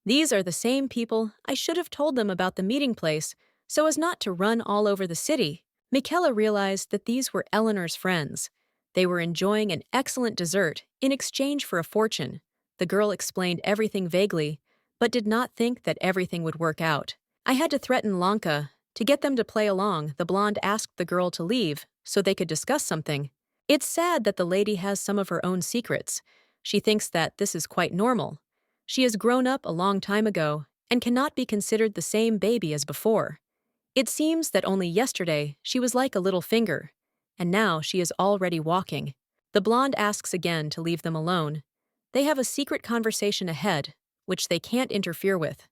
These are the same people. I should have told them about the meeting place so as not to run all over the city. Michaela realized that these were Eleanor's friends. They were enjoying an excellent dessert in exchange for a fortune. The girl explained everything vaguely, but did not think that everything would work out. I had to threaten Lanka. To get them to play along, the blonde asked the girl to leave so they could discuss something. It's sad that the lady has some of her own secrets. She thinks that this is quite normal. She has grown up a long time ago and cannot be considered the same baby as before. It seems that only yesterday she was like a little finger, and now she is already walking. The blonde asks again to leave them alone. They have a secret conversation ahead, which they can't interfere with.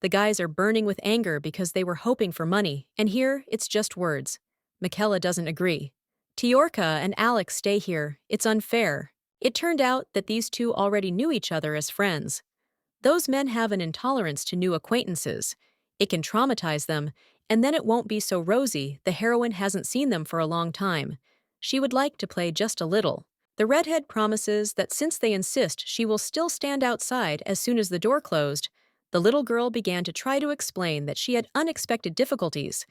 The guys are burning with anger because they were hoping for money, and here it's just words. Michaela doesn't agree. Tiorka and Alex stay here. It's unfair. It turned out that these two already knew each other as friends. Those men have an intolerance to new acquaintances. It can traumatize them, and then it won't be so rosy. The heroine hasn't seen them for a long time. She would like to play just a little. The redhead promises that since they insist, she will still stand outside as soon as the door closed. The little girl began to try to explain that she had unexpected difficulties.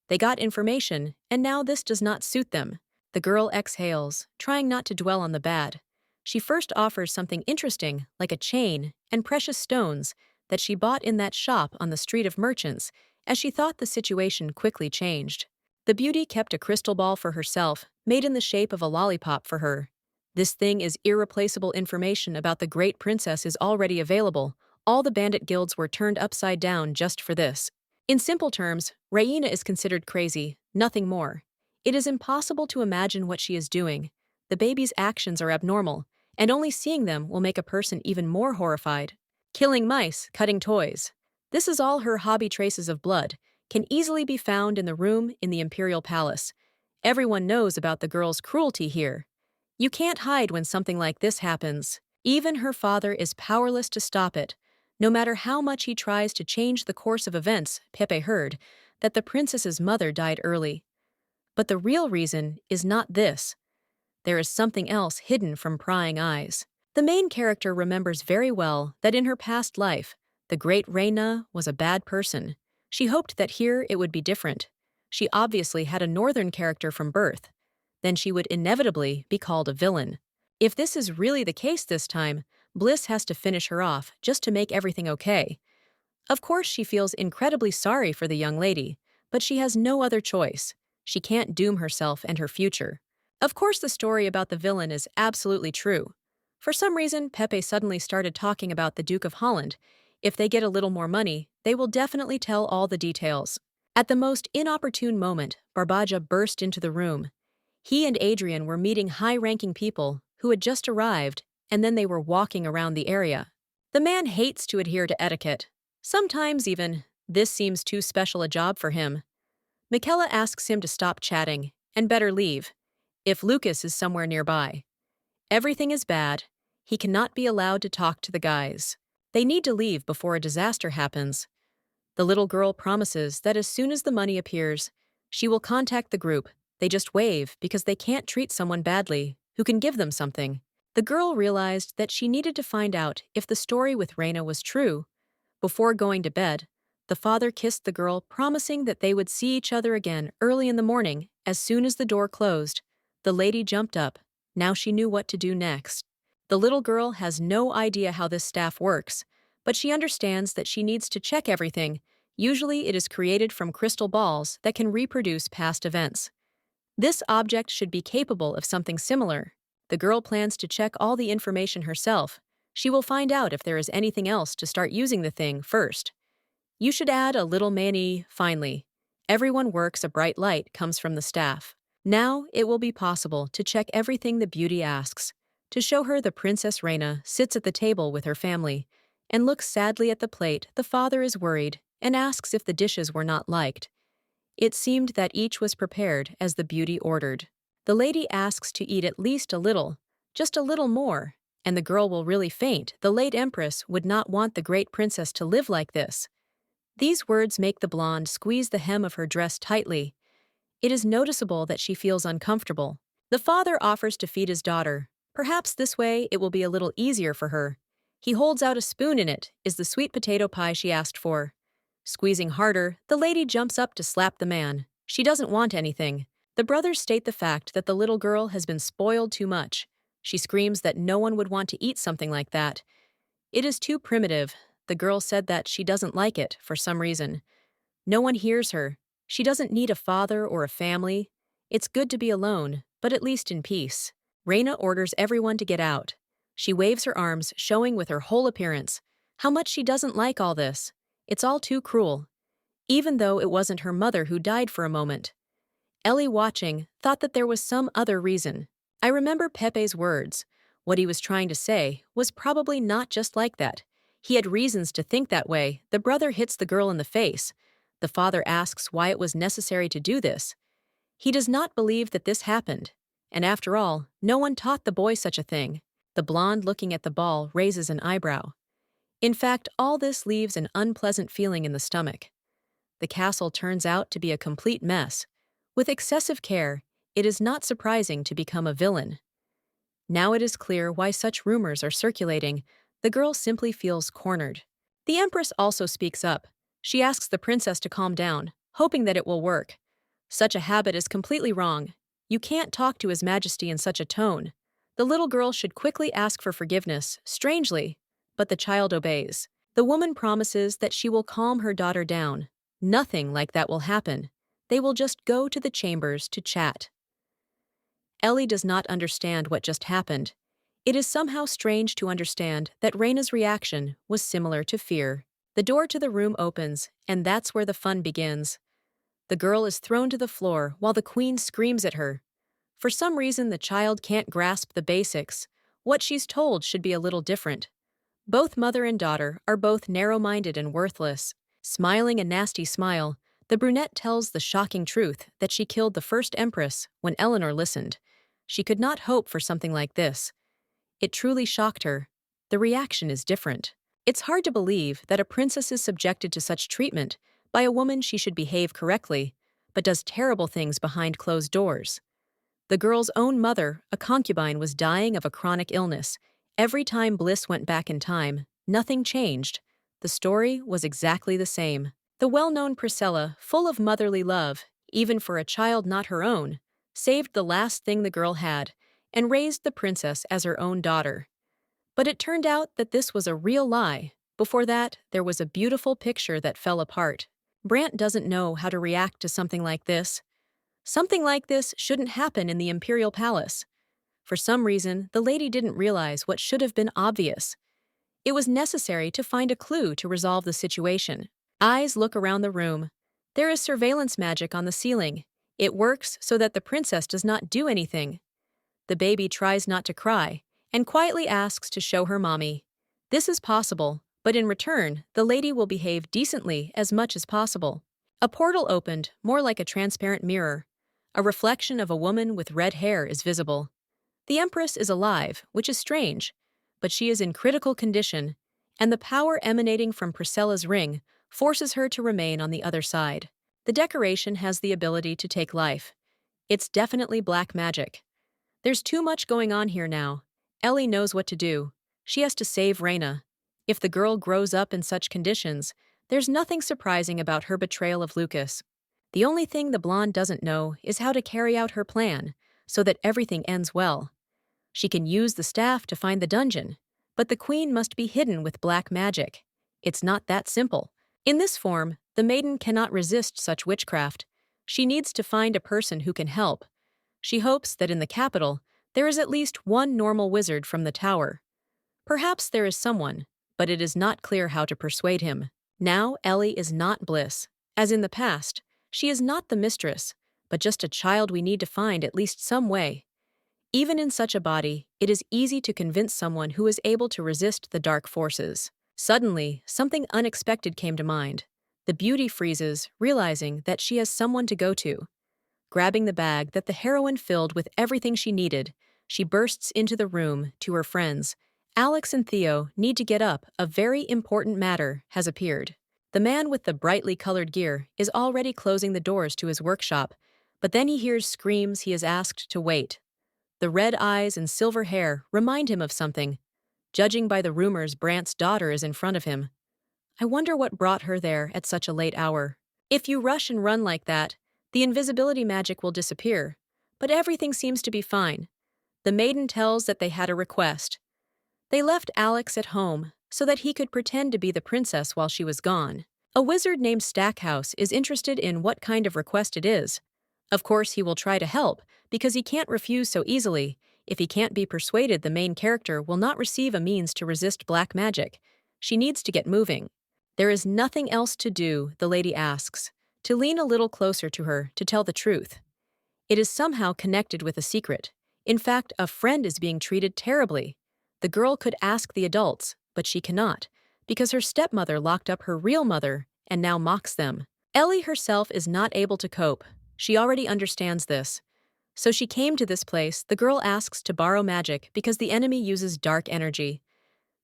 They got information, and now this does not suit them. The girl exhales, trying not to dwell on the bad. She first offers something interesting, like a chain and precious stones, that she bought in that shop on the Street of Merchants, as she thought the situation quickly changed. The beauty kept a crystal ball for herself, made in the shape of a lollipop for her. This thing is irreplaceable. Information about the great princess is already available. All the bandit guilds were turned upside down just for this. In simple terms, Raina is considered crazy, nothing more. It is impossible to imagine what she is doing. The baby's actions are abnormal, and only seeing them will make a person even more horrified. Killing mice, cutting toys. This is all her hobby. Traces of blood can easily be found in the room in the Imperial Palace. Everyone knows about the girl's cruelty here. You can't hide when something like this happens. Even her father is powerless to stop it. No matter how much he tries to change the course of events, Pepe heard that the princess's mother died early. But the real reason is not this. There is something else hidden from prying eyes. The main character remembers very well that in her past life, the great Reina was a bad person. She hoped that here it would be different. She obviously had a northern character from birth. Then she would inevitably be called a villain. If this is really the case this time, Bliss has to finish her off just to make everything okay. Of course, she feels incredibly sorry for the young lady, but she has no other choice. She can't doom herself and her future. Of course, the story about the villain is absolutely true. For some reason, Pepe suddenly started talking about the Duke of Holland. If they get a little more money, they will definitely tell all the details. At the most inopportune moment, Barbaja burst into the room. He and Adrian were meeting high-ranking people who had just arrived, and then they were walking around the area. The man hates to adhere to etiquette. Sometimes even, this seems too special a job for him. Michaela asks him to stop chatting, and better leave, if Lucas is somewhere nearby. Everything is bad. He cannot be allowed to talk to the guys. They need to leave before a disaster happens. The little girl promises that as soon as the money appears, she will contact the group. They just wave because they can't treat someone badly who can give them something. The girl realized that she needed to find out if the story with Reina was true. Before going to bed, the father kissed the girl, promising that they would see each other again early in the morning. As soon as the door closed, the lady jumped up. Now she knew what to do next. The little girl has no idea how this staff works, but she understands that she needs to check everything. Usually it is created from crystal balls that can reproduce past events. This object should be capable of something similar. The girl plans to check all the information herself. She will find out if there is anything else to start using the thing first. You should add a little mayonnaise. Finally, everyone works. A bright light comes from the staff. Now it will be possible to check everything the beauty asks. To show her, the Princess Reina sits at the table with her family and looks sadly at the plate. The father is worried and asks if the dishes were not liked. It seemed that each was prepared as the beauty ordered. The lady asks to eat at least a little, just a little more, and the girl will really faint. The late empress would not want the great princess to live like this. These words make the blonde squeeze the hem of her dress tightly. It is noticeable that she feels uncomfortable. The father offers to feed his daughter. Perhaps this way it will be a little easier for her. He holds out a spoon. In it is the sweet potato pie she asked for. Squeezing harder, the lady jumps up to slap the man. She doesn't want anything. The brothers state the fact that the little girl has been spoiled too much. She screams that no one would want to eat something like that. It is too primitive. The girl said that she doesn't like it for some reason. No one hears her. She doesn't need a father or a family. It's good to be alone, but at least in peace. Reina orders everyone to get out. She waves her arms, showing with her whole appearance how much she doesn't like all this. It's all too cruel. Even though it wasn't her mother who died for a moment. Ellie, watching, thought that there was some other reason. I remember Pepe's words. What he was trying to say was probably not just like that. He had reasons to think that way. The brother hits the girl in the face. The father asks why it was necessary to do this. He does not believe that this happened. And after all, no one taught the boy such a thing. The blonde, looking at the ball, raises an eyebrow. In fact, all this leaves an unpleasant feeling in the stomach. The castle turns out to be a complete mess. With excessive care, it is not surprising to become a villain. Now it is clear why such rumors are circulating. The girl simply feels cornered. The empress also speaks up. She asks the princess to calm down, hoping that it will work. Such a habit is completely wrong. You can't talk to His Majesty in such a tone. The little girl should quickly ask for forgiveness, strangely, but the child obeys. The woman promises that she will calm her daughter down. Nothing like that will happen. They will just go to the chambers to chat. Ellie does not understand what just happened. It is somehow strange to understand that Reina's reaction was similar to fear. The door to the room opens, and that's where the fun begins. The girl is thrown to the floor while the queen screams at her. For some reason, the child can't grasp the basics. What she's told should be a little different. Both mother and daughter are both narrow-minded and worthless. Smiling a nasty smile, the brunette tells the shocking truth that she killed the first empress. When Eleanor listened, she could not hope for something like this. It truly shocked her. The reaction is different. It's hard to believe that a princess is subjected to such treatment by a woman she should behave correctly, but does terrible things behind closed doors. The girl's own mother, a concubine, was dying of a chronic illness. Every time Bliss went back in time, nothing changed. The story was exactly the same. The well-known Priscilla, full of motherly love, even for a child not her own, saved the last thing the girl had and raised the princess as her own daughter. But it turned out that this was a real lie. Before that, there was a beautiful picture that fell apart. Brandt doesn't know how to react to something like this. Something like this shouldn't happen in the imperial palace. For some reason, the lady didn't realize what should have been obvious. It was necessary to find a clue to resolve the situation. Eyes look around the room. There is surveillance magic on the ceiling. It works so that the princess does not do anything. The baby tries not to cry and quietly asks to show her mommy. This is possible, but in return, the lady will behave decently as much as possible. A portal opened, more like a transparent mirror. A reflection of a woman with red hair is visible. The empress is alive, which is strange, but she is in critical condition, and the power emanating from Priscilla's ring forces her to remain on the other side. The decoration has the ability to take life. It's definitely black magic. There's too much going on here now. Ellie knows what to do. She has to save Reina. If the girl grows up in such conditions, there's nothing surprising about her betrayal of Lucas. The only thing the blonde doesn't know is how to carry out her plan so that everything ends well. She can use the staff to find the dungeon, but the queen must be hidden with black magic. It's not that simple. In this form, the maiden cannot resist such witchcraft. She needs to find a person who can help. She hopes that in the capital, there is at least one normal wizard from the tower. Perhaps there is someone, but it is not clear how to persuade him. Now Ellie is not Bliss. As in the past, she is not the mistress, but just a child we need to find at least some way. Even in such a body, it is easy to convince someone who is able to resist the dark forces. Suddenly, something unexpected came to mind. The beauty freezes, realizing that she has someone to go to. Grabbing the bag that the heroine filled with everything she needed, she bursts into the room to her friends. Alex and Theo need to get up. A very important matter has appeared. The man with the brightly colored gear is already closing the doors to his workshop, but then he hears screams. He is asked to wait. The red eyes and silver hair remind him of something. Judging by the rumors, Brandt's daughter is in front of him. I wonder what brought her there at such a late hour. If you rush and run like that, the invisibility magic will disappear, but everything seems to be fine. The maiden tells that they had a request. They left Alex at home so that he could pretend to be the princess while she was gone. A wizard named Stackhouse is interested in what kind of request it is. Of course, he will try to help, because he can't refuse so easily. If he can't be persuaded, the main character will not receive a means to resist black magic. She needs to get moving. There is nothing else to do, the lady asks, to lean a little closer to her, to tell the truth. It is somehow connected with a secret. In fact, a friend is being treated terribly. The girl could ask the adults, but she cannot, because her stepmother locked up her real mother and now mocks them. Ellie herself is not able to cope. She already understands this. So she came to this place. The girl asks to borrow magic because the enemy uses dark energy.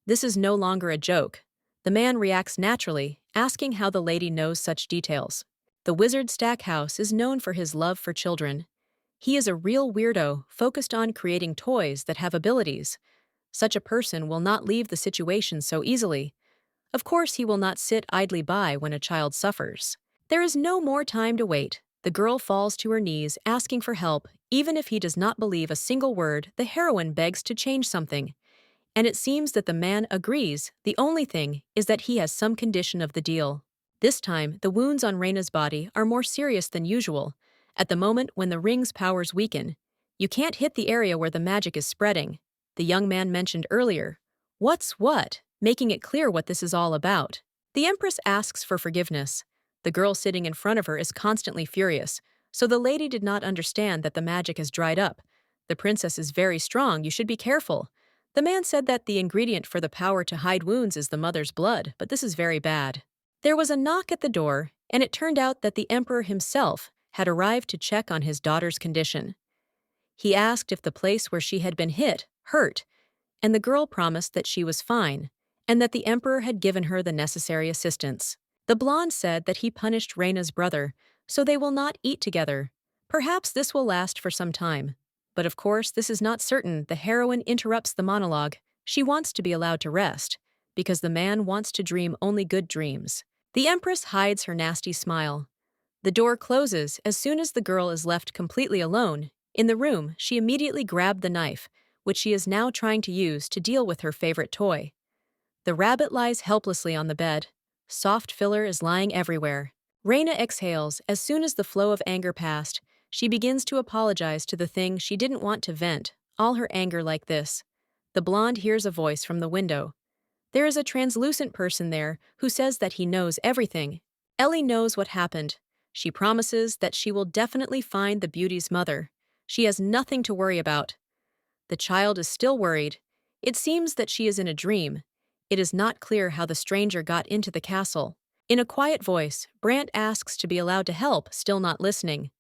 This is no longer a joke. The man reacts naturally, asking how the lady knows such details. The wizard Stackhouse is known for his love for children. He is a real weirdo, focused on creating toys that have abilities. Such a person will not leave the situation so easily. Of course, he will not sit idly by when a child suffers. There is no more time to wait. The girl falls to her knees, asking for help. Even if he does not believe a single word, the heroine begs to change something. And it seems that the man agrees. The only thing is that he has some condition of the deal. This time, the wounds on Reina's body are more serious than usual. At the moment when the ring's powers weaken, you can't hit the area where the magic is spreading. The young man mentioned earlier. What's what? Making it clear what this is all about. The empress asks for forgiveness. The girl sitting in front of her is constantly furious, so the lady did not understand that the magic has dried up. The princess is very strong, you should be careful. The man said that the ingredient for the power to hide wounds is the mother's blood, but this is very bad. There was a knock at the door, and it turned out that the emperor himself had arrived to check on his daughter's condition. He asked if the place where she had been hit hurt, and the girl promised that she was fine, and that the emperor had given her the necessary assistance. The blonde said that he punished Reina's brother, so they will not eat together. Perhaps this will last for some time. But of course, this is not certain. The heroine interrupts the monologue. She wants to be allowed to rest, because the man wants to dream only good dreams. The empress hides her nasty smile. The door closes as soon as the girl is left completely alone. In the room, she immediately grabbed the knife, which she is now trying to use to deal with her favorite toy. The rabbit lies helplessly on the bed. Soft filler is lying everywhere. Reina exhales as soon as the flow of anger passed. She begins to apologize to the thing she didn't want to vent, all her anger like this. The blonde hears a voice from the window. There is a translucent person there who says that he knows everything. Ellie knows what happened. She promises that she will definitely find the beauty's mother. She has nothing to worry about. The child is still worried. It seems that she is in a dream. It is not clear how the stranger got into the castle. In a quiet voice, Brandt asks to be allowed to help, still not listening.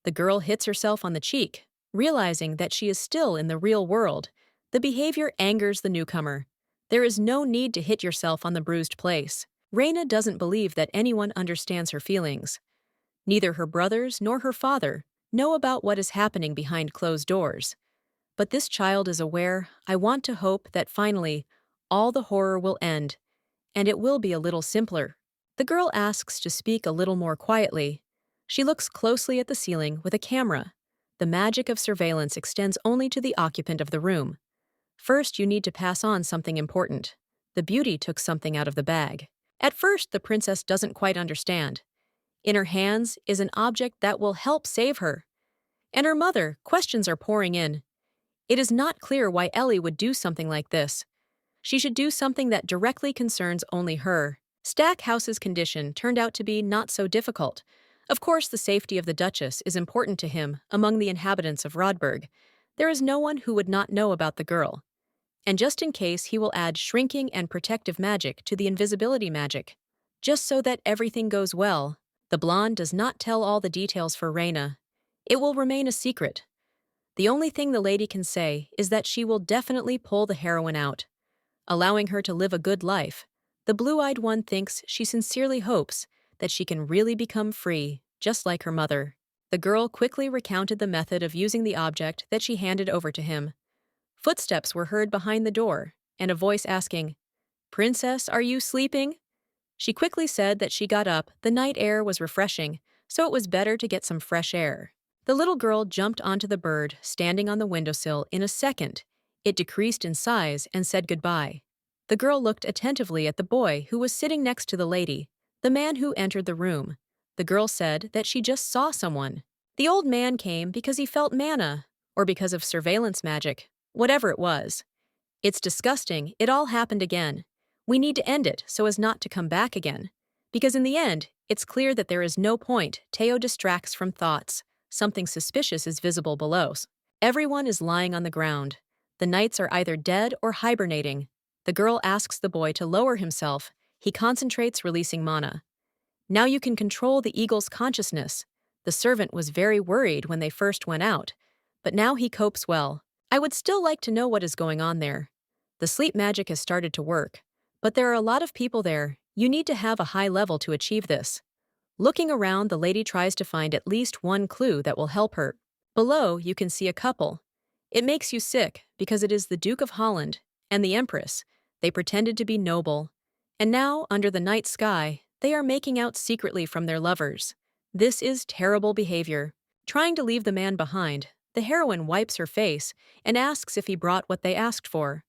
The girl hits herself on the cheek, realizing that she is still in the real world. The behavior angers the newcomer. There is no need to hit yourself on the bruised place. Reina doesn't believe that anyone understands her feelings. Neither her brothers nor her father know about what is happening behind closed doors. But this child is aware. I want to hope that finally, all the horror will end, and it will be a little simpler. The girl asks to speak a little more quietly. She looks closely at the ceiling with a camera. The magic of surveillance extends only to the occupant of the room. First, you need to pass on something important. The beauty took something out of the bag. At first, the princess doesn't quite understand. In her hands is an object that will help save her. And her mother, questions are pouring in. It is not clear why Ellie would do something like this. She should do something that directly concerns only her. Stackhouse's condition turned out to be not so difficult. Of course, the safety of the Duchess is important to him among the inhabitants of Rodberg. There is no one who would not know about the girl. And just in case, he will add shrinking and protective magic to the invisibility magic. Just so that everything goes well. The blonde does not tell all the details for Reina. It will remain a secret. The only thing the lady can say is that she will definitely pull the heroine out, allowing her to live a good life. The blue-eyed one thinks she sincerely hopes that she can really become free, just like her mother. The girl quickly recounted the method of using the object that she handed over to him. Footsteps were heard behind the door, and a voice asking, "Princess, are you sleeping?" She quickly said that she got up, the night air was refreshing, so it was better to get some fresh air. The little girl jumped onto the bird, standing on the windowsill in a second. It decreased in size and said goodbye. The girl looked attentively at the boy who was sitting next to the lady, the man who entered the room. The girl said that she just saw someone. The old man came because he felt mana, or because of surveillance magic, whatever it was. It's disgusting, it all happened again. We need to end it so as not to come back again. Because in the end, it's clear that there is no point. Teo distracts from thoughts. Something suspicious is visible below. Everyone is lying on the ground. The knights are either dead or hibernating. The girl asks the boy to lower himself. He concentrates, releasing mana. Now you can control the eagle's consciousness. The servant was very worried when they first went out, but now he copes well. I would still like to know what is going on there. The sleep magic has started to work, but there are a lot of people there. You need to have a high level to achieve this. Looking around, the lady tries to find at least one clue that will help her. Below, you can see a couple. It makes you sick because it is the Duke of Holland and the Empress. They pretended to be noble. And now, under the night sky, they are making out secretly from their lovers. This is terrible behavior. Trying to leave the man behind, the heroine wipes her face and asks if he brought what they asked for.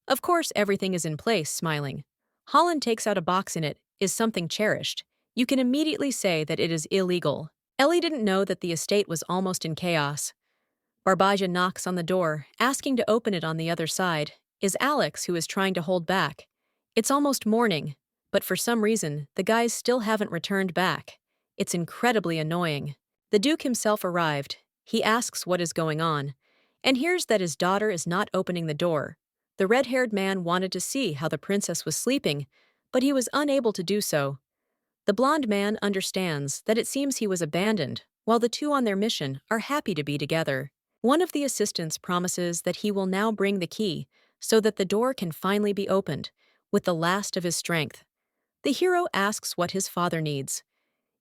Of course, everything is in place, smiling. Holland takes out a box. In it is something cherished. You can immediately say that it is illegal. Ellie didn't know that the estate was almost in chaos. Barbaja knocks on the door, asking to open it. On the other side is Alex, who is trying to hold back. It's almost morning, but for some reason, the guys still haven't returned back. It's incredibly annoying. The Duke himself arrived. He asks what is going on, and hears that his daughter is not opening the door. The red-haired man wanted to see how the princess was sleeping, but he was unable to do so. The blonde man understands that it seems he was abandoned, while the two on their mission are happy to be together. One of the assistants promises that he will now bring the key so that the door can finally be opened, with the last of his strength. The hero asks what his father needs.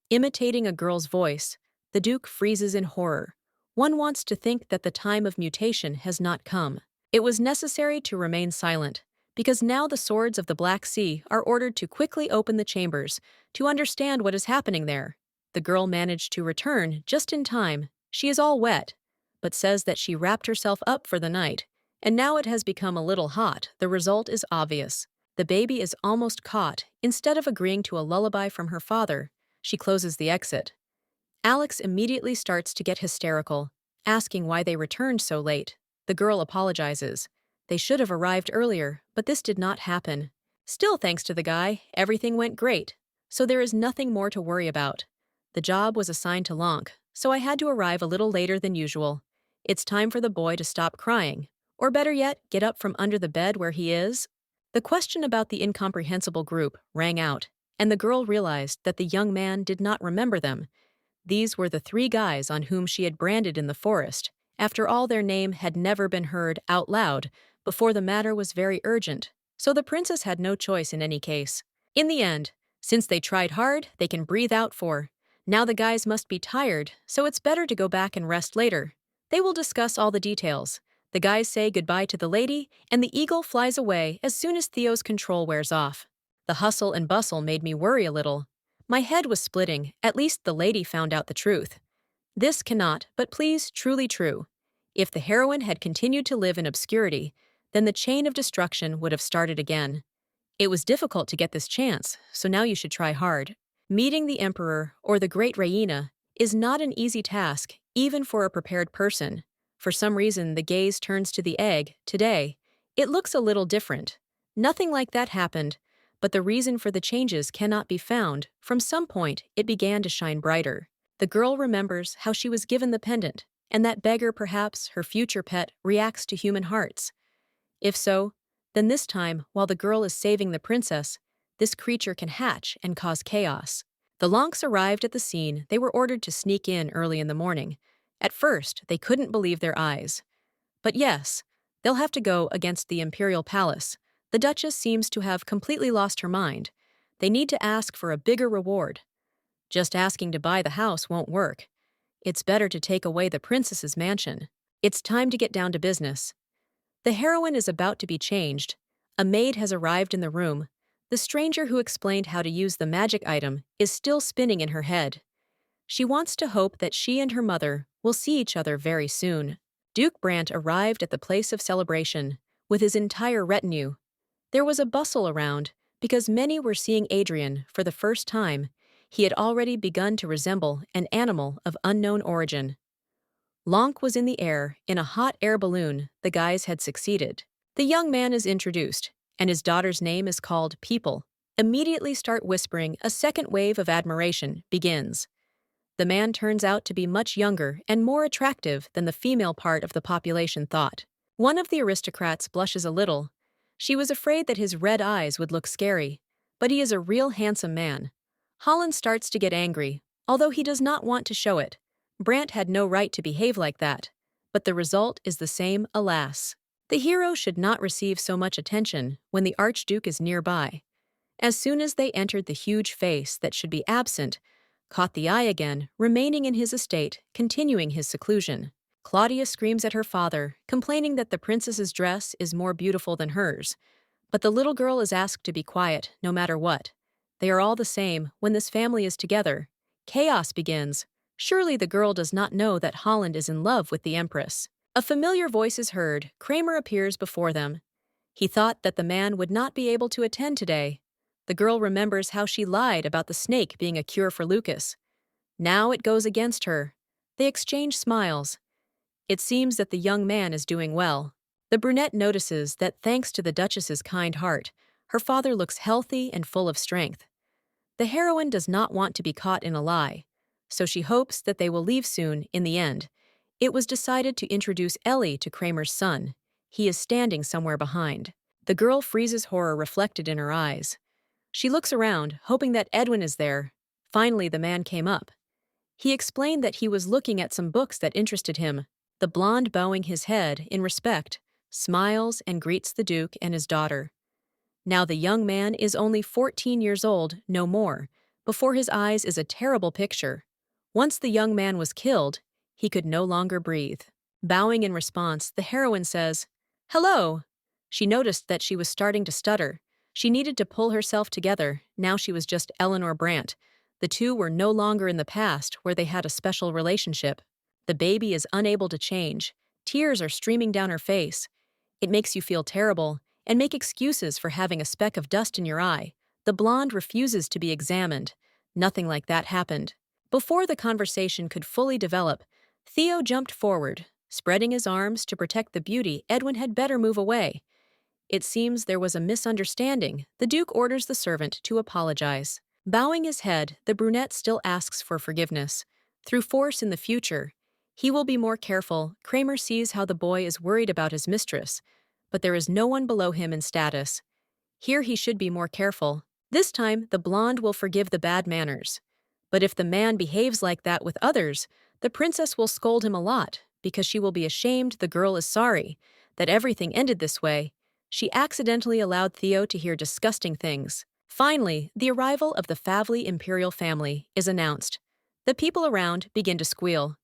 Imitating a girl's voice, the Duke freezes in horror. One wants to think that the time of mutation has not come. It was necessary to remain silent, because now the swords of the Black Sea are ordered to quickly open the chambers to understand what is happening there. The girl managed to return just in time. She is all wet, but says that she wrapped herself up for the night, and now it has become a little hot. The result is obvious. The baby is almost caught. Instead of agreeing to a lullaby from her father, she closes the exit. Alex immediately starts to get hysterical, asking why they returned so late. The girl apologizes. They should have arrived earlier, but this did not happen. Still, thanks to the guy, everything went great, so there is nothing more to worry about. The job was assigned to Lonk, so I had to arrive a little later than usual. It's time for the boy to stop crying, or better yet, get up from under the bed where he is. The question about the incomprehensible group rang out, and the girl realized that the young man did not remember them. These were the 3 guys on whom she had branded in the forest. After all, their name had never been heard out loud before. The matter was very urgent, so the princess had no choice in any case. In the end, since they tried hard, they can breathe out for. Now the guys must be tired, so it's better to go back and rest later. They will discuss all the details. The guys say goodbye to the lady, and the eagle flies away as soon as Theo's control wears off. The hustle and bustle made me worry a little. My head was splitting. At least the lady found out the truth. This cannot, but please, truly true. If the heroine had continued to live in obscurity, then the chain of destruction would have started again. It was difficult to get this chance, so now you should try hard. Meeting the Emperor or the Great Reina is not an easy task, even for a prepared person. For some reason, the gaze turns to the egg. Today, it looks a little different. Nothing like that happened, but the reason for the changes cannot be found. From some point, it began to shine brighter. The girl remembers how she was given the pendant, and that beggar, perhaps her future pet, reacts to human hearts. If so, then this time, while the girl is saving the princess, this creature can hatch and cause chaos. The Lonks arrived at the scene. They were ordered to sneak in early in the morning. At first, they couldn't believe their eyes. But yes, they'll have to go against the imperial palace. The Duchess seems to have completely lost her mind. They need to ask for a bigger reward. Just asking to buy the house won't work. It's better to take away the princess's mansion. It's time to get down to business. The heroine is about to be changed. A maid has arrived in the room. The stranger who explained how to use the magic item is still spinning in her head. She wants to hope that she and her mother will see each other very soon. Duke Brandt arrived at the place of celebration with his entire retinue. There was a bustle around because many were seeing Adrian for the first time. He had already begun to resemble an animal of unknown origin. Lonk was in the air in a hot air balloon. The guys had succeeded. The young man is introduced, and his daughter's name is called People. Immediately start whispering, a second wave of admiration begins. The man turns out to be much younger and more attractive than the female part of the population thought. One of the aristocrats blushes a little. She was afraid that his red eyes would look scary, but he is a real handsome man. Holland starts to get angry, although he does not want to show it. Brandt had no right to behave like that, but the result is the same, alas. The hero should not receive so much attention when the Archduke is nearby. As soon as they entered, the huge face that should be absent caught the eye again, remaining in his estate, continuing his seclusion. Claudia screams at her father, complaining that the princess's dress is more beautiful than hers. But the little girl is asked to be quiet, no matter what. They are all the same when this family is together. Chaos begins. Surely the girl does not know that Holland is in love with the empress. A familiar voice is heard. Kramer appears before them. He thought that the man would not be able to attend today. The girl remembers how she lied about the snake being a cure for Lucas. Now it goes against her. They exchange smiles. It seems that the young man is doing well. The brunette notices that thanks to the Duchess's kind heart, her father looks healthy and full of strength. The heroine does not want to be caught in a lie, so she hopes that they will leave soon. In the end, it was decided to introduce Ellie to Kramer's son. He is standing somewhere behind. The girl freezes, horror reflected in her eyes. She looks around, hoping that Edwin is there. Finally, the man came up. He explained that he was looking at some books that interested him. The blonde, bowing his head in respect, smiles and greets the Duke and his daughter. Now the young man is only 14 years old, no more. Before his eyes is a terrible picture. Once the young man was killed, he could no longer breathe. Bowing in response, the heroine says, "Hello." She noticed that she was starting to stutter. She needed to pull herself together. Now she was just Eleanor Brandt. The two were no longer in the past where they had a special relationship. The baby is unable to change. Tears are streaming down her face. It makes you feel terrible and make excuses for having a speck of dust in your eye. The blonde refuses to be examined. Nothing like that happened. Before the conversation could fully develop, Theo jumped forward, spreading his arms to protect the beauty. Edwin had better move away. It seems there was a misunderstanding. The Duke orders the servant to apologize. Bowing his head, the brunette still asks for forgiveness. Through force in the future, he will be more careful. Kramer sees how the boy is worried about his mistress, but there is no one below him in status. Here he should be more careful. This time, the blonde will forgive the bad manners. But if the man behaves like that with others, the princess will scold him a lot because she will be ashamed. The girl is sorry that everything ended this way. She accidentally allowed Theo to hear disgusting things. Finally, the arrival of the Favli imperial family is announced. The people around begin to squeal.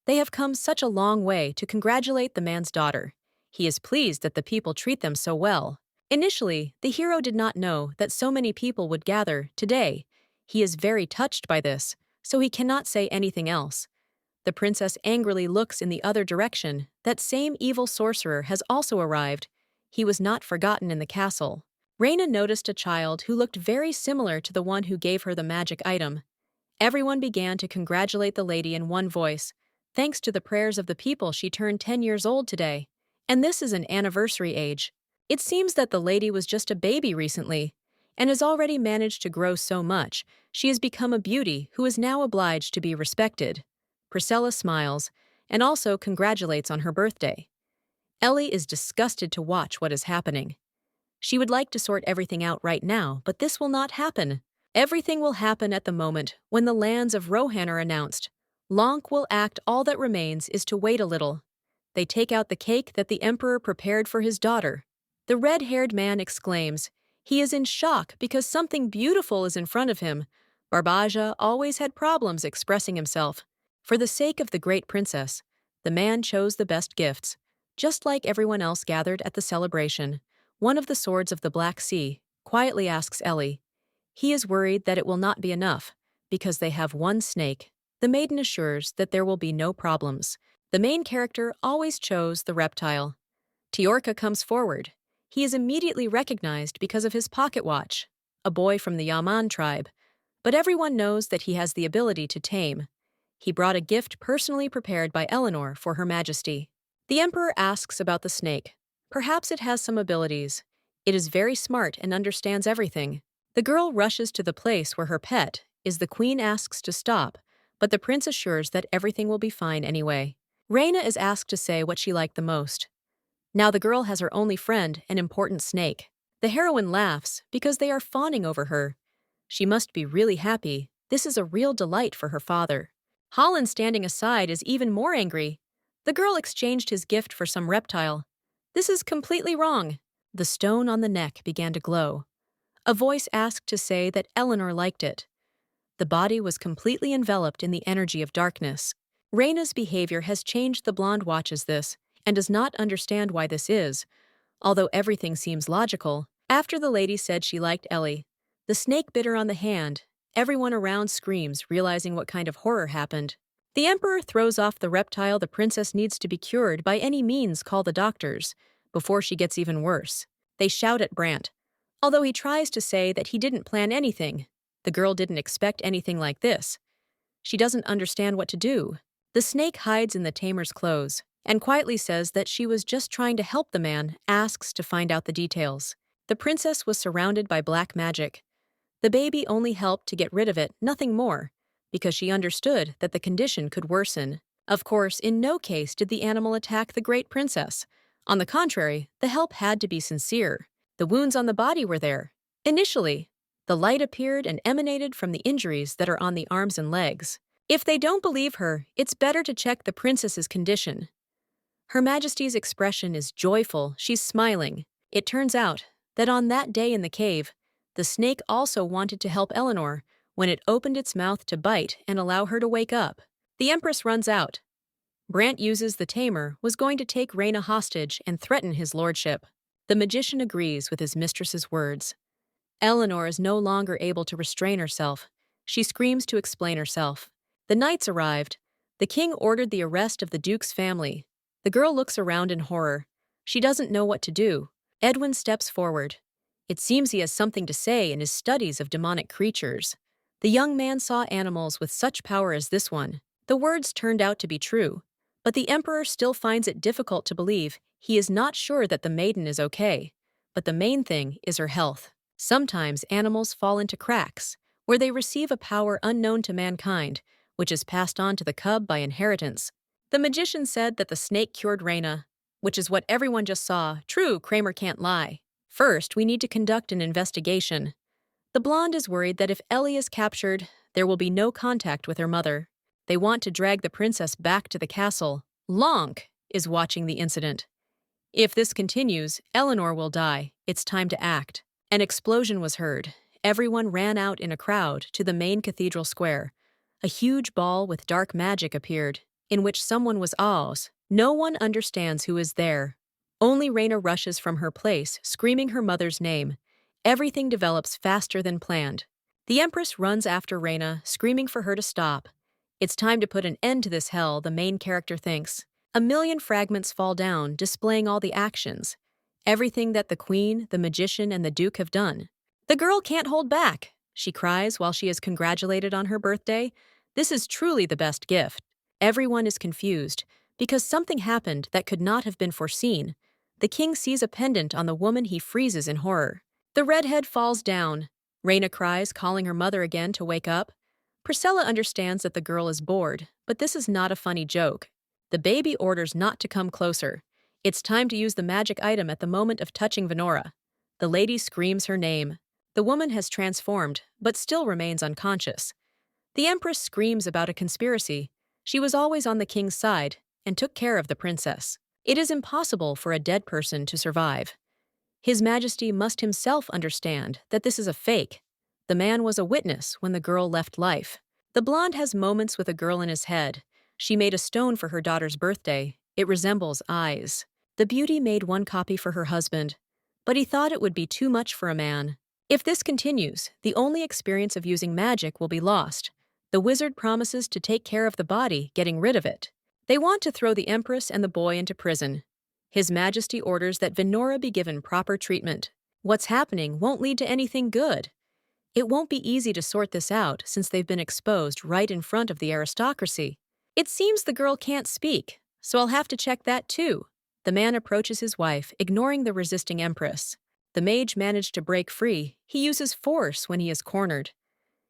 They have come such a long way to congratulate the man's daughter. He is pleased that the people treat them so well. Initially, the hero did not know that so many people would gather today. He is very touched by this, so he cannot say anything else. The princess angrily looks in the other direction. That same evil sorcerer has also arrived. He was not forgotten in the castle. Reyna noticed a child who looked very similar to the one who gave her the magic item. Everyone began to congratulate the lady in one voice. Thanks to the prayers of the people, she turned 10 years old today. And this is an anniversary age. It seems that the lady was just a baby recently, and has already managed to grow so much. She has become a beauty who is now obliged to be respected. Priscilla smiles, and also congratulates on her birthday. Ellie is disgusted to watch what is happening. She would like to sort everything out right now, but this will not happen. Everything will happen at the moment when the lands of Rohan are announced. Lonk will act. All that remains is to wait a little. They take out the cake that the emperor prepared for his daughter. The red-haired man exclaims. He is in shock because something beautiful is in front of him. Barbaja always had problems expressing himself. For the sake of the great princess, the man chose the best gifts. Just like everyone else gathered at the celebration, one of the swords of the Black Sea quietly asks Ellie. He is worried that it will not be enough, because they have one snake. The maiden assures that there will be no problems. The main character always chose the reptile. Tiorka comes forward. He is immediately recognized because of his pocket watch, a boy from the Yaman tribe. But everyone knows that he has the ability to tame. He brought a gift personally prepared by Eleanor for Her Majesty. The emperor asks about the snake. Perhaps it has some abilities. It is very smart and understands everything. The girl rushes to the place where her pet is. The queen asks to stop, but the prince assures that everything will be fine anyway. Reina is asked to say what she liked the most. Now the girl has her only friend, an important snake. The heroine laughs because they are fawning over her. She must be really happy. This is a real delight for her father. Holland, standing aside, is even more angry. The girl exchanged his gift for some reptile. This is completely wrong. The stone on the neck began to glow. A voice asked to say that Eleanor liked it. The body was completely enveloped in the energy of darkness. Reina's behavior has changed. The blonde watches this and does not understand why this is, although everything seems logical. After the lady said she liked Ellie, the snake bit her on the hand. Everyone around screams, realizing what kind of horror happened. The emperor throws off the reptile. The princess needs to be cured by any means. Call the doctors before she gets even worse. They shout at Brandt. Although he tries to say that he didn't plan anything, the girl didn't expect anything like this. She doesn't understand what to do. The snake hides in the tamer's clothes and quietly says that she was just trying to help. The man asks to find out the details. The princess was surrounded by black magic. The baby only helped to get rid of it, nothing more, because she understood that the condition could worsen. Of course, in no case did the animal attack the great princess. On the contrary, the help had to be sincere. The wounds on the body were there. Initially, the light appeared and emanated from the injuries that are on the arms and legs. If they don't believe her, it's better to check the princess's condition. Her Majesty's expression is joyful. She's smiling. It turns out that on that day in the cave, the snake also wanted to help Eleanor when it opened its mouth to bite and allow her to wake up. The empress runs out. Brandt uses the tamer, was going to take Reina hostage and threaten his lordship. The magician agrees with his mistress's words. Eleanor is no longer able to restrain herself. She screams to explain herself. The knights arrived. The king ordered the arrest of the duke's family. The girl looks around in horror. She doesn't know what to do. Edwin steps forward. It seems he has something to say in his studies of demonic creatures. The young man saw animals with such power as this one. The words turned out to be true, but the emperor still finds it difficult to believe. He is not sure that the maiden is okay, but the main thing is her health. Sometimes animals fall into cracks, where they receive a power unknown to mankind, which is passed on to the cub by inheritance. The magician said that the snake cured Reina, which is what everyone just saw. True, Kramer can't lie. First, we need to conduct an investigation. The blonde is worried that if Ellie is captured, there will be no contact with her mother. They want to drag the princess back to the castle. Lonk is watching the incident. If this continues, Eleanor will die. It's time to act. An explosion was heard. Everyone ran out in a crowd to the main cathedral square. A huge ball with dark magic appeared, in which someone was Oz. No one understands who is there. Only Reina rushes from her place, screaming her mother's name. Everything develops faster than planned. The empress runs after Reina, screaming for her to stop. It's time to put an end to this hell, the main character thinks. A million fragments fall down, displaying all the actions. Everything that the queen, the magician, and the duke have done. The girl can't hold back. She cries while she is congratulated on her birthday. This is truly the best gift. Everyone is confused, because something happened that could not have been foreseen. The king sees a pendant on the woman. He freezes in horror. The redhead falls down. Reina cries, calling her mother again to wake up. Priscilla understands that the girl is bored, but this is not a funny joke. The baby orders not to come closer. It's time to use the magic item at the moment of touching Venora. The lady screams her name. The woman has transformed, but still remains unconscious. The empress screams about a conspiracy. She was always on the king's side and took care of the princess. It is impossible for a dead person to survive. His Majesty must himself understand that this is a fake. The man was a witness when the girl left life. The blonde has moments with a girl in his head. She made a stone for her daughter's birthday. It resembles eyes. The beauty made one copy for her husband, but he thought it would be too much for a man. If this continues, the only experience of using magic will be lost. The wizard promises to take care of the body, getting rid of it. They want to throw the empress and the boy into prison. His Majesty orders that Venora be given proper treatment. What's happening won't lead to anything good. It won't be easy to sort this out since they've been exposed right in front of the aristocracy. It seems the girl can't speak, so I'll have to check that too. The man approaches his wife, ignoring the resisting empress. The mage managed to break free. He uses force when he is cornered.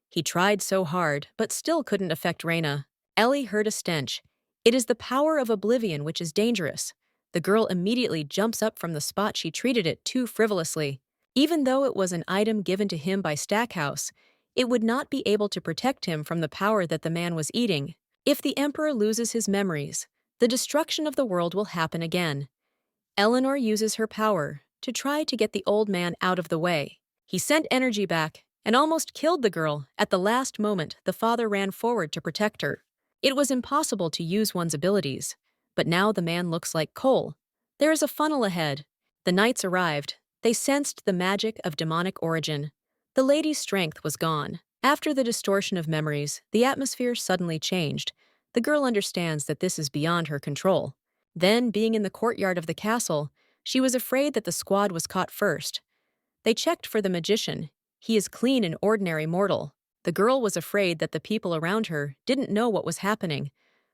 He tried so hard, but still couldn't affect Reyna. Ellie heard a stench. It is the power of oblivion which is dangerous. The girl immediately jumps up from the spot she treated it too frivolously. Even though it was an item given to him by Stackhouse, it would not be able to protect him from the power that the man was eating. If the Emperor loses his memories, the destruction of the world will happen again. Eleanor uses her power to try to get the old man out of the way. He sent energy back and almost killed the girl. At the last moment, the father ran forward to protect her. It was impossible to use one's abilities, but now the man looks like coal. There is a funnel ahead. The knights arrived. They sensed the magic of demonic origin. The lady's strength was gone. After the distortion of memories, the atmosphere suddenly changed. The girl understands that this is beyond her control. Then, being in the courtyard of the castle, she was afraid that the squad was caught first. They checked for the magician. He is clean and ordinary mortal. The girl was afraid that the people around her didn't know what was happening.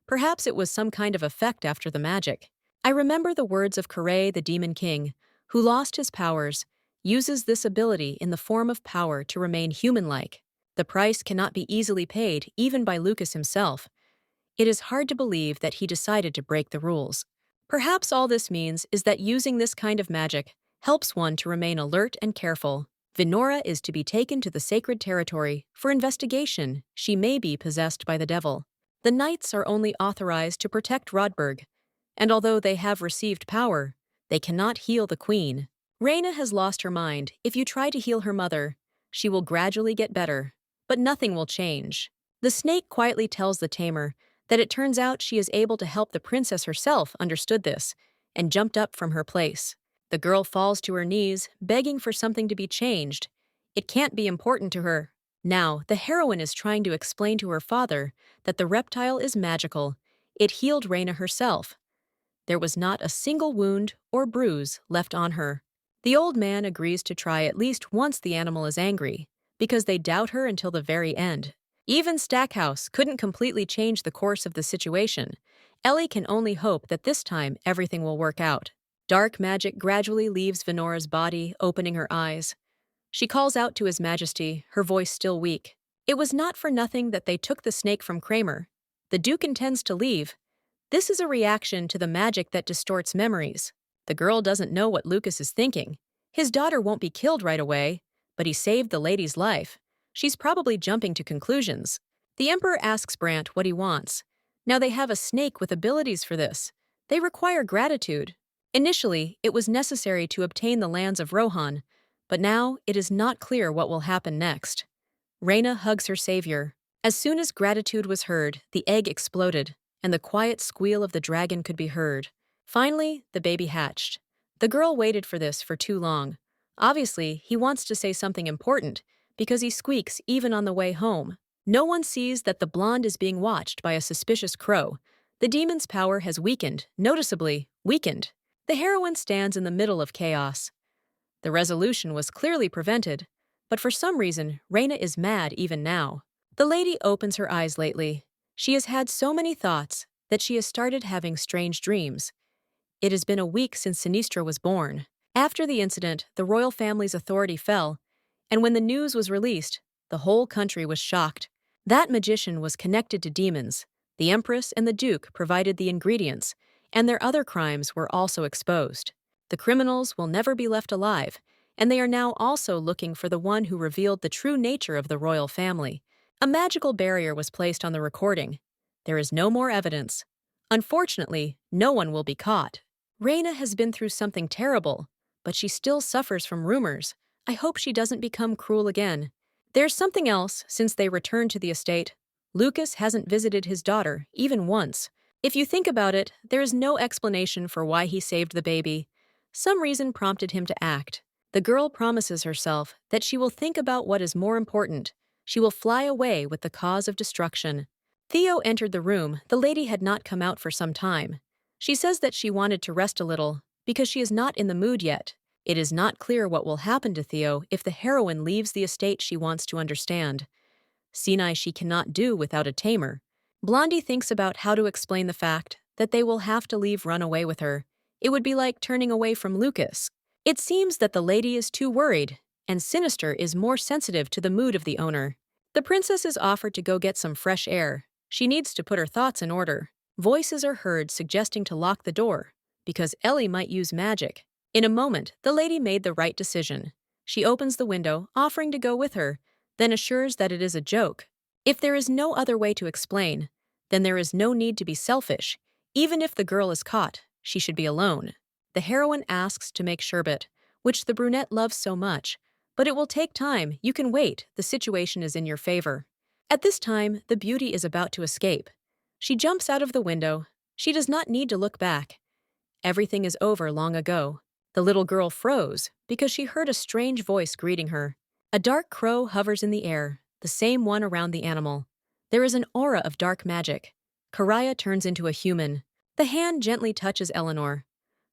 Perhaps it was some kind of effect after the magic. I remember the words of Corray, the Demon King, who lost his powers, uses this ability in the form of power to remain human-like. The price cannot be easily paid, even by Lucas himself. It is hard to believe that he decided to break the rules. Perhaps all this means is that using this kind of magic helps one to remain alert and careful. Venora is to be taken to the sacred territory for investigation. She may be possessed by the devil. The knights are only authorized to protect Rodberg, and although they have received power, they cannot heal the queen. Reyna has lost her mind. If you try to heal her mother, she will gradually get better, but nothing will change. The snake quietly tells the tamer that it turns out she is able to help the princess herself understood this, and jumped up from her place. The girl falls to her knees, begging for something to be changed. It can't be important to her. Now, the heroine is trying to explain to her father that the reptile is magical. It healed Reyna herself. There was not a single wound or bruise left on her. The old man agrees to try at least once the animal is angry, because they doubt her until the very end. Even Stackhouse couldn't completely change the course of the situation. Ellie can only hope that this time everything will work out. Dark magic gradually leaves Venora's body, opening her eyes. She calls out to His Majesty, her voice still weak. It was not for nothing that they took the snake from Kramer. The Duke intends to leave. This is a reaction to the magic that distorts memories. The girl doesn't know what Lucas is thinking. His daughter won't be killed right away, but he saved the lady's life. She's probably jumping to conclusions. The Emperor asks Brandt what he wants. Now they have a snake with abilities for this. They require gratitude. Initially, it was necessary to obtain the lands of Rohan, but now it is not clear what will happen next. Reyna hugs her savior. As soon as gratitude was heard, the egg exploded, and the quiet squeal of the dragon could be heard. Finally, the baby hatched. The girl waited for this for too long. Obviously, he wants to say something important, because he squeaks even on the way home. No one sees that the blonde is being watched by a suspicious crow. The demon's power has weakened, noticeably weakened. The heroine stands in the middle of chaos. The resolution was clearly prevented, but for some reason, Reyna is mad even now. The lady opens her eyes lately. She has had so many thoughts that she has started having strange dreams. It has been a week since Sinistra was born. After the incident, the royal family's authority fell, and when the news was released, the whole country was shocked. That magician was connected to demons. The empress and the duke provided the ingredients, and their other crimes were also exposed. The criminals will never be left alive, and they are now also looking for the one who revealed the true nature of the royal family. A magical barrier was placed on the recording. There is no more evidence. Unfortunately, no one will be caught. Reina has been through something terrible, but she still suffers from rumors. I hope she doesn't become cruel again. There's something else since they returned to the estate. Lucas hasn't visited his daughter, even once. If you think about it, there is no explanation for why he saved the baby. Some reason prompted him to act. The girl promises herself that she will think about what is more important. She will fly away with the cause of destruction. Theo entered the room. The lady had not come out for some time. She says that she wanted to rest a little because she is not in the mood yet. It is not clear what will happen to Theo if the heroine leaves the estate she wants to understand. Sinai she cannot do without a tamer. Blondie thinks about how to explain the fact that they will have to leave run away with her. It would be like turning away from Lucas. It seems that the lady is too worried, and Sinister is more sensitive to the mood of the owner. The princess is offered to go get some fresh air. She needs to put her thoughts in order. Voices are heard suggesting to lock the door, because Ellie might use magic. In a moment, the lady made the right decision. She opens the window, offering to go with her, then assures that it is a joke. If there is no other way to explain, then there is no need to be selfish. Even if the girl is caught, she should be alone. The heroine asks to make sherbet, which the brunette loves so much. But it will take time, you can wait, the situation is in your favor. At this time, the beauty is about to escape. She jumps out of the window. She does not need to look back. Everything is over long ago. The little girl froze because she heard a strange voice greeting her. A dark crow hovers in the air, the same one around the animal. There is an aura of dark magic. Karaya turns into a human. The hand gently touches Eleanor.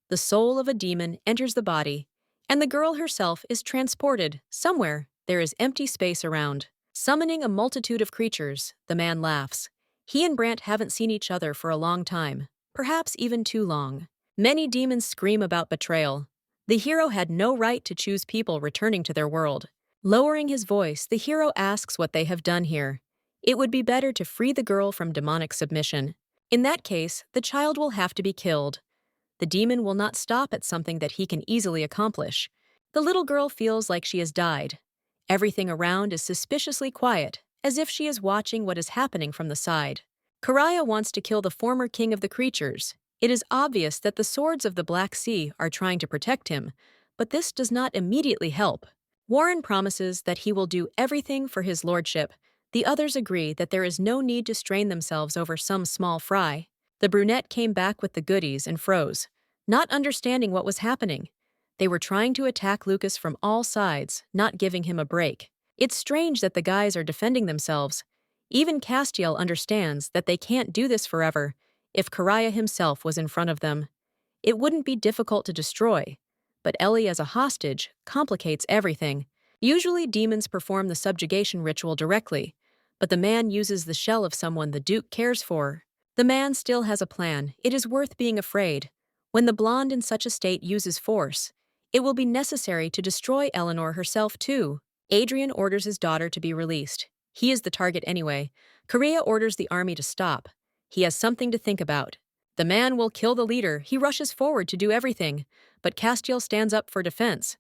The soul of a demon enters the body, and the girl herself is transported. Somewhere, there is empty space around. Summoning a multitude of creatures, the man laughs. He and Brandt haven't seen each other for a long time, perhaps even too long. Many demons scream about betrayal. The hero had no right to choose people returning to their world. Lowering his voice, the hero asks what they have done here. It would be better to free the girl from demonic submission. In that case, the child will have to be killed. The demon will not stop at something that he can easily accomplish. The little girl feels like she has died. Everything around is suspiciously quiet, as if she is watching what is happening from the side. Karaya wants to kill the former king of the creatures. It is obvious that the swords of the Black Sea are trying to protect him, but this does not immediately help. Warren promises that he will do everything for his lordship. The others agree that there is no need to strain themselves over some small fry. The brunette came back with the goodies and froze, not understanding what was happening. They were trying to attack Lucas from all sides, not giving him a break. It's strange that the guys are defending themselves. Even Castiel understands that they can't do this forever. If Karaya himself was in front of them, it wouldn't be difficult to destroy. But Ellie as a hostage complicates everything. Usually demons perform the subjugation ritual directly, but the man uses the shell of someone the Duke cares for. The man still has a plan. It is worth being afraid. When the blonde in such a state uses force, it will be necessary to destroy Eleanor herself too. Adrian orders his daughter to be released. He is the target anyway. Korea orders the army to stop. He has something to think about. The man will kill the leader. He rushes forward to do everything, but Castiel stands up for defense.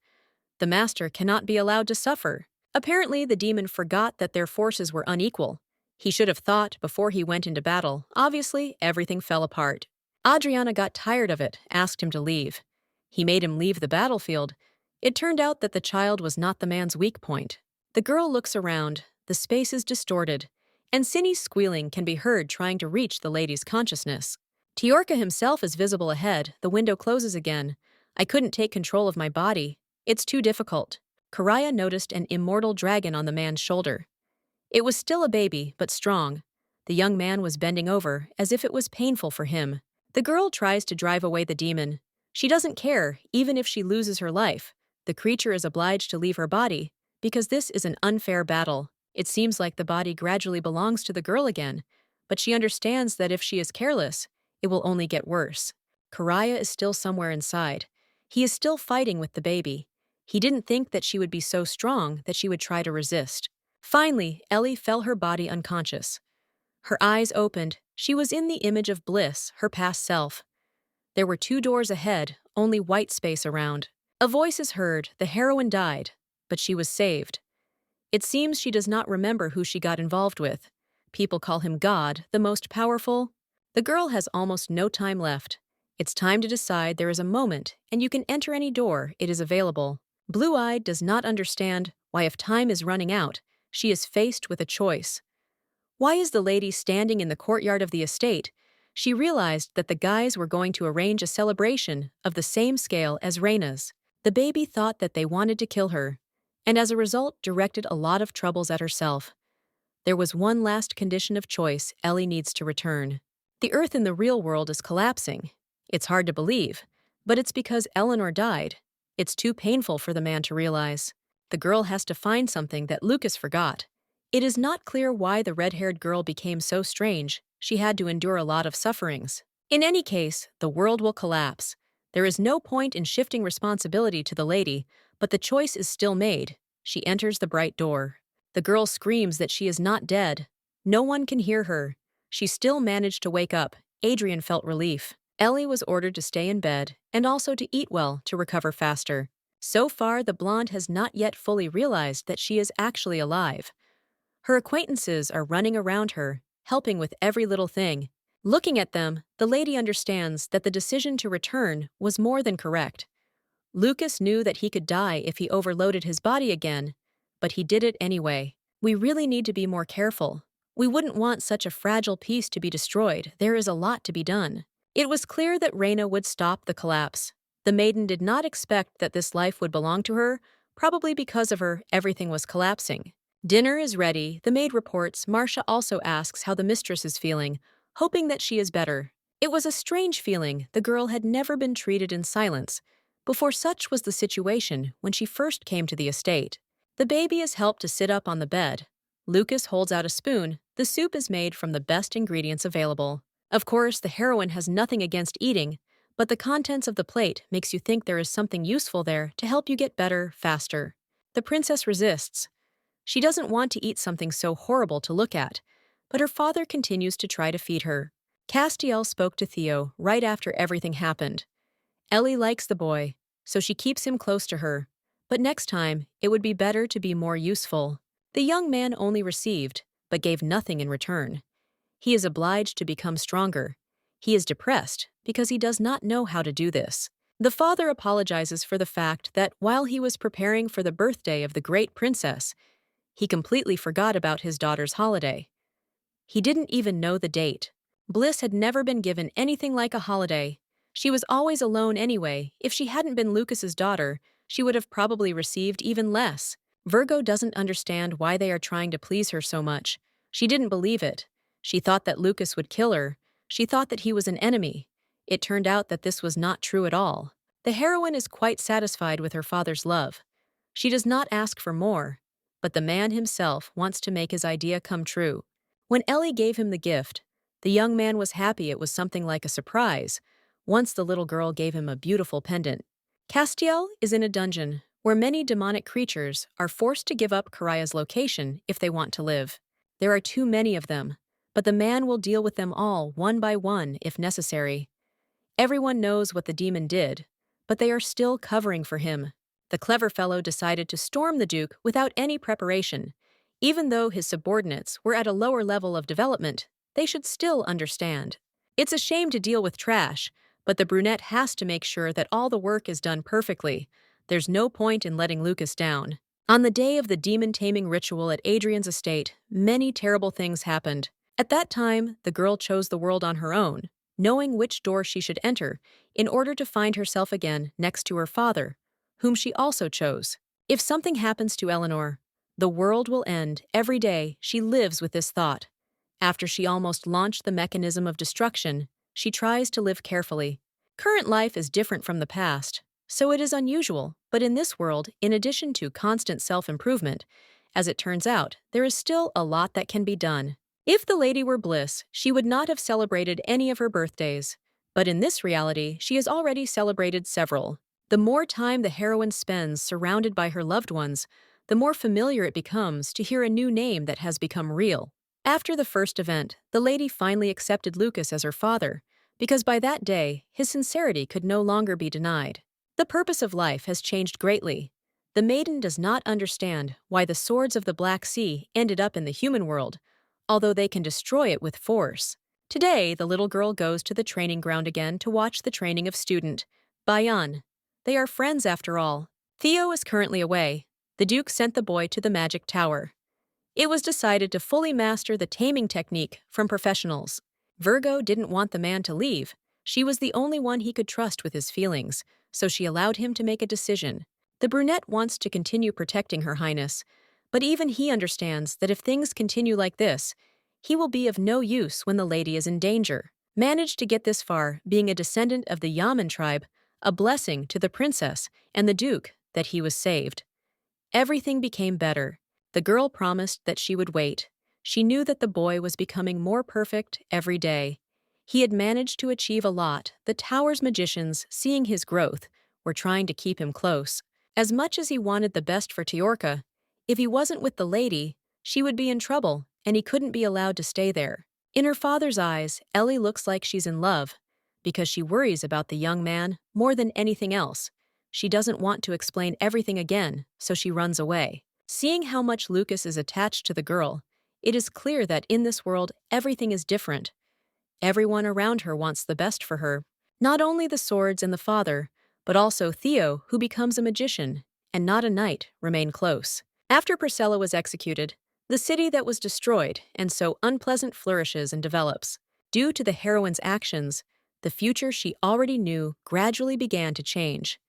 The master cannot be allowed to suffer. Apparently, the demon forgot that their forces were unequal. He should have thought before he went into battle. Obviously, everything fell apart. Adriana got tired of it, asked him to leave. He made him leave the battlefield. It turned out that the child was not the man's weak point. The girl looks around. The space is distorted, and Cinny's squealing can be heard trying to reach the lady's consciousness. Tiorka himself is visible ahead. The window closes again. I couldn't take control of my body. It's too difficult. Karaya noticed an immortal dragon on the man's shoulder. It was still a baby, but strong. The young man was bending over, as if it was painful for him. The girl tries to drive away the demon. She doesn't care, even if she loses her life. The creature is obliged to leave her body, because this is an unfair battle. It seems like the body gradually belongs to the girl again, but she understands that if she is careless, it will only get worse. Karaya is still somewhere inside. He is still fighting with the baby. He didn't think that she would be so strong that she would try to resist. Finally, Ellie fell her body unconscious. Her eyes opened. She was in the image of Bliss, her past self. There were 2 doors ahead, only white space around. A voice is heard. The heroine died, but she was saved. It seems she does not remember who she got involved with. People call him God, the most powerful. The girl has almost no time left. It's time to decide. There is a moment, and you can enter any door, it is available. Blue-eyed does not understand why, if time is running out, she is faced with a choice. Why is the lady standing in the courtyard of the estate? She realized that the guys were going to arrange a celebration of the same scale as Reina's. The baby thought that they wanted to kill her, and as a result directed a lot of troubles at herself. There was one last condition of choice. Ellie needs to return. The earth in the real world is collapsing. It's hard to believe, but it's because Eleanor died. It's too painful for the man to realize. The girl has to find something that Lucas forgot. It is not clear why the red-haired girl became so strange. She had to endure a lot of sufferings. In any case, the world will collapse. There is no point in shifting responsibility to the lady, but the choice is still made. She enters the bright door. The girl screams that she is not dead. No one can hear her. She still managed to wake up. Adrian felt relief. Ellie was ordered to stay in bed and also to eat well to recover faster. So far, the blonde has not yet fully realized that she is actually alive. Her acquaintances are running around her, helping with every little thing. Looking at them, the lady understands that the decision to return was more than correct. Lucas knew that he could die if he overloaded his body again, but he did it anyway. We really need to be more careful. We wouldn't want such a fragile piece to be destroyed. There is a lot to be done. It was clear that Reina would stop the collapse. The maiden did not expect that this life would belong to her. Probably because of her, everything was collapsing. Dinner is ready, the maid reports. Marcia also asks how the mistress is feeling, hoping that she is better. It was a strange feeling. The girl had never been treated in silence. Before, such was the situation when she first came to the estate. The baby is helped to sit up on the bed. Lucas holds out a spoon. The soup is made from the best ingredients available. Of course, the heroine has nothing against eating, but the contents of the plate makes you think there is something useful there to help you get better faster. The princess resists. She doesn't want to eat something so horrible to look at, but her father continues to try to feed her. Castiel spoke to Theo right after everything happened. Ellie likes the boy, so she keeps him close to her. But next time, it would be better to be more useful. The young man only received, but gave nothing in return. He is obliged to become stronger. He is depressed because he does not know how to do this. The father apologizes for the fact that while he was preparing for the birthday of the great princess, he completely forgot about his daughter's holiday. He didn't even know the date. Bliss had never been given anything like a holiday. She was always alone anyway. If she hadn't been Lucas's daughter, she would have probably received even less. Virgo doesn't understand why they are trying to please her so much. She didn't believe it. She thought that Lucas would kill her. She thought that he was an enemy. It turned out that this was not true at all. The heroine is quite satisfied with her father's love. She does not ask for more, but the man himself wants to make his idea come true. When Ellie gave him the gift, the young man was happy. It was something like a surprise. Once the little girl gave him a beautiful pendant. Castiel is in a dungeon where many demonic creatures are forced to give up Karaya's location if they want to live. There are too many of them, but the man will deal with them all one by one if necessary. Everyone knows what the demon did, but they are still covering for him. The clever fellow decided to storm the Duke without any preparation. Even though his subordinates were at a lower level of development, they should still understand. It's a shame to deal with trash, but the brunette has to make sure that all the work is done perfectly. There's no point in letting Lucas down. On the day of the demon-taming ritual at Adrian's estate, many terrible things happened. At that time, the girl chose the world on her own, knowing which door she should enter in order to find herself again next to her father, whom she also chose. If something happens to Eleanor, the world will end. Every day, she lives with this thought. After she almost launched the mechanism of destruction, she tries to live carefully. Current life is different from the past, so it is unusual, but in this world, in addition to constant self-improvement, as it turns out, there is still a lot that can be done. If the lady were Bliss, she would not have celebrated any of her birthdays, but in this reality, she has already celebrated several. The more time the heroine spends surrounded by her loved ones, the more familiar it becomes to hear a new name that has become real. After the first event, the lady finally accepted Lucas as her father, because by that day, his sincerity could no longer be denied. The purpose of life has changed greatly. The maiden does not understand why the swords of the Black Sea ended up in the human world. although they can destroy it with force. Today, the little girl goes to the training ground again to watch the training of student Bayan. They are friends after all. Theo is currently away. The Duke sent the boy to the magic tower. It was decided to fully master the taming technique from professionals. Virgo didn't want the man to leave. She was the only one he could trust with his feelings, so she allowed him to make a decision. The brunette wants to continue protecting Her Highness, but even he understands that if things continue like this, he will be of no use when the lady is in danger. Managed to get this far, being a descendant of the Yaman tribe, a blessing to the princess and the duke that he was saved. Everything became better. The girl promised that she would wait. She knew that the boy was becoming more perfect every day. He had managed to achieve a lot. The tower's magicians, seeing his growth, were trying to keep him close. As much as he wanted the best for Teorka, if he wasn't with the lady, she would be in trouble, and he couldn't be allowed to stay there. In her father's eyes, Ellie looks like she's in love, because she worries about the young man more than anything else. She doesn't want to explain everything again, so she runs away. Seeing how much Lucas is attached to the girl, it is clear that in this world everything is different. Everyone around her wants the best for her. Not only the swords and the father, but also Theo, who becomes a magician, and not a knight, remain close. After Priscilla was executed, the city that was destroyed and so unpleasant flourishes and develops. Due to the heroine's actions, the future she already knew gradually began to change.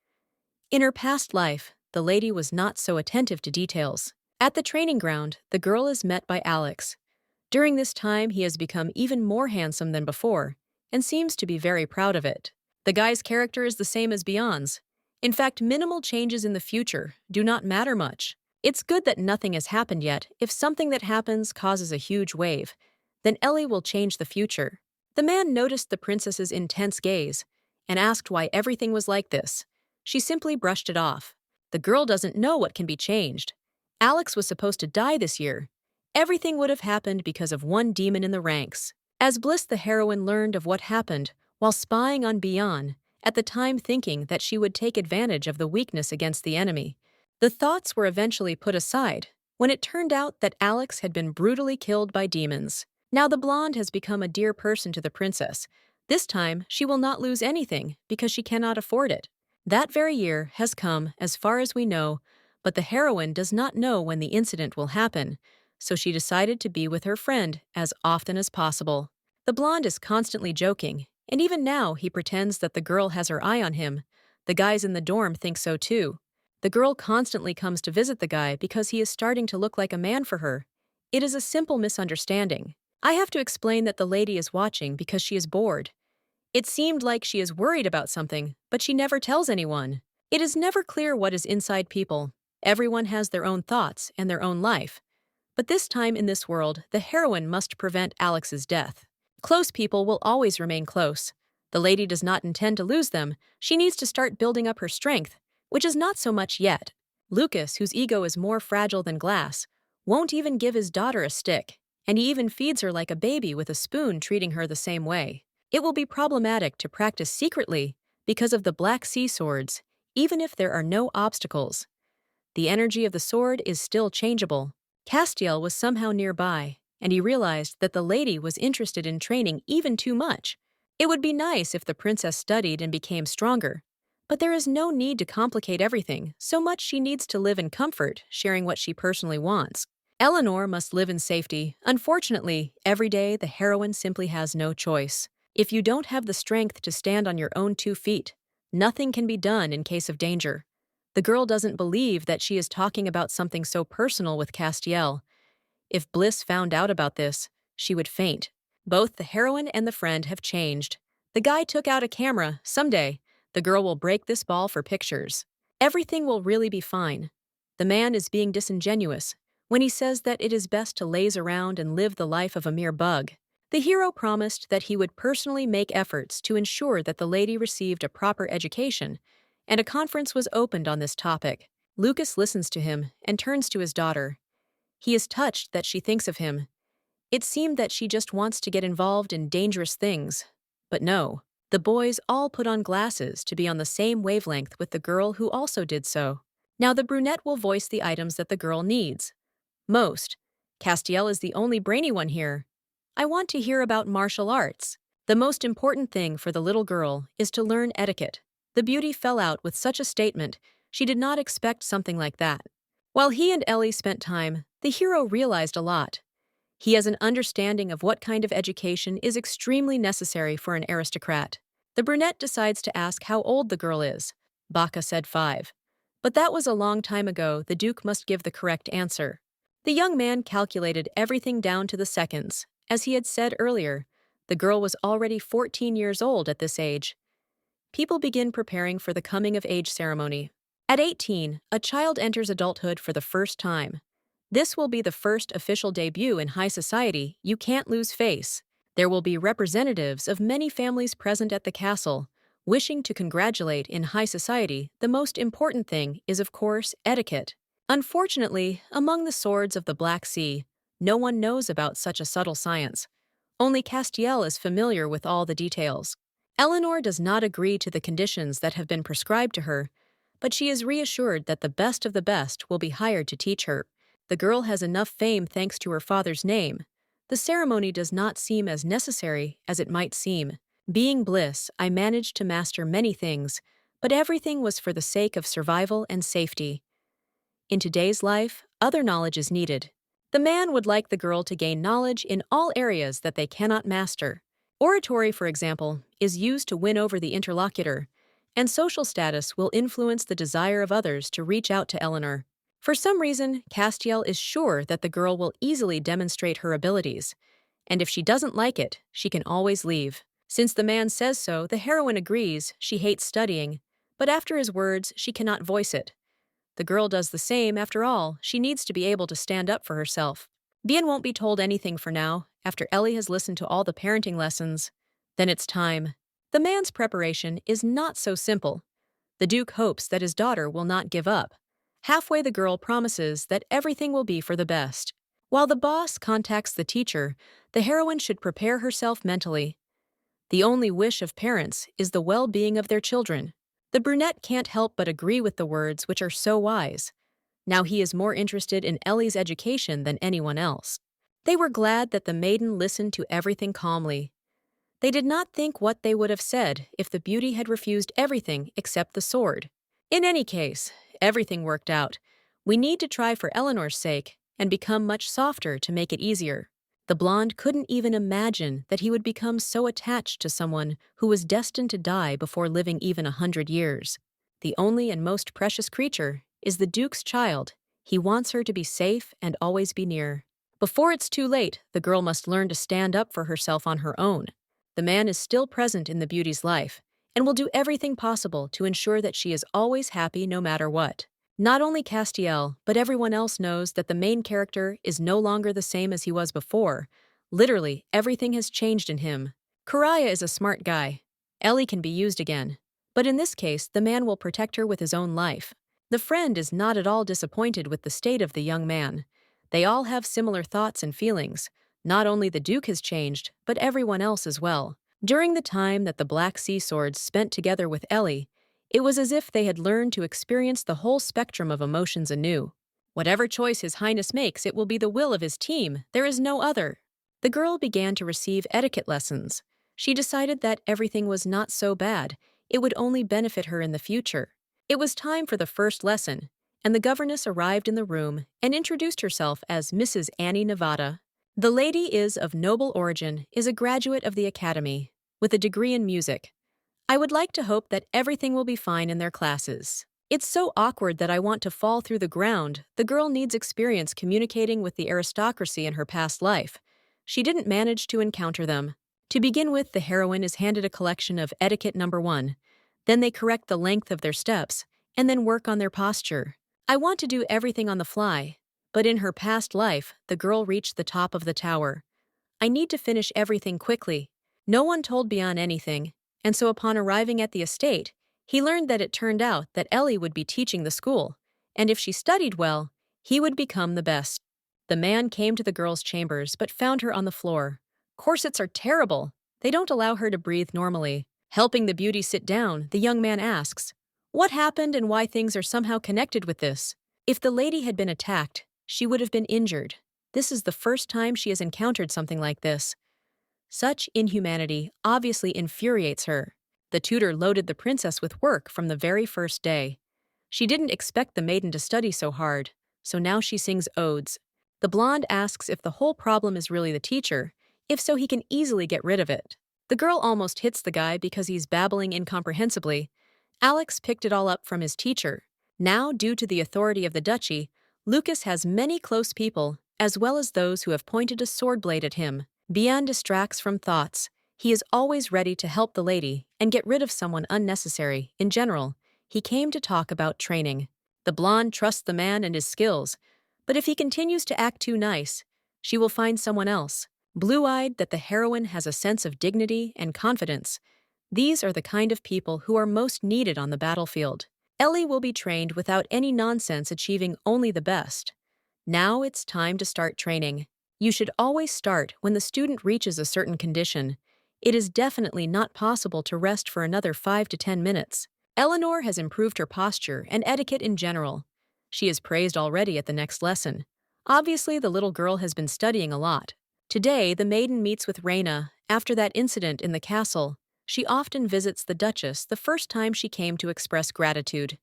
In her past life, the lady was not so attentive to details. At the training ground, the girl is met by Alex. During this time, he has become even more handsome than before, and seems to be very proud of it. The guy's character is the same as Beyond's. In fact, minimal changes in the future do not matter much. It's good that nothing has happened yet. If something that happens causes a huge wave, then Ellie will change the future. The man noticed the princess's intense gaze and asked why everything was like this. She simply brushed it off. The girl doesn't know what can be changed. Alex was supposed to die this year. Everything would have happened because of one demon in the ranks. As Bliss the heroine learned of what happened while spying on Beyond, at the time thinking that she would take advantage of the weakness against the enemy, the thoughts were eventually put aside when it turned out that Alex had been brutally killed by demons. Now the blonde has become a dear person to the princess. This time, she will not lose anything because she cannot afford it. That very year has come, as far as we know, but the heroine does not know when the incident will happen, so she decided to be with her friend as often as possible. The blonde is constantly joking, and even now he pretends that the girl has her eye on him. The guys in the dorm think so too. The girl constantly comes to visit the guy because he is starting to look like a man for her. It is a simple misunderstanding. I have to explain that the lady is watching because she is bored. It seemed like she is worried about something, but she never tells anyone. It is never clear what is inside people. Everyone has their own thoughts and their own life. But this time in this world, the heroine must prevent Alex's death. Close people will always remain close. The lady does not intend to lose them. She needs to start building up her strength, which is not so much yet. Lucas, whose ego is more fragile than glass, won't even give his daughter a stick, and he even feeds her like a baby with a spoon, treating her the same way. It will be problematic to practice secretly because of the Black Sea swords, even if there are no obstacles. The energy of the sword is still changeable. Castiel was somehow nearby, and he realized that the lady was interested in training even too much. It would be nice if the princess studied and became stronger, but there is no need to complicate everything so much. She needs to live in comfort, sharing what she personally wants. Eleanor must live in safety. Unfortunately, every day the heroine simply has no choice. If you don't have the strength to stand on your own 2 feet, nothing can be done in case of danger. The girl doesn't believe that she is talking about something so personal with Castiel. If Bliss found out about this, she would faint. Both the heroine and the friend have changed. The guy took out a camera. Someday, the girl will break this ball for pictures. Everything will really be fine. The man is being disingenuous when he says that it is best to laze around and live the life of a mere bug. The hero promised that he would personally make efforts to ensure that the lady received a proper education, and a conference was opened on this topic. Lucas listens to him and turns to his daughter. He is touched that she thinks of him. It seemed that she just wants to get involved in dangerous things. But no, the boys all put on glasses to be on the same wavelength with the girl, who also did so. Now the brunette will voice the items that the girl needs most. Castiel is the only brainy one here. I want to hear about martial arts. The most important thing for the little girl is to learn etiquette. The beauty fell out with such a statement. She did not expect something like that. While he and Ellie spent time, the hero realized a lot. He has an understanding of what kind of education is extremely necessary for an aristocrat. The brunette decides to ask how old the girl is. Baka said 5. But that was a long time ago. The Duke must give the correct answer. The young man calculated everything down to the seconds. As he had said earlier, the girl was already 14 years old at this age. People begin preparing for the coming-of-age ceremony. At 18, a child enters adulthood for the first time. This will be the first official debut in high society. You can't lose face. There will be representatives of many families present at the castle, wishing to congratulate in high society. The most important thing is, of course, etiquette. Unfortunately, among the swords of the Black Sea, no one knows about such a subtle science. Only Castiel is familiar with all the details. Eleanor does not agree to the conditions that have been prescribed to her, but she is reassured that the best of the best will be hired to teach her. The girl has enough fame thanks to her father's name. The ceremony does not seem as necessary as it might seem. Being bliss, I managed to master many things, but everything was for the sake of survival and safety. In today's life, other knowledge is needed. The man would like the girl to gain knowledge in all areas that they cannot master. Oratory, for example, is used to win over the interlocutor, and social status will influence the desire of others to reach out to Eleanor. For some reason, Castiel is sure that the girl will easily demonstrate her abilities, and if she doesn't like it, she can always leave. Since the man says so, the heroine agrees. She hates studying, but after his words, she cannot voice it. The girl does the same. After all, she needs to be able to stand up for herself. Bien won't be told anything for now. After Ellie has listened to all the parenting lessons, then it's time. The man's preparation is not so simple. The Duke hopes that his daughter will not give up. Halfway, the girl promises that everything will be for the best. While the boss contacts the teacher, the heroine should prepare herself mentally. The only wish of parents is the well-being of their children. The brunette can't help but agree with the words, which are so wise. Now he is more interested in Ellie's education than anyone else. They were glad that the maiden listened to everything calmly. They did not think what they would have said if the beauty had refused everything except the sword. In any case, everything worked out. We need to try for Eleanor's sake and become much softer to make it easier. The blonde couldn't even imagine that he would become so attached to someone who was destined to die before living even 100 years. The only and most precious creature is the Duke's child. He wants her to be safe and always be near. Before it's too late, the girl must learn to stand up for herself on her own. The man is still present in the beauty's life and will do everything possible to ensure that she is always happy no matter what. Not only Castiel, but everyone else knows that the main character is no longer the same as he was before. Literally, everything has changed in him. Karaya is a smart guy. Ellie can be used again. But in this case, the man will protect her with his own life. The friend is not at all disappointed with the state of the young man. They all have similar thoughts and feelings. Not only the Duke has changed, but everyone else as well. During the time that the Black Sea Swords spent together with Ellie, it was as if they had learned to experience the whole spectrum of emotions anew. Whatever choice His Highness makes, it will be the will of his team. There is no other. The girl began to receive etiquette lessons. She decided that everything was not so bad. It would only benefit her in the future. It was time for the first lesson, and the governess arrived in the room and introduced herself as Mrs. Annie Nevada. The lady is of noble origin, is a graduate of the academy, with a degree in music. I would like to hope that everything will be fine in their classes. It's so awkward that I want to fall through the ground. The girl needs experience communicating with the aristocracy in her past life. She didn't manage to encounter them. To begin with, the heroine is handed a collection of etiquette number 1. Then they correct the length of their steps, and then work on their posture. I want to do everything on the fly, but in her past life, the girl reached the top of the tower. I need to finish everything quickly. No one told Bian anything, and so upon arriving at the estate, he learned that it turned out that Ellie would be teaching the school, and if she studied well, he would become the best. The man came to the girl's chambers but found her on the floor. Corsets are terrible. They don't allow her to breathe normally. Helping the beauty sit down, the young man asks, "What happened and why things are somehow connected with this?" If the lady had been attacked, she would have been injured. This is the first time she has encountered something like this. Such inhumanity obviously infuriates her. The tutor loaded the princess with work from the very first day. She didn't expect the maiden to study so hard, so now she sings odes. The blonde asks if the whole problem is really the teacher, if so he can easily get rid of it. The girl almost hits the guy because he's babbling incomprehensibly. Alex picked it all up from his teacher. Now, due to the authority of the duchy, Lucas has many close people, as well as those who have pointed a sword blade at him. Bian distracts from thoughts. He is always ready to help the lady and get rid of someone unnecessary. In general, he came to talk about training. The blonde trusts the man and his skills, but if he continues to act too nice, she will find someone else. Blue-eyed that the heroine has a sense of dignity and confidence. These are the kind of people who are most needed on the battlefield. Ellie will be trained without any nonsense, achieving only the best. Now it's time to start training. You should always start when the student reaches a certain condition. It is definitely not possible to rest for another 5 to 10 minutes. Eleanor has improved her posture and etiquette in general. She is praised already at the next lesson. Obviously, the little girl has been studying a lot. Today, the maiden meets with Reina. After that incident in the castle, she often visits the Duchess the first time she came to express gratitude.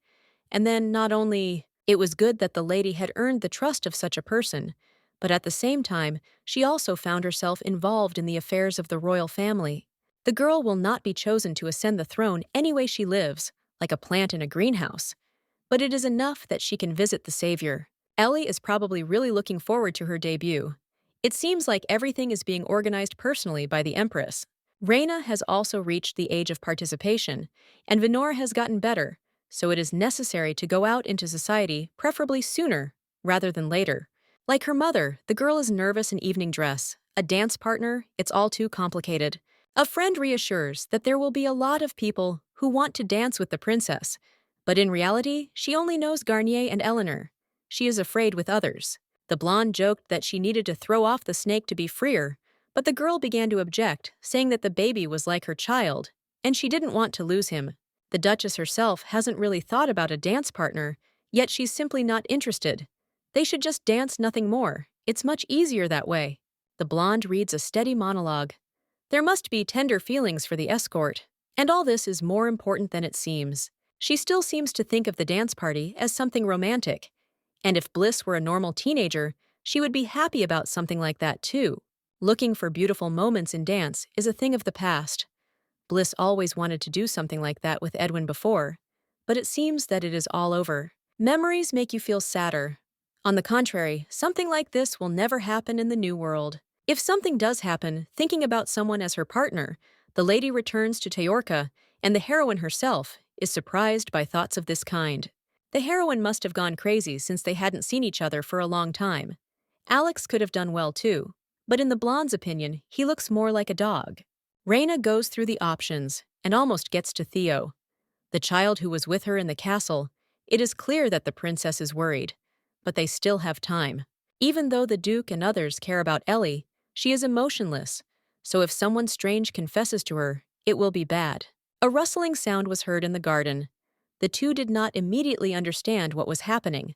And then not only it was good that the lady had earned the trust of such a person, but at the same time, she also found herself involved in the affairs of the royal family. The girl will not be chosen to ascend the throne any way she lives, like a plant in a greenhouse. But it is enough that she can visit the savior. Ellie is probably really looking forward to her debut. It seems like everything is being organized personally by the empress. Reina has also reached the age of participation, and Venor has gotten better, so it is necessary to go out into society, preferably sooner rather than later. Like her mother, the girl is nervous in evening dress. A dance partner, it's all too complicated. A friend reassures that there will be a lot of people who want to dance with the princess, but in reality, she only knows Garnier and Eleanor. She is afraid with others. The blonde joked that she needed to throw off the snake to be freer, but the girl began to object, saying that the baby was like her child, and she didn't want to lose him. The Duchess herself hasn't really thought about a dance partner, yet she's simply not interested. They should just dance, nothing more. It's much easier that way. The blonde reads a steady monologue. There must be tender feelings for the escort, and all this is more important than it seems. She still seems to think of the dance party as something romantic, and if Bliss were a normal teenager, she would be happy about something like that too. Looking for beautiful moments in dance is a thing of the past. Bliss always wanted to do something like that with Edwin before, but it seems that it is all over. Memories make you feel sadder. On the contrary, something like this will never happen in the new world. If something does happen, thinking about someone as her partner, the lady returns to Teorca, and the heroine herself is surprised by thoughts of this kind. The heroine must have gone crazy since they hadn't seen each other for a long time. Alex could have done well too, but in the blonde's opinion, he looks more like a dog. Reina goes through the options and almost gets to Theo, the child who was with her in the castle. It is clear that the princess is worried, but they still have time. Even though the Duke and others care about Ellie, she is emotionless, so if someone strange confesses to her, it will be bad. A rustling sound was heard in the garden. The two did not immediately understand what was happening.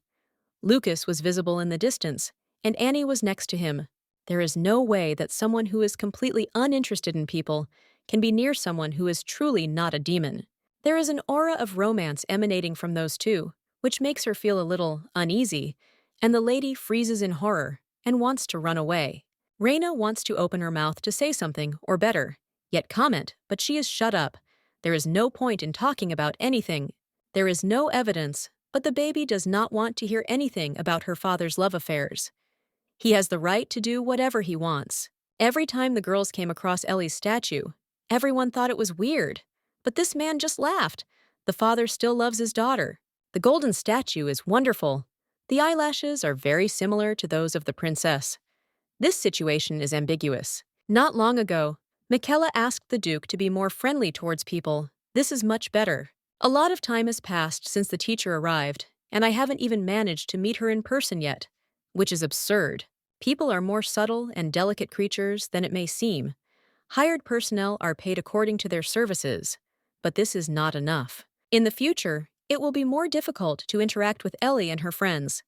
Lucas was visible in the distance, and Annie was next to him. There is no way that someone who is completely uninterested in people can be near someone who is truly not a demon. There is an aura of romance emanating from those two, which makes her feel a little uneasy, and the lady freezes in horror and wants to run away. Reina wants to open her mouth to say something, or better, yet comment, but she is shut up. There is no point in talking about anything. There is no evidence, but the baby does not want to hear anything about her father's love affairs. He has the right to do whatever he wants. Every time the girls came across Ellie's statue, everyone thought it was weird. But this man just laughed. The father still loves his daughter. The golden statue is wonderful. The eyelashes are very similar to those of the princess. This situation is ambiguous. Not long ago, Michaela asked the Duke to be more friendly towards people. This is much better. A lot of time has passed since the teacher arrived, and I haven't even managed to meet her in person yet, which is absurd. People are more subtle and delicate creatures than it may seem. Hired personnel are paid according to their services, but this is not enough. In the future, it will be more difficult to interact with Ellie and her friends.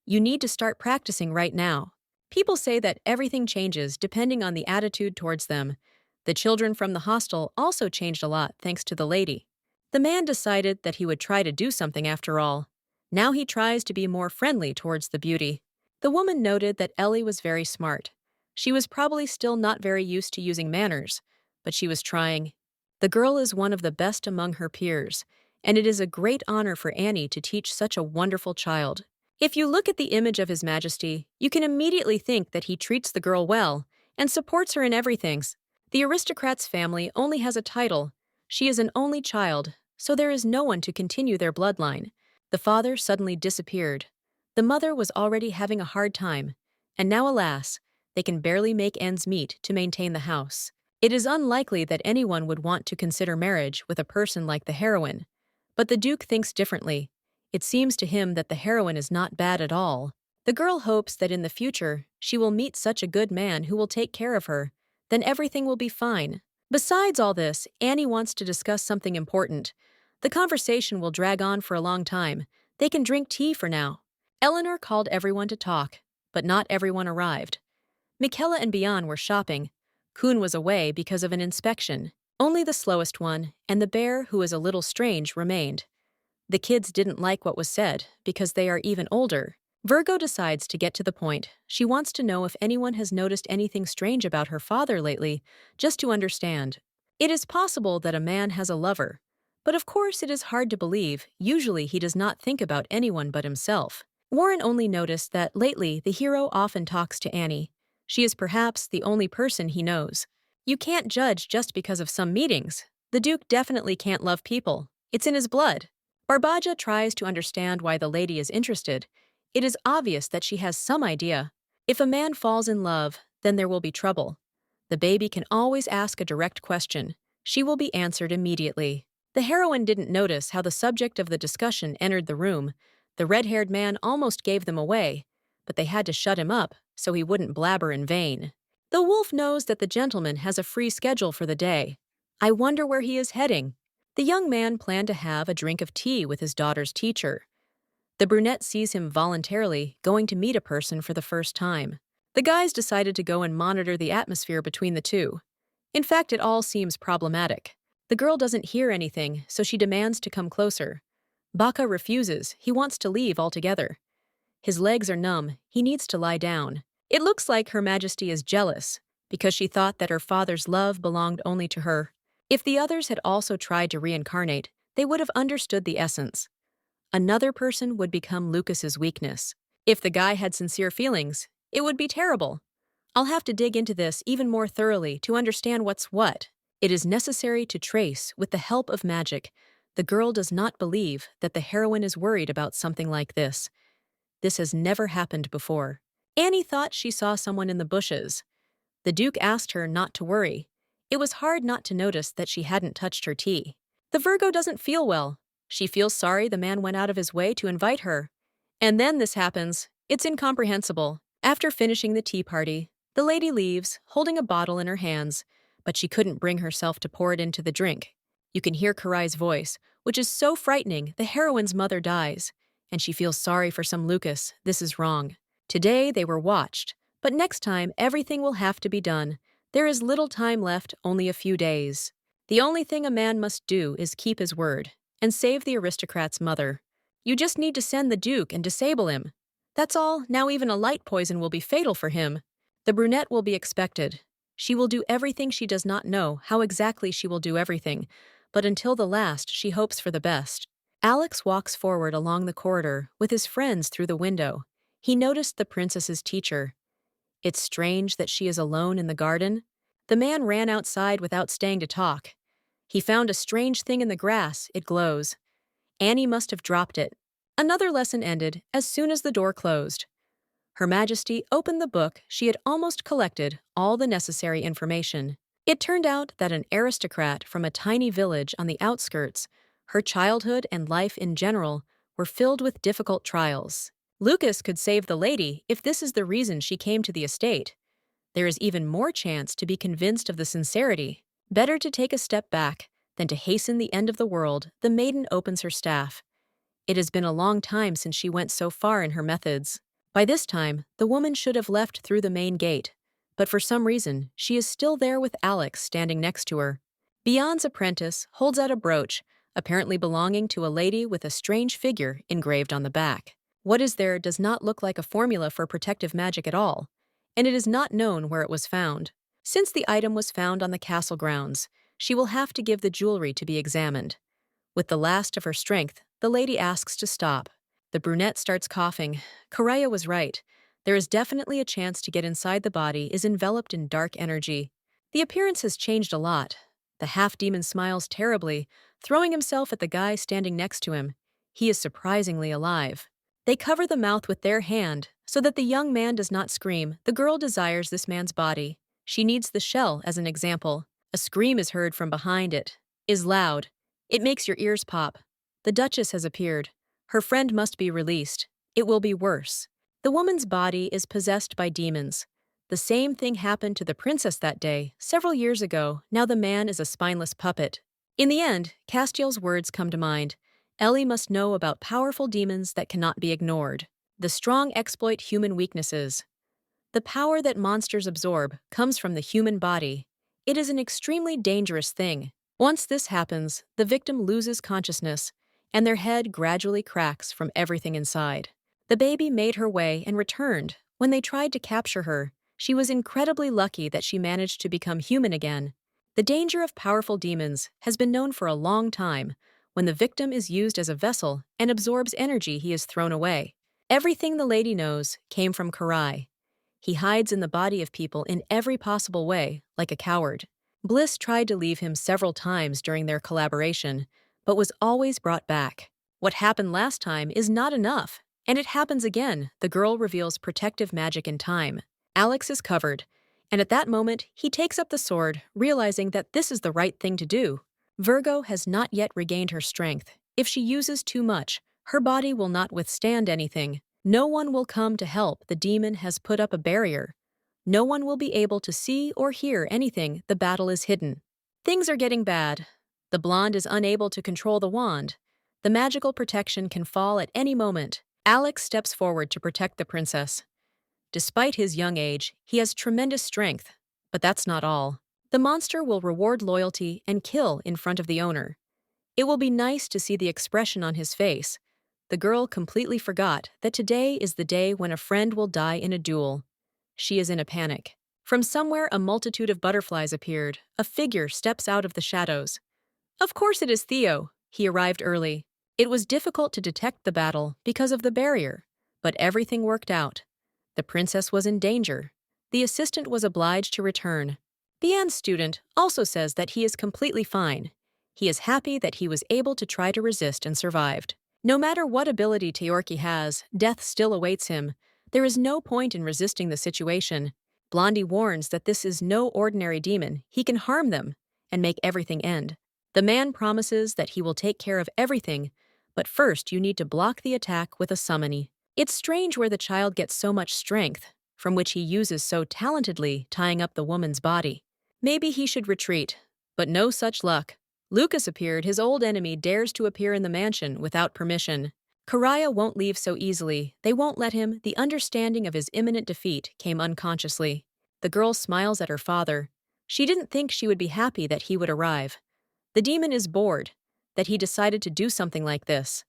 You need to start practicing right now. People say that everything changes depending on the attitude towards them. The children from the hostel also changed a lot thanks to the lady. The man decided that he would try to do something after all. Now he tries to be more friendly towards the beauty. The woman noted that Ellie was very smart. She was probably still not very used to using manners, but she was trying. The girl is one of the best among her peers, and it is a great honor for Annie to teach such a wonderful child. If you look at the image of His Majesty, you can immediately think that he treats the girl well and supports her in everything. The aristocrat's family only has a title. She is an only child, so there is no one to continue their bloodline. The father suddenly disappeared. The mother was already having a hard time, and now, alas, they can barely make ends meet to maintain the house. It is unlikely that anyone would want to consider marriage with a person like the heroine. But the Duke thinks differently. It seems to him that the heroine is not bad at all. The girl hopes that in the future, she will meet such a good man who will take care of her. Then everything will be fine. Besides all this, Annie wants to discuss something important. The conversation will drag on for a long time. They can drink tea for now. Eleanor called everyone to talk, but not everyone arrived. Michaela and Bian were shopping. Kuhn was away because of an inspection. Only the slowest one, and the bear, who is a little strange, remained. The kids didn't like what was said, because they are even older. Virgo decides to get to the point. She wants to know if anyone has noticed anything strange about her father lately, just to understand. It is possible that a man has a lover. But of course it is hard to believe. Usually he does not think about anyone but himself. Warren only noticed that lately the hero often talks to Annie. She is perhaps the only person he knows. You can't judge just because of some meetings. The Duke definitely can't love people. It's in his blood. Barbaja tries to understand why the lady is interested. It is obvious that she has some idea. If a man falls in love, then there will be trouble. The baby can always ask a direct question. She will be answered immediately. The heroine didn't notice how the subject of the discussion entered the room. The red-haired man almost gave them away, but they had to shut him up so he wouldn't blabber in vain. The wolf knows that the gentleman has a free schedule for the day. I wonder where he is heading. The young man planned to have a drink of tea with his daughter's teacher. The brunette sees him voluntarily going to meet a person for the first time. The guys decided to go and monitor the atmosphere between the two. In fact, it all seems problematic. The girl doesn't hear anything, so she demands to come closer. Baka refuses. He wants to leave altogether. His legs are numb. He needs to lie down. It looks like Her Majesty is jealous, because she thought that her father's love belonged only to her. If the others had also tried to reincarnate, they would have understood the essence. Another person would become Lucas's weakness. If the guy had sincere feelings, it would be terrible. I'll have to dig into this even more thoroughly to understand what's what. It is necessary to trace with the help of magic. The girl does not believe that the heroine is worried about something like this. This has never happened before. Annie thought she saw someone in the bushes. The Duke asked her not to worry. It was hard not to notice that she hadn't touched her tea. The Virgo doesn't feel well. She feels sorry the man went out of his way to invite her. And then this happens. It's incomprehensible. After finishing the tea party, the lady leaves, holding a bottle in her hands, but she couldn't bring herself to pour it into the drink. You can hear Karai's voice, which is so frightening. The heroine's mother dies, and she feels sorry for some Lucas. This is wrong. Today they were watched, but next time everything will have to be done. There is little time left, only a few days. The only thing a man must do is keep his word and save the aristocrat's mother. You just need to send the Duke and disable him. That's all. Now even a light poison will be fatal for him. The brunette will be expected. She will do everything. She does not know how exactly she will do everything, but until the last she hopes for the best. Alex walks forward along the corridor with his friends through the window. He noticed the princess's teacher. It's strange that she is alone in the garden. The man ran outside without staying to talk. He found a strange thing in the grass. It glows. Annie must have dropped it. Another lesson ended as soon as the door closed. Her Majesty opened the book. She had almost collected all the necessary information. It turned out that an aristocrat from a tiny village on the outskirts, her childhood and life in general, were filled with difficult trials. Lucas could save the lady if this is the reason she came to the estate. There is even more chance to be convinced of the sincerity. Better to take a step back than to hasten the end of the world. The maiden opens her staff. It has been a long time since she went so far in her methods. By this time, the woman should have left through the main gate, but for some reason, she is still there with Alex standing next to her. Beyond's apprentice holds out a brooch, apparently belonging to a lady with a strange figure engraved on the back. What is there does not look like a formula for protective magic at all, and it is not known where it was found. Since the item was found on the castle grounds, she will have to give the jewelry to be examined. With the last of her strength, the lady asks to stop. The brunette starts coughing. Karaya was right. There is definitely a chance to get inside the body is enveloped in dark energy. The appearance has changed a lot. The half-demon smiles terribly, throwing himself at the guy standing next to him. He is surprisingly alive. They cover the mouth with their hand so that the young man does not scream. The girl desires this man's body. She needs the shell as an example. A scream is heard from behind it. Is loud. It makes your ears pop. The Duchess has appeared. Her friend must be released. It will be worse. The woman's body is possessed by demons. The same thing happened to the princess that day, several years ago. Now the man is a spineless puppet. In the end, Castiel's words come to mind. Ellie must know about powerful demons that cannot be ignored. The strong exploit human weaknesses. The power that monsters absorb comes from the human body. It is an extremely dangerous thing. Once this happens, the victim loses consciousness, and their head gradually cracks from everything inside. The baby made her way and returned. When they tried to capture her, she was incredibly lucky that she managed to become human again. The danger of powerful demons has been known for a long time, when the victim is used as a vessel and absorbs energy he has thrown away. Everything the lady knows came from Karai. He hides in the body of people in every possible way, like a coward. Bliss tried to leave him several times during their collaboration, but was always brought back. What happened last time is not enough, and it happens again. The girl reveals protective magic in time. Alex is covered, and at that moment, he takes up the sword, realizing that this is the right thing to do. Virgo has not yet regained her strength. If she uses too much, her body will not withstand anything. No one will come to help. The demon has put up a barrier. No one will be able to see or hear anything. The battle is hidden. Things are getting bad. The blonde is unable to control the wand. The magical protection can fall at any moment. Alex steps forward to protect the princess. Despite his young age, he has tremendous strength. But that's not all. The monster will reward loyalty and kill in front of the owner. It will be nice to see the expression on his face. The girl completely forgot that today is the day when a friend will die in a duel. She is in a panic. From somewhere, a multitude of butterflies appeared. A figure steps out of the shadows. Of course it is Theo. He arrived early. It was difficult to detect the battle because of the barrier, but everything worked out. The princess was in danger. The assistant was obliged to return. Bian's student also says that he is completely fine. He is happy that he was able to try to resist and survived. No matter what ability Teorki has, death still awaits him. There is no point in resisting the situation. Blondie warns that this is no ordinary demon. He can harm them and make everything end. The man promises that he will take care of everything, but first you need to block the attack with a summony. It's strange where the child gets so much strength, from which he uses so talentedly tying up the woman's body. Maybe he should retreat, but no such luck. Lucas appeared. His old enemy dares to appear in the mansion without permission. Karaya won't leave so easily. They won't let him. The understanding of his imminent defeat came unconsciously. The girl smiles at her father. She didn't think she would be happy that he would arrive. The demon is bored, that he decided to do something like this.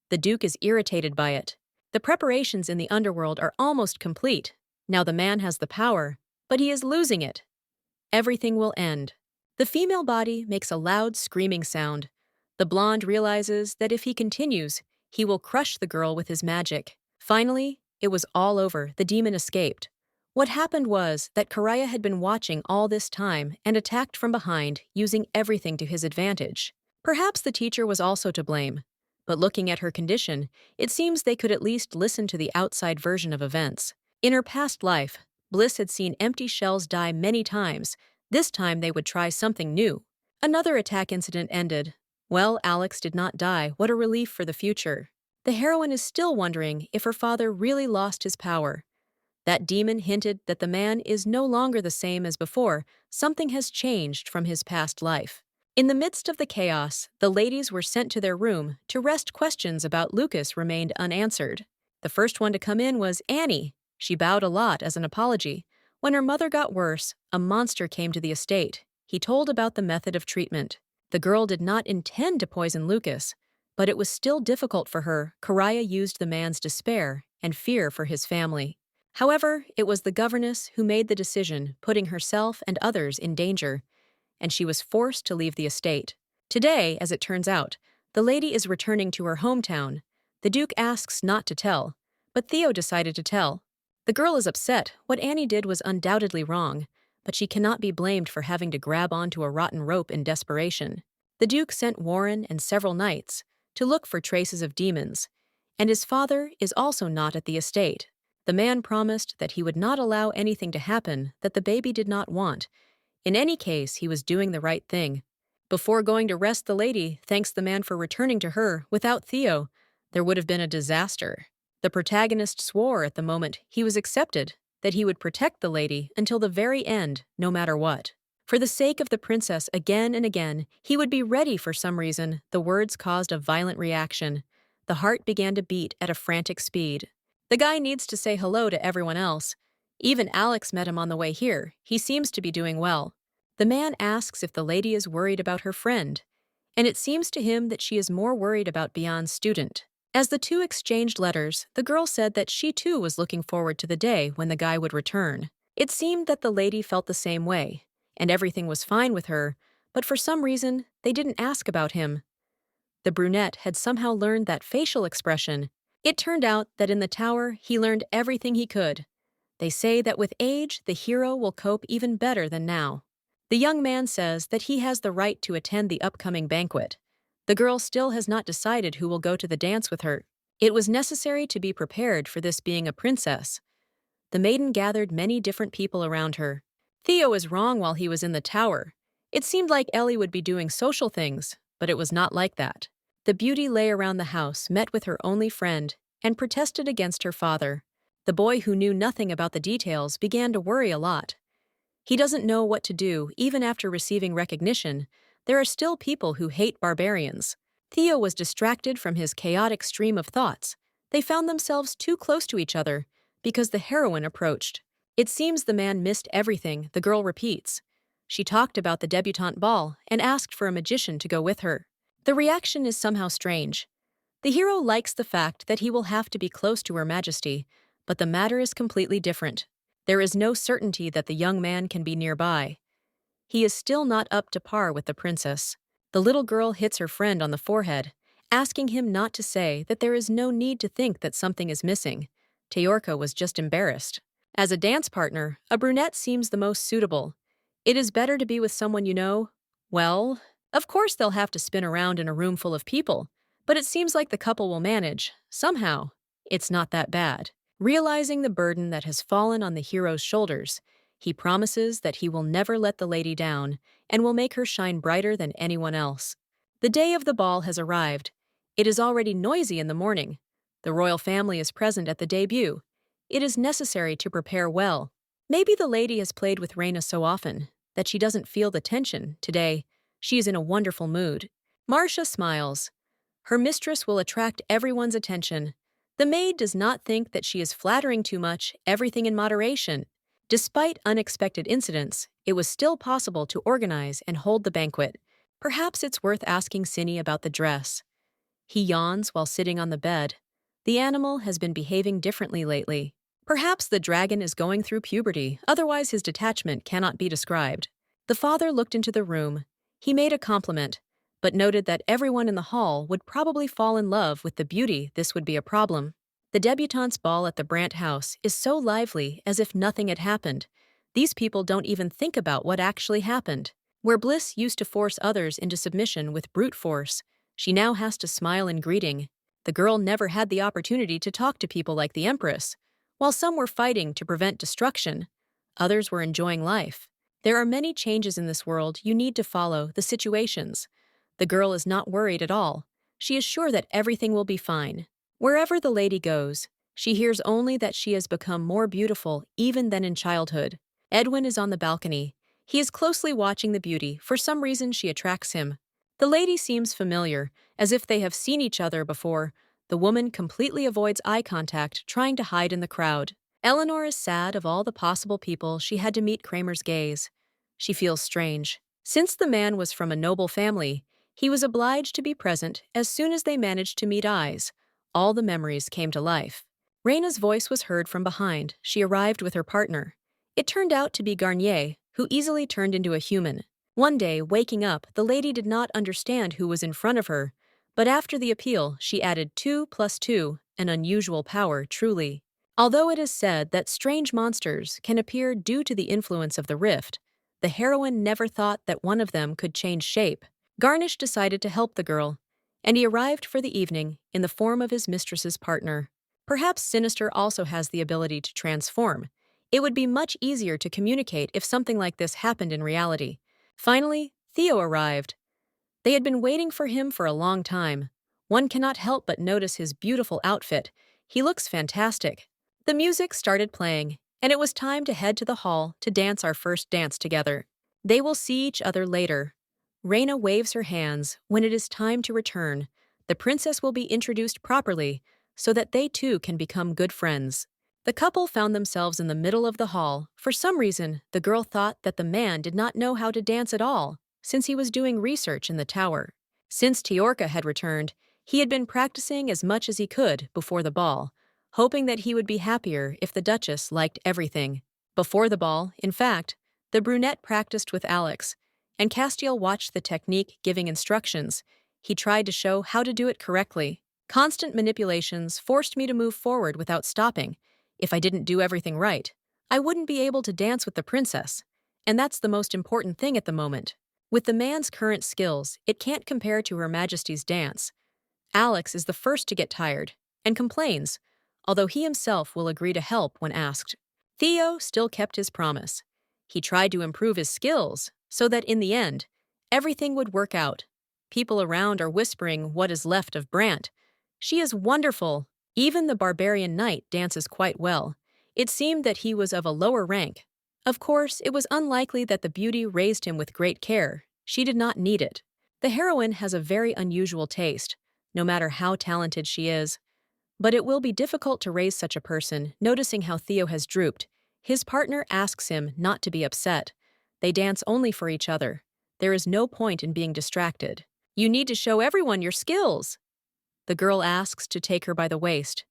The Duke is irritated by it. The preparations in the underworld are almost complete. Now the man has the power, but he is losing it. Everything will end. The female body makes a loud screaming sound. The blonde realizes that if he continues, he will crush the girl with his magic. Finally, it was all over. The demon escaped. What happened was that Karaya had been watching all this time and attacked from behind, using everything to his advantage. Perhaps the teacher was also to blame. But looking at her condition, it seems they could at least listen to the outside version of events. In her past life, Bliss had seen empty shells die many times. This time they would try something new. Another attack incident ended. Well, Alex did not die. What a relief for the future. The heroine is still wondering if her father really lost his power. That demon hinted that the man is no longer the same as before. Something has changed from his past life. In the midst of the chaos, the ladies were sent to their room to rest. Questions about Lucas remained unanswered. The first one to come in was Annie. She bowed a lot as an apology. When her mother got worse, a monster came to the estate. He told about the method of treatment. The girl did not intend to poison Lucas, but it was still difficult for her. Karaya used the man's despair and fear for his family. However, it was the governess who made the decision, putting herself and others in danger, and she was forced to leave the estate. Today, as it turns out, the lady is returning to her hometown. The Duke asks not to tell, but Theo decided to tell. The girl is upset. What Annie did was undoubtedly wrong, but she cannot be blamed for having to grab onto a rotten rope in desperation. The Duke sent Warren and several knights to look for traces of demons, and his father is also not at the estate. The man promised that he would not allow anything to happen that the baby did not want. In any case, he was doing the right thing. Before going to rest the lady, thanks the man for returning to her. Without Theo, there would have been a disaster. The protagonist swore at the moment he was accepted that he would protect the lady until the very end, no matter what. For the sake of the princess, again and again, he would be ready for some reason. The words caused a violent reaction. The heart began to beat at a frantic speed. The guy needs to say hello to everyone else. Even Alex met him on the way here. He seems to be doing well. The man asks if the lady is worried about her friend, and it seems to him that she is more worried about Beyond's student. As the two exchanged letters, the girl said that she too was looking forward to the day when the guy would return. It seemed that the lady felt the same way, and everything was fine with her, but for some reason, they didn't ask about him. The brunette had somehow learned that facial expression. It turned out that in the tower, he learned everything he could. They say that with age, the hero will cope even better than now. The young man says that he has the right to attend the upcoming banquet. The girl still has not decided who will go to the dance with her. It was necessary to be prepared for this being a princess. The maiden gathered many different people around her. Theo was wrong while he was in the tower. It seemed like Ellie would be doing social things, but it was not like that. The beauty lay around the house, met with her only friend, and protested against her father. The boy who knew nothing about the details began to worry a lot. He doesn't know what to do. Even after receiving recognition, there are still people who hate barbarians. Theo was distracted from his chaotic stream of thoughts. They found themselves too close to each other because the heroine approached. It seems the man missed everything, the girl repeats. She talked about the debutante ball and asked for a magician to go with her. The reaction is somehow strange. The hero likes the fact that he will have to be close to Her Majesty, but the matter is completely different. There is no certainty that the young man can be nearby. He is still not up to par with the princess. The little girl hits her friend on the forehead, asking him not to say that there is no need to think that something is missing. Teorka was just embarrassed. As a dance partner, a brunette seems the most suitable. It is better to be with someone you know. Well, of course they'll have to spin around in a room full of people, but it seems like the couple will manage. Somehow, it's not that bad. Realizing the burden that has fallen on the hero's shoulders, he promises that he will never let the lady down and will make her shine brighter than anyone else. The day of the ball has arrived. It is already noisy in the morning. The royal family is present at the debut. It is necessary to prepare well. Maybe the lady has played with Reina so often that she doesn't feel the tension. Today, she is in a wonderful mood. Marcia smiles. Her mistress will attract everyone's attention. The maid does not think that she is flattering too much, everything in moderation. Despite unexpected incidents, it was still possible to organize and hold the banquet. Perhaps it's worth asking Cinny about the dress. He yawns while sitting on the bed. The animal has been behaving differently lately. Perhaps the dragon is going through puberty, otherwise his detachment cannot be described. The father looked into the room. He made a compliment, but noted that everyone in the hall would probably fall in love with the beauty. This would be a problem. The debutante's ball at the Brandt house is so lively as if nothing had happened. These people don't even think about what actually happened. Where Bliss used to force others into submission with brute force, she now has to smile in greeting. The girl never had the opportunity to talk to people like the empress. While some were fighting to prevent destruction, others were enjoying life. There are many changes in this world. You need to follow the situations. The girl is not worried at all. She is sure that everything will be fine. Wherever the lady goes, she hears only that she has become more beautiful even than in childhood. Edwin is on the balcony. He is closely watching the beauty. For some reason, she attracts him. The lady seems familiar, as if they have seen each other before. The woman completely avoids eye contact, trying to hide in the crowd. Eleanor is sad of all the possible people she had to meet Kramer's gaze. She feels strange. Since the man was from a noble family, he was obliged to be present as soon as they managed to meet eyes. All the memories came to life. Raina's voice was heard from behind. She arrived with her partner. It turned out to be Garnier, who easily turned into a human. One day, waking up, the lady did not understand who was in front of her, but after the appeal, she added 2 plus 2, an unusual power, truly. Although it is said that strange monsters can appear due to the influence of the rift, the heroine never thought that one of them could change shape. Garnish decided to help the girl, and he arrived for the evening in the form of his mistress's partner. Perhaps Sinister also has the ability to transform. It would be much easier to communicate if something like this happened in reality. Finally, Theo arrived. They had been waiting for him for a long time. One cannot help but notice his beautiful outfit. He looks fantastic. The music started playing, and it was time to head to the hall to dance our first dance together. They will see each other later. Reina waves her hands when it is time to return. The princess will be introduced properly so that they too can become good friends. The couple found themselves in the middle of the hall. For some reason, the girl thought that the man did not know how to dance at all, since he was doing research in the tower. Since Teorca had returned, he had been practicing as much as he could before the ball, hoping that he would be happier if the Duchess liked everything. Before the ball, in fact, the brunette practiced with Alex, and Castiel watched the technique, giving instructions. He tried to show how to do it correctly. Constant manipulations forced me to move forward without stopping. If I didn't do everything right, I wouldn't be able to dance with the princess, and that's the most important thing at the moment. With the man's current skills, it can't compare to Her Majesty's dance. Alex is the first to get tired, and complains, although he himself will agree to help when asked. Theo still kept his promise. He tried to improve his skills, so that in the end, everything would work out. People around are whispering what is left of Brandt. She is wonderful. Even the barbarian knight dances quite well. It seemed that he was of a lower rank. Of course, it was unlikely that the beauty raised him with great care. She did not need it. The heroine has a very unusual taste, no matter how talented she is. But it will be difficult to raise such a person. Noticing how Theo has drooped, his partner asks him not to be upset. They dance only for each other. There is no point in being distracted. You need to show everyone your skills. The girl asks to take her by the waist.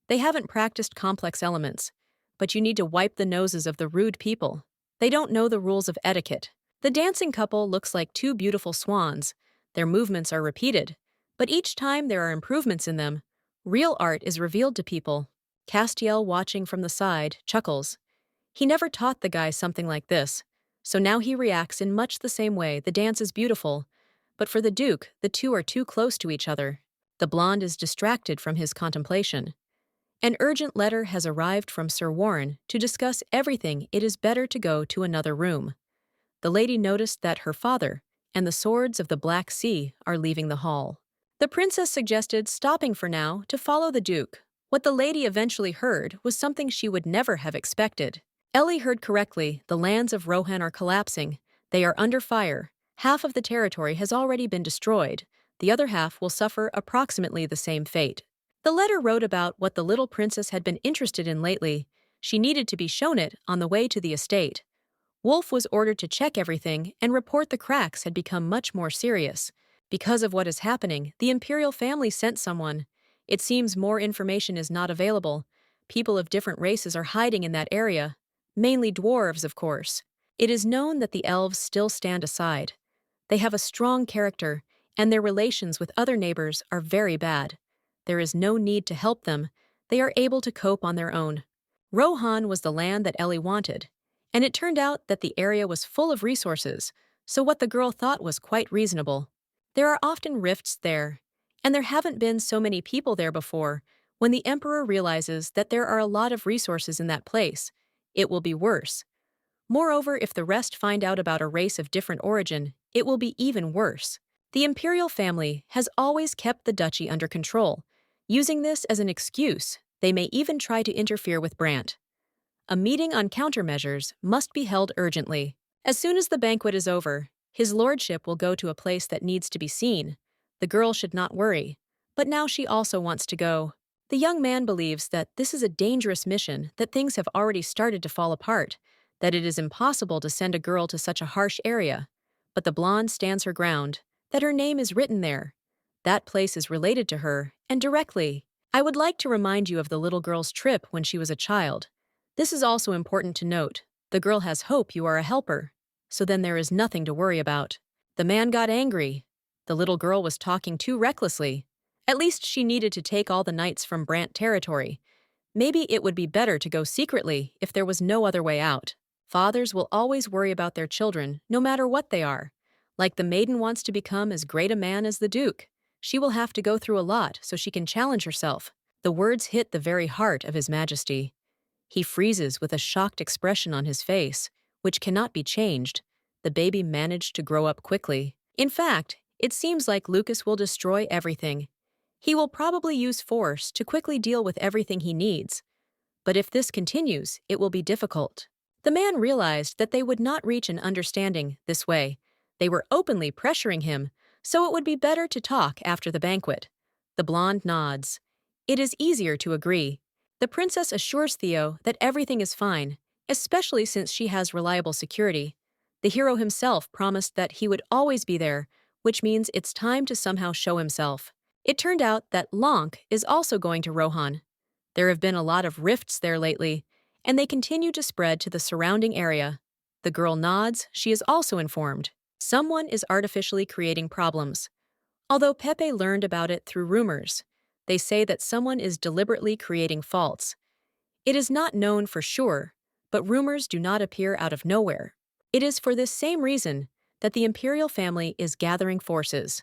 They haven't practiced complex elements, but you need to wipe the noses of the rude people. They don't know the rules of etiquette. The dancing couple looks like two beautiful swans. Their movements are repeated, but each time there are improvements in them. Real art is revealed to people. Castiel, watching from the side, chuckles. He never taught the guy something like this, so now he reacts in much the same way. The dance is beautiful, but for the Duke, the two are too close to each other. The blonde is distracted from his contemplation. An urgent letter has arrived from Sir Warren to discuss everything. It is better to go to another room. The lady noticed that her father and the swords of the Black Sea are leaving the hall. The princess suggested stopping for now to follow the Duke. What the lady eventually heard was something she would never have expected. Ellie heard correctly. The lands of Rohan are collapsing. They are under fire. Half of the territory has already been destroyed. The other half will suffer approximately the same fate. The letter wrote about what the little princess had been interested in lately. She needed to be shown it on the way to the estate. Wolf was ordered to check everything and report the cracks had become much more serious. Because of what is happening, the imperial family sent someone. It seems more information is not available. People of different races are hiding in that area. Mainly dwarves, of course. It is known that the elves still stand aside. They have a strong character, and their relations with other neighbors are very bad. There is no need to help them. They are able to cope on their own. Rohan was the land that Ellie wanted, and it turned out that the area was full of resources, so what the girl thought was quite reasonable. There are often rifts there, and there haven't been so many people there before. When the Emperor realizes that there are a lot of resources in that place, it will be worse. Moreover, if the rest find out about a race of different origin, it will be even worse. The imperial family has always kept the duchy under control. Using this as an excuse, they may even try to interfere with Brandt. A meeting on countermeasures must be held urgently. As soon as the banquet is over, his lordship will go to a place that needs to be seen. The girl should not worry. but now she also wants to go. The young man believes that this is a dangerous mission, that things have already started to fall apart, that it is impossible to send a girl to such a harsh area. But the blonde stands her ground, that her name is written there. That place is related to her, and directly. I would like to remind you of the little girl's trip when she was a child. This is also important to note. The girl has hope you are a helper. So then there is nothing to worry about. The man got angry. The little girl was talking too recklessly. At least she needed to take all the knights from Brandt territory. Maybe it would be better to go secretly if there was no other way out. Fathers will always worry about their children, no matter what they are. Like the maiden wants to become as great a man as the duke. She will have to go through a lot so she can challenge herself. The words hit the very heart of His Majesty. He freezes with a shocked expression on his face, which cannot be changed. The baby managed to grow up quickly. In fact, it seems like Lucas will destroy everything. He will probably use force to quickly deal with everything he needs. But if this continues, it will be difficult. The man realized that they would not reach an understanding this way. They were openly pressuring him, so it would be better to talk after the banquet. The blonde nods. It is easier to agree. The princess assures Theo that everything is fine, especially since she has reliable security. The hero himself promised that he would always be there, which means it's time to somehow show himself. It turned out that Lonk is also going to Rohan. There have been a lot of rifts there lately, and they continue to spread to the surrounding area. The girl nods, she is also informed. Someone is artificially creating problems. Although Pepe learned about it through rumors, they say that someone is deliberately creating faults. It is not known for sure, but rumors do not appear out of nowhere. It is for this same reason that the imperial family is gathering forces.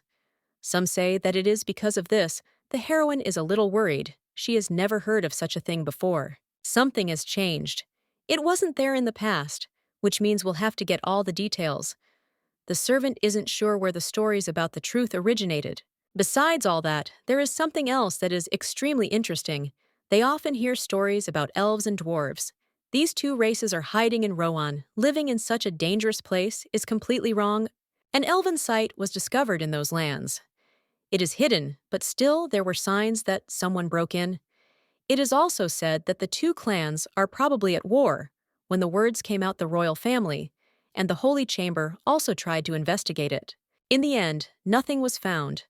Some say that it is because of this the heroine is a little worried. She has never heard of such a thing before. Something has changed. It wasn't there in the past, which means we'll have to get all the details. The servant isn't sure where the stories about the truth originated. Besides all that, there is something else that is extremely interesting. They often hear stories about elves and dwarves. These two races are hiding in Rohan. Living in such a dangerous place is completely wrong. An elven site was discovered in those lands. It is hidden, but still there were signs that someone broke in. It is also said that the two clans are probably at war. When the words came out, the royal family and the Holy Chamber also tried to investigate it. In the end, nothing was found.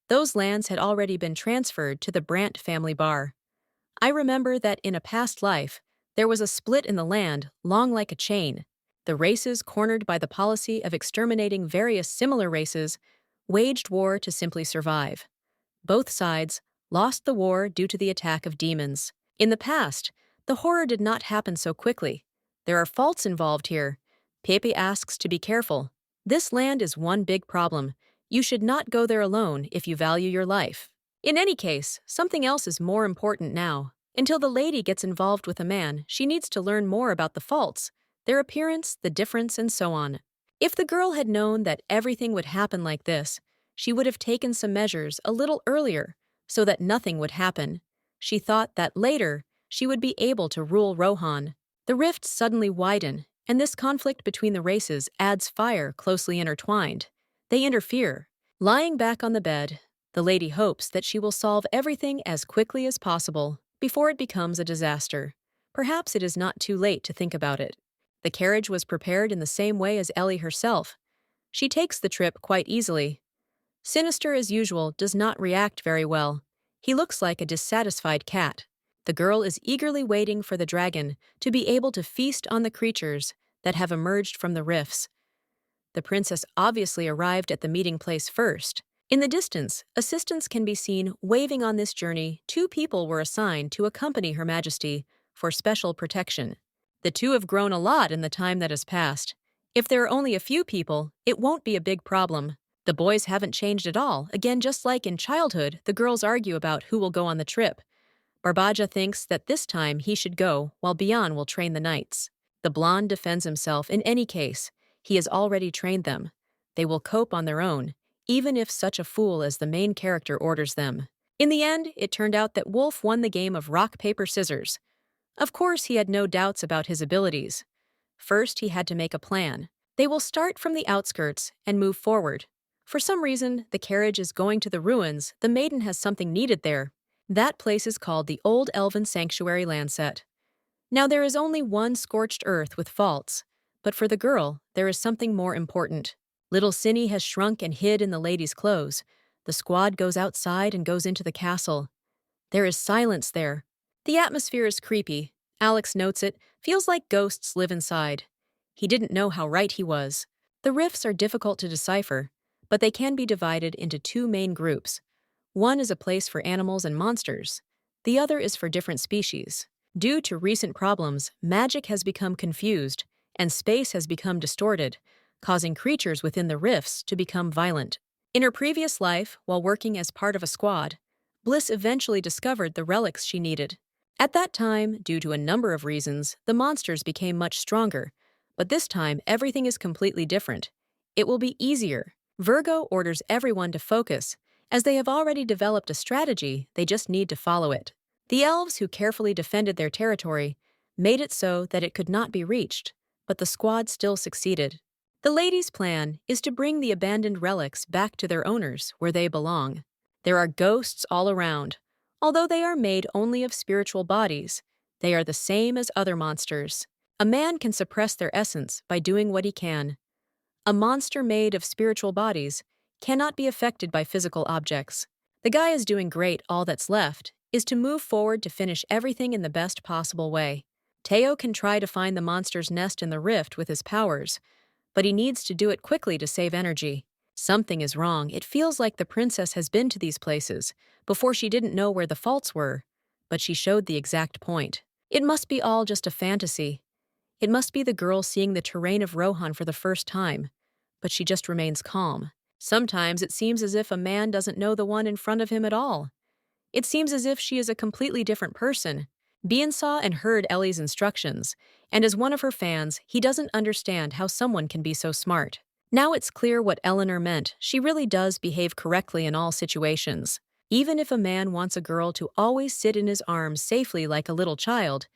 Those lands had already been transferred to the Brandt family bar. I remember that in a past life, there was a split in the land, long like a chain. The races, cornered by the policy of exterminating various similar races, waged war to simply survive. Both sides lost the war due to the attack of demons. In the past, the horror did not happen so quickly. There are faults involved here. Pepe asks to be careful. This land is one big problem. You should not go there alone if you value your life. In any case, something else is more important now. Until the lady gets involved with a man, she needs to learn more about the faults, their appearance, the difference, and so on. If the girl had known that everything would happen like this, she would have taken some measures a little earlier so that nothing would happen. She thought that later she would be able to rule Rohan. The rifts suddenly widen, and this conflict between the races adds fire closely intertwined. They interfere. Lying back on the bed, the lady hopes that she will solve everything as quickly as possible before it becomes a disaster. Perhaps it is not too late to think about it. The carriage was prepared in the same way as Ellie herself. She takes the trip quite easily. Sinister, as usual, does not react very well. He looks like a dissatisfied cat. The girl is eagerly waiting for the dragon to be able to feast on the creatures that have emerged from the rifts. The princess obviously arrived at the meeting place first. In the distance, assistants can be seen waving on this journey. 2 people were assigned to accompany Her Majesty for special protection. The two have grown a lot in the time that has passed. If there are only a few people, it won't be a big problem. The boys haven't changed at all. Again, just like in childhood, the girls argue about who will go on the trip. Barbaja thinks that this time he should go, while Bian will train the knights. The blonde defends himself in any case. He has already trained them. They will cope on their own, even if such a fool as the main character orders them. In the end, it turned out that Wolf won the game of rock, paper, scissors. Of course, he had no doubts about his abilities. First, he had to make a plan. They will start from the outskirts and move forward. For some reason, the carriage is going to the ruins. The maiden has something needed there. That place is called the Old Elven Sanctuary Landset. Now there is only one scorched earth with faults, but for the girl, there is something more important. Little Cinny has shrunk and hid in the lady's clothes. The squad goes outside and goes into the castle. There is silence there. The atmosphere is creepy. Alex notes it, feels like ghosts live inside. He didn't know how right he was. The rifts are difficult to decipher, but they can be divided into two main groups. One is a place for animals and monsters. The other is for different species. Due to recent problems, magic has become confused, and space has become distorted, causing creatures within the rifts to become violent. In her previous life, while working as part of a squad, Bliss eventually discovered the relics she needed. At that time, due to a number of reasons, the monsters became much stronger, but this time everything is completely different. It will be easier. Virgo orders everyone to focus, as they have already developed a strategy, they just need to follow it. The elves who carefully defended their territory made it so that it could not be reached, but the squad still succeeded. The lady's plan is to bring the abandoned relics back to their owners where they belong. There are ghosts all around. Although they are made only of spiritual bodies, they are the same as other monsters. A man can suppress their essence by doing what he can. A monster made of spiritual bodies cannot be affected by physical objects. The guy is doing great. All that's left is to move forward to finish everything in the best possible way. Teo can try to find the monster's nest in the rift with his powers, but he needs to do it quickly to save energy. Something is wrong. It feels like the princess has been to these places before she didn't know where the faults were, but she showed the exact point. It must be all just a fantasy. It must be the girl seeing the terrain of Rohan for the first time, but she just remains calm. Sometimes it seems as if a man doesn't know the one in front of him at all. It seems as if she is a completely different person. Bien saw and heard Ellie's instructions, and as one of her fans, he doesn't understand how someone can be so smart. Now it's clear what Eleanor meant. She really does behave correctly in all situations. Even if a man wants a girl to always sit in his arms safely like a little child,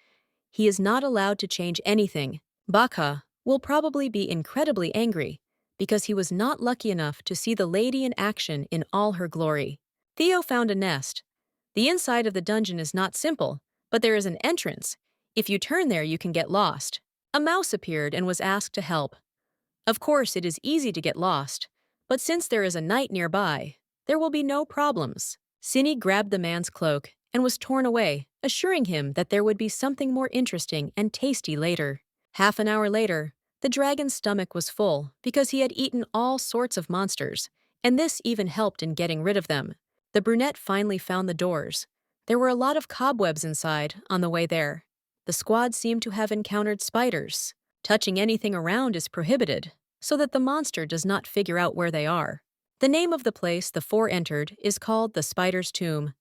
he is not allowed to change anything. Baka will probably be incredibly angry because he was not lucky enough to see the lady in action in all her glory. Theo found a nest. The inside of the dungeon is not simple, but there is an entrance. If you turn there, you can get lost. A mouse appeared and was asked to help. Of course, it is easy to get lost, but since there is a knight nearby, there will be no problems. Cinny grabbed the man's cloak and was torn away, assuring him that there would be something more interesting and tasty later. Half an hour later, the dragon's stomach was full because he had eaten all sorts of monsters, and this even helped in getting rid of them. The brunette finally found the doors. There were a lot of cobwebs inside on the way there. The squad seemed to have encountered spiders. Touching anything around is prohibited, so that the monster does not figure out where they are. The name of the place the four entered is called the Spider's Tomb.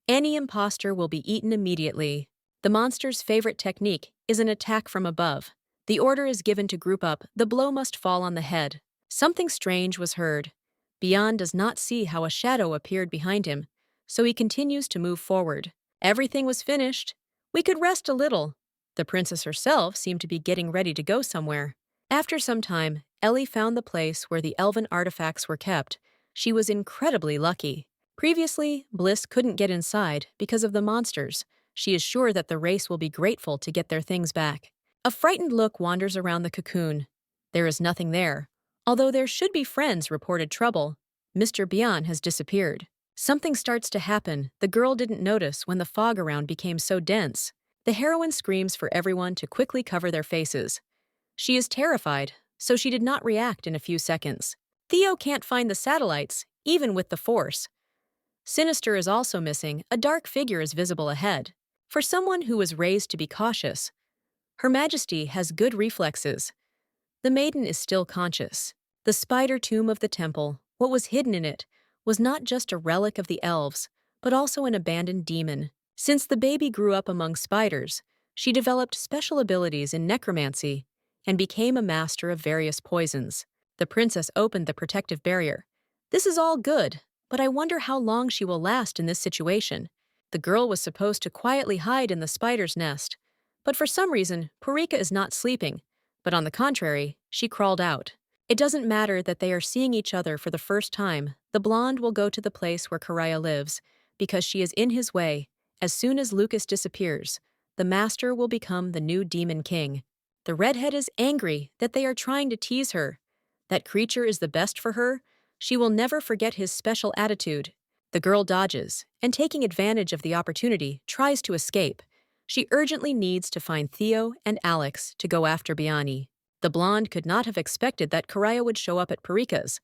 Any imposter will be eaten immediately. The monster's favorite technique is an attack from above. The order is given to group up. The blow must fall on the head. Something strange was heard. Beyond does not see how a shadow appeared behind him, so he continues to move forward. Everything was finished. We could rest a little. The princess herself seemed to be getting ready to go somewhere. After some time, Ellie found the place where the elven artifacts were kept. She was incredibly lucky. Previously, Bliss couldn't get inside because of the monsters. She is sure that the race will be grateful to get their things back. A frightened look wanders around the cocoon. There is nothing there. Although there should be friends reported trouble, Mr. Bian has disappeared. Something starts to happen. The girl didn't notice when the fog around became so dense. The heroine screams for everyone to quickly cover their faces. She is terrified, so she did not react in a few seconds. Theo can't find the satellites, even with the force. Sinister is also missing. A dark figure is visible ahead. For someone who was raised to be cautious, Her Majesty has good reflexes. The maiden is still conscious. The spider tomb of the temple, what was hidden in it, was not just a relic of the elves, but also an abandoned demon. Since the baby grew up among spiders, she developed special abilities in necromancy and became a master of various poisons. The princess opened the protective barrier. This is all good, but I wonder how long she will last in this situation. The girl was supposed to quietly hide in the spider's nest, but for some reason, Purika is not sleeping, but on the contrary, she crawled out. It doesn't matter that they are seeing each other for the first time, the blonde will go to the place where Karaya lives, because she is in his way. As soon as Lucas disappears, the master will become the new demon king. The redhead is angry that they are trying to tease her. That creature is the best for her. She will never forget his special attitude. The girl dodges, and taking advantage of the opportunity, tries to escape. She urgently needs to find Theo and Alex to go after Biani. The blonde could not have expected that Karaya would show up at Parika's.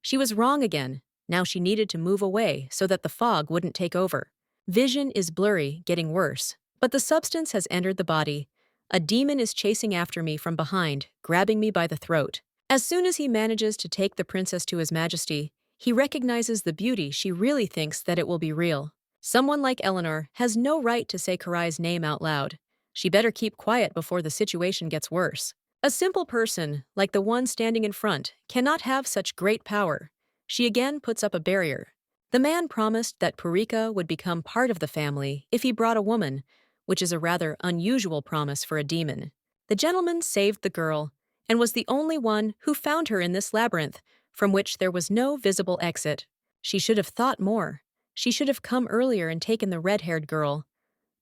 She was wrong again. Now she needed to move away so that the fog wouldn't take over. Vision is blurry, getting worse. But the substance has entered the body. A demon is chasing after me from behind, grabbing me by the throat. As soon as he manages to take the princess to His Majesty, he recognizes the beauty she really thinks that it will be real. Someone like Eleanor has no right to say Karai's name out loud. She better keep quiet before the situation gets worse. A simple person, like the one standing in front, cannot have such great power. She again puts up a barrier. The man promised that Parika would become part of the family if he brought a woman, which is a rather unusual promise for a demon. The gentleman saved the girl, and was the only one who found her in this labyrinth, from which there was no visible exit. She should have thought more. She should have come earlier and taken the red-haired girl.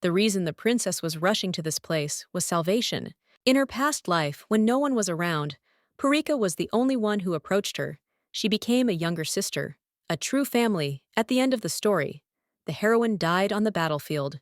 The reason the princess was rushing to this place was salvation. In her past life, when no one was around, Parika was the only one who approached her. She became a younger sister, a true family. At the end of the story, the heroine died on the battlefield.